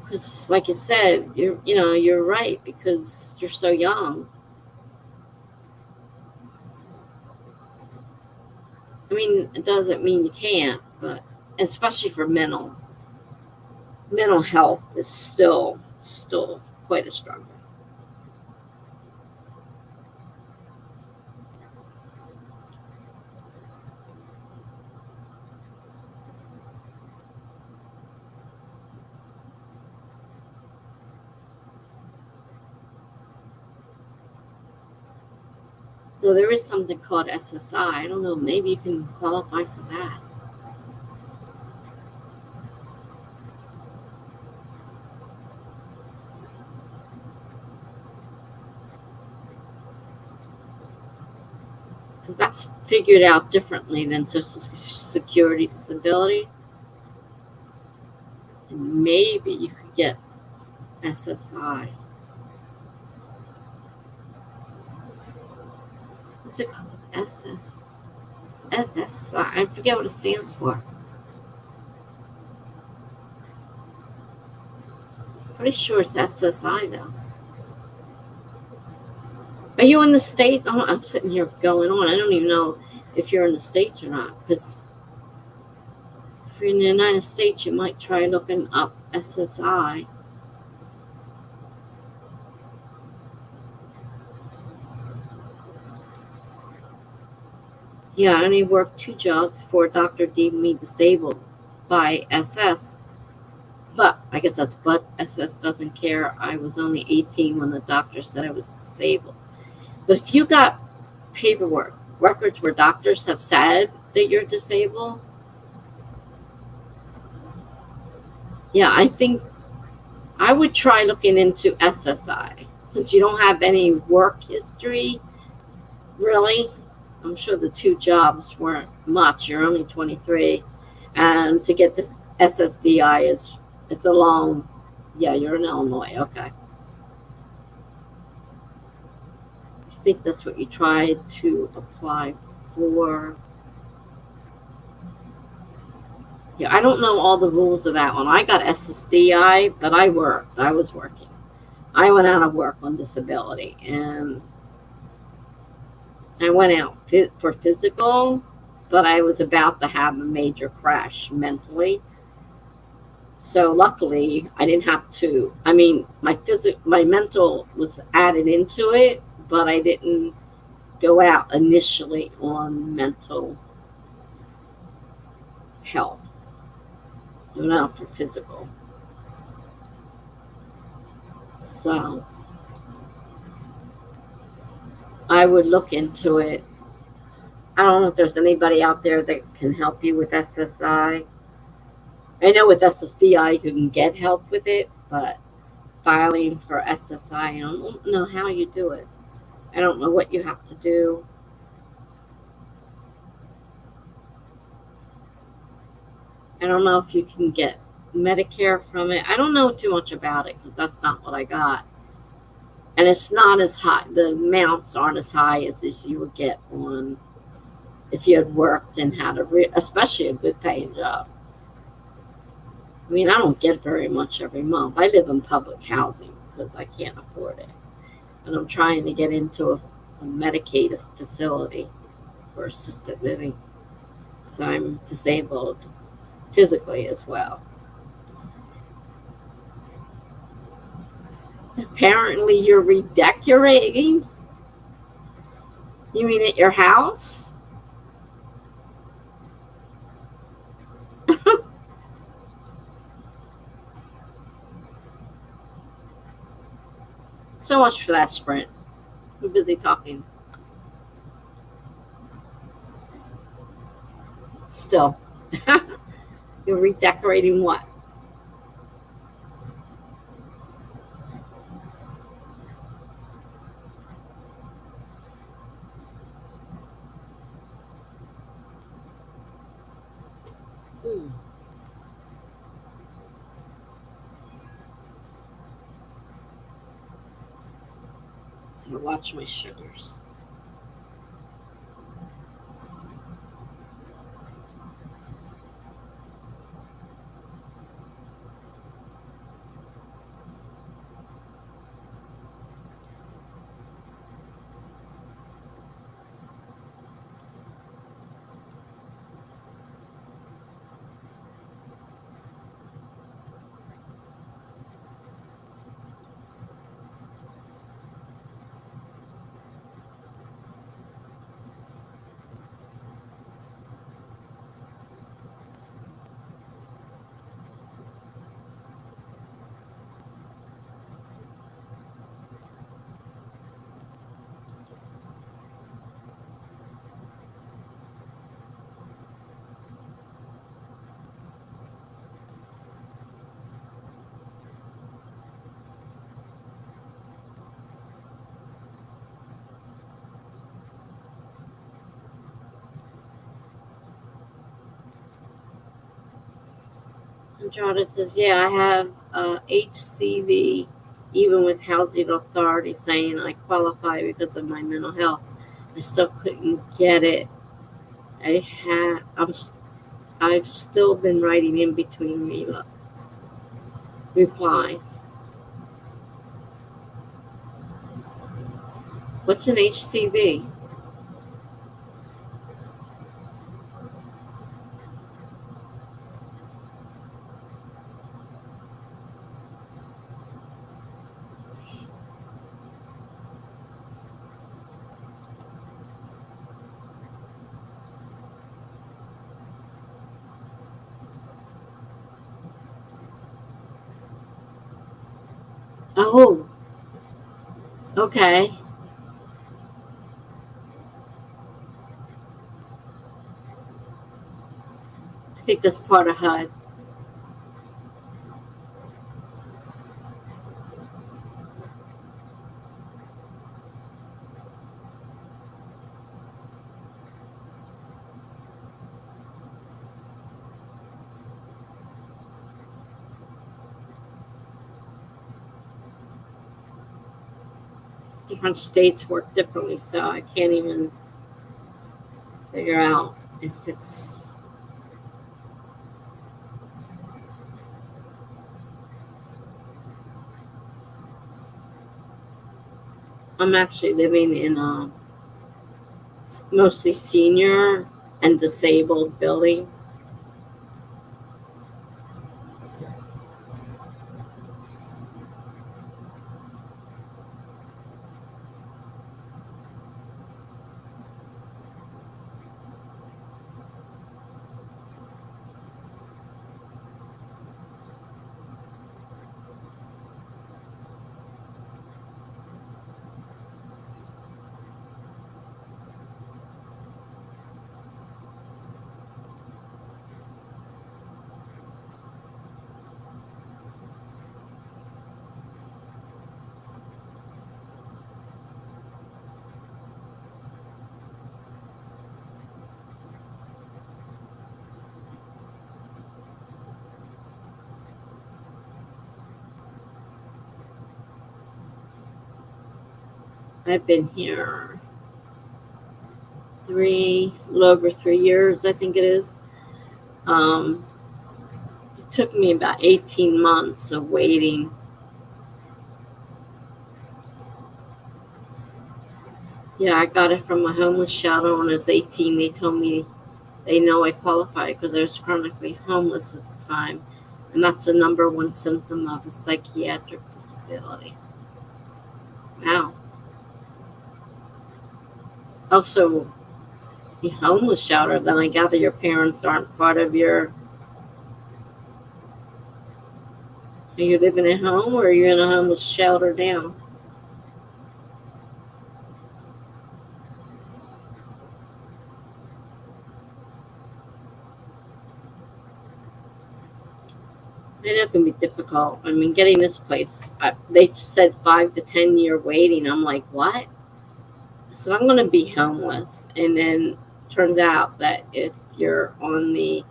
Because, like you said, you're right because you're so young. I mean, it doesn't mean you can't, but especially for mental health is still quite a struggle. So there is something called SSI. I don't know. Maybe you can qualify for that. Because that's figured out differently than Social Security disability. And maybe you could get SSI. What's it called? SSI. I forget what it stands for. Pretty sure it's SSI though. Are you in the States? I'm sitting here going on. I don't even know if you're in the States or not. Because if you're in the United States, you might try looking up SSI. Yeah, I only worked 2 jobs before a doctor deemed me disabled by SS. But I guess SS doesn't care. I was only 18 when the doctor said I was disabled. But if you got paperwork, records where doctors have said that you're disabled, yeah, I think I would try looking into SSI. Since you don't have any work history, really, I'm sure the 2 jobs weren't much. You're only 23. And to get this SSDI it's a long, yeah, you're in Illinois, okay. I think that's what you tried to apply for. Yeah, I don't know all the rules of that one. I got SSDI, but I worked. I was working. I went out of work on disability, and I went out for physical, but I was about to have a major crash mentally. So luckily, I didn't have to. I mean, my mental was added into it, but I didn't go out initially on mental health. I went out for physical. So I would look into it. I don't know if there's anybody out there that can help you with SSI. I know with SSDI you can get help with it, but filing for SSI, I don't know how you do it. I don't know what you have to do. I don't know if you can get Medicare from it. I don't know too much about it because that's not what I got. And it's not as high, the amounts aren't as high as you would get on if you had worked and had especially a good paying job. I mean, I don't get very much every month. I live in public housing because I can't afford it. And I'm trying to get into a Medicaid facility for assisted living. So I'm disabled physically as well. Apparently, you're redecorating. You mean at your house? So much for that sprint. I'm busy talking. Still. You're redecorating what? Mm. I'm gonna watch my sugars. Andrada says, yeah, I have HCV, even with housing authority saying I qualify because of my mental health. I still couldn't get it. I've still been writing in between replies. What's an HCV? Oh, okay. I think that's part of HUD. Different states work differently, so I can't even figure out if it's I'm actually living in a mostly senior and disabled building. I've been here a little over 3 years, I think it is. Um, it took me about 18 months of waiting. Yeah, I got it from a homeless shelter when I was 18. They told me they know I qualified because I was chronically homeless at the time. And that's the number one symptom of a psychiatric disability. Wow. Also, the homeless shelter, then I gather your parents aren't part of your. Are you living at home or are you in a homeless shelter now? I know it can be difficult. I mean, getting this place, they said 5 to 10 year waiting. I'm like, what? I said, I'm going to be homeless. And then turns out that if you're on the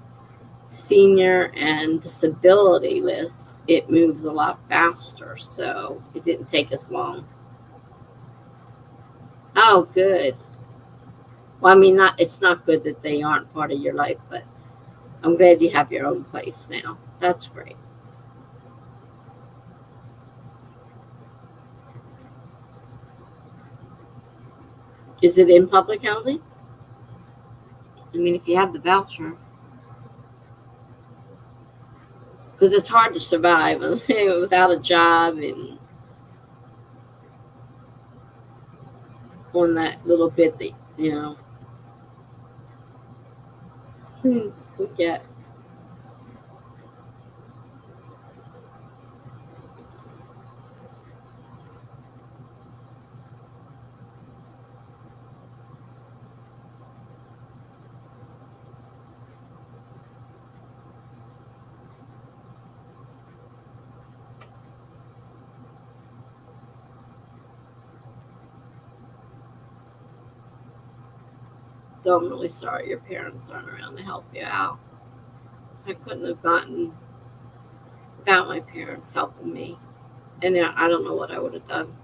senior and disability list, it moves a lot faster. So it didn't take us long. Oh, good. Well, I mean, it's not good that they aren't part of your life, but I'm glad you have your own place now. That's great. Is it in public housing? I mean, if you have the voucher, because it's hard to survive without a job and on that little bit that we get. So I'm really sorry your parents aren't around to help you out. I couldn't have gotten without my parents helping me, and I don't know what I would have done.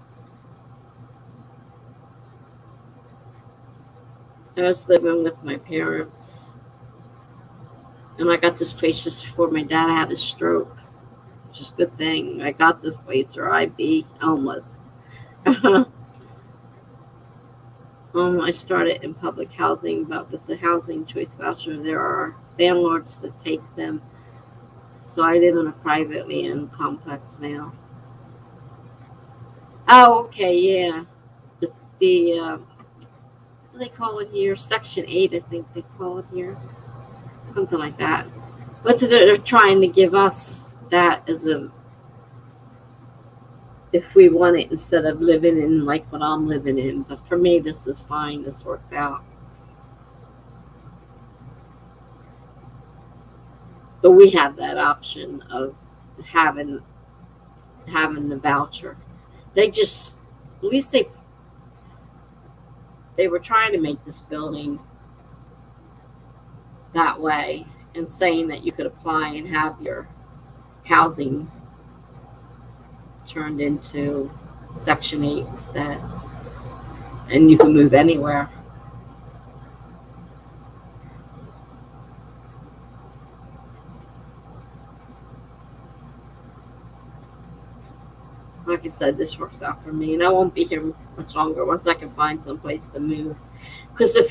I was living with my parents, and I got this place just before my dad had his stroke, which is a good thing. I got this place, or I'd be homeless. I started in public housing, but with the housing choice voucher, there are landlords that take them. So I live in a privately owned complex now. Oh, okay, yeah. The what do they call it here? Section 8, I think they call it here. Something like that. But they're trying to give us that as a, if we want it instead of living in like what I'm living in. But for me, this is fine. This works out. But we have that option of having having the voucher. They just, at least they were trying to make this building that way and saying that you could apply and have your housing turned into Section 8 instead, and you can move anywhere. like I said, this works out for me, and I won't be here much longer once I can find some place to move. Because if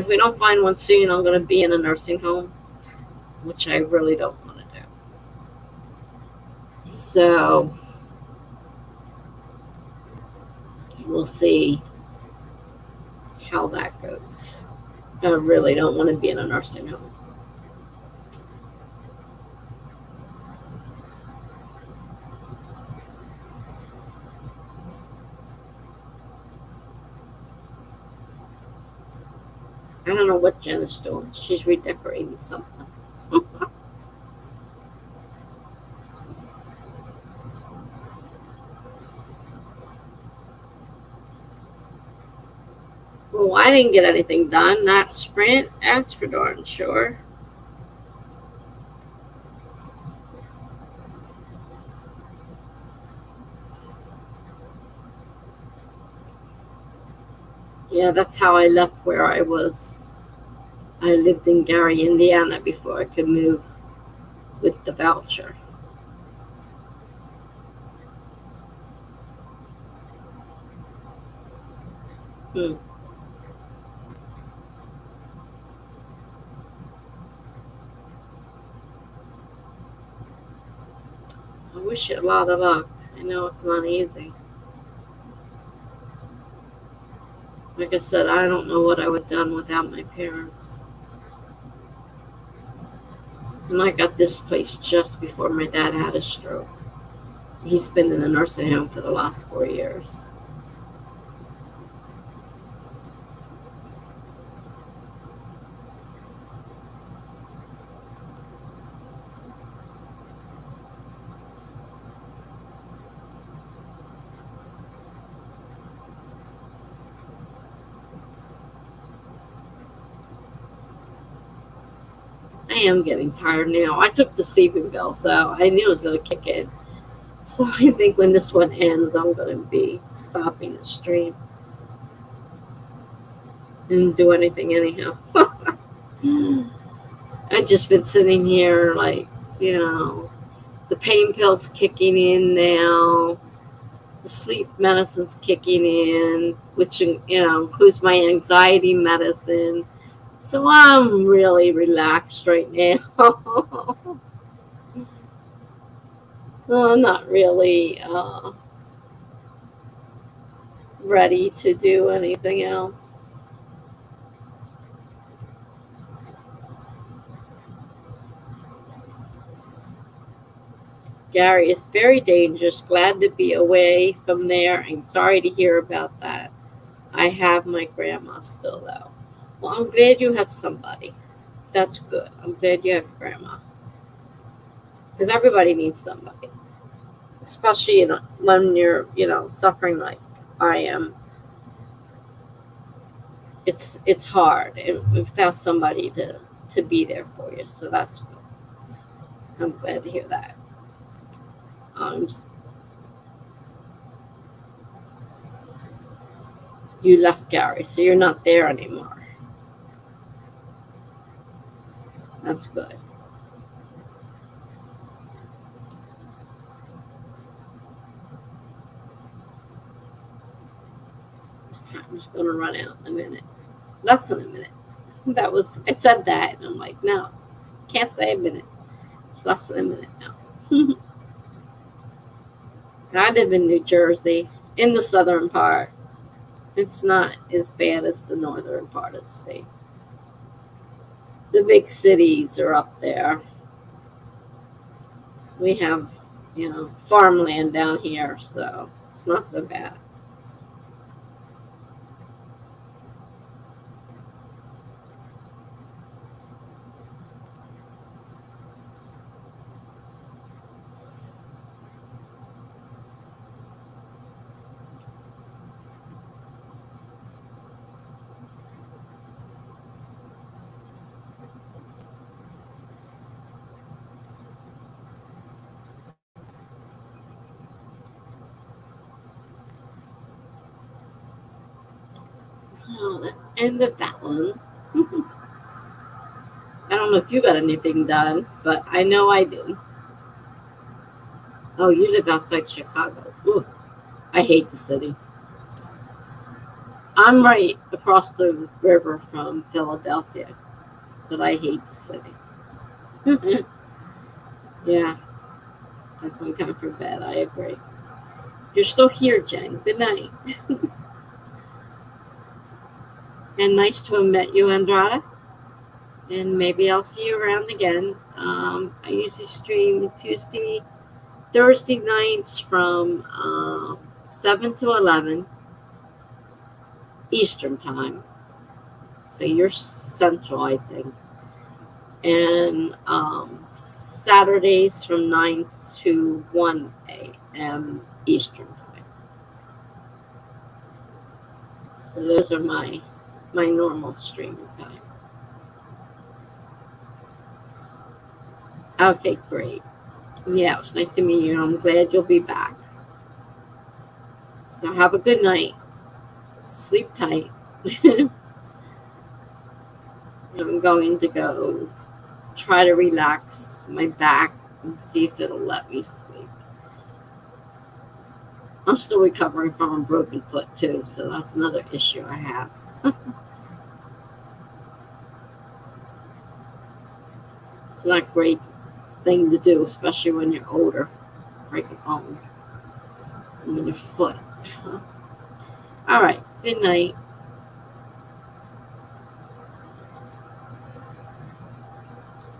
we don't find one soon, I'm going to be in a nursing home, which I really don't want to do. So we'll see how that goes. I really don't want to be in a nursing home. I don't know what Jen is doing. She's redecorating something. Well, I didn't get anything done. Not sprint. That's for darn sure. Yeah, that's how I left where I was. I lived in Gary, Indiana before I could move with the voucher. I wish you a lot of luck. I know it's not easy. Like I said, I don't know what I would have done without my parents. And I got this place just before my dad had a stroke. He's been in a nursing home for the last 4 years. I am getting tired now. I took the sleeping pill, so I knew it was going to kick in. So I think when this one ends, I'm going to be stopping the stream. Didn't do anything anyhow. I've just been sitting here like, the pain pill's kicking in now. The sleep medicine's kicking in, which, includes my anxiety medicine. So I'm really relaxed right now. I'm not really ready to do anything else. Gary, it's very dangerous. Glad to be away from there. I'm sorry to hear about that. I have my grandma still, though. Well, I'm glad you have somebody. That's good. I'm glad you have grandma. Because everybody needs somebody. Especially when you're, suffering like I am. It's hard without somebody to be there for you. So that's good. I'm glad to hear that. You left Gary, so you're not there anymore. That's good. This time is going to run out in a minute. Less than a minute. I said that, and I'm like, no, can't say a minute. It's less than a minute now. I live in New Jersey, in the southern part. It's not as bad as the northern part of the state. The big cities are up there. We have, farmland down here, so it's not so bad. Oh, that's the end of that one. I don't know if you got anything done, but I know I did. Oh, you live outside Chicago. Ooh. I hate the city. I'm right across the river from Philadelphia, but I hate the city. Yeah, definitely time for bed. I agree. You're still here, Jen. Good night. And nice to have met you, Andrada. And maybe I'll see you around again. I usually stream Tuesday, Thursday nights from 7 to 11 Eastern Time. So you're Central, I think. And Saturdays from 9 to 1 a.m. Eastern Time. So those are my normal streaming time. Okay, great. Yeah, it was nice to meet you. I'm glad you'll be back. So have a good night. Sleep tight. I'm going to go try to relax my back and see if it'll let me sleep. I'm still recovering from a broken foot too, so that's another issue I have. It's not a great thing to do, especially when you're older. Break a bone with your foot. All right. Good night.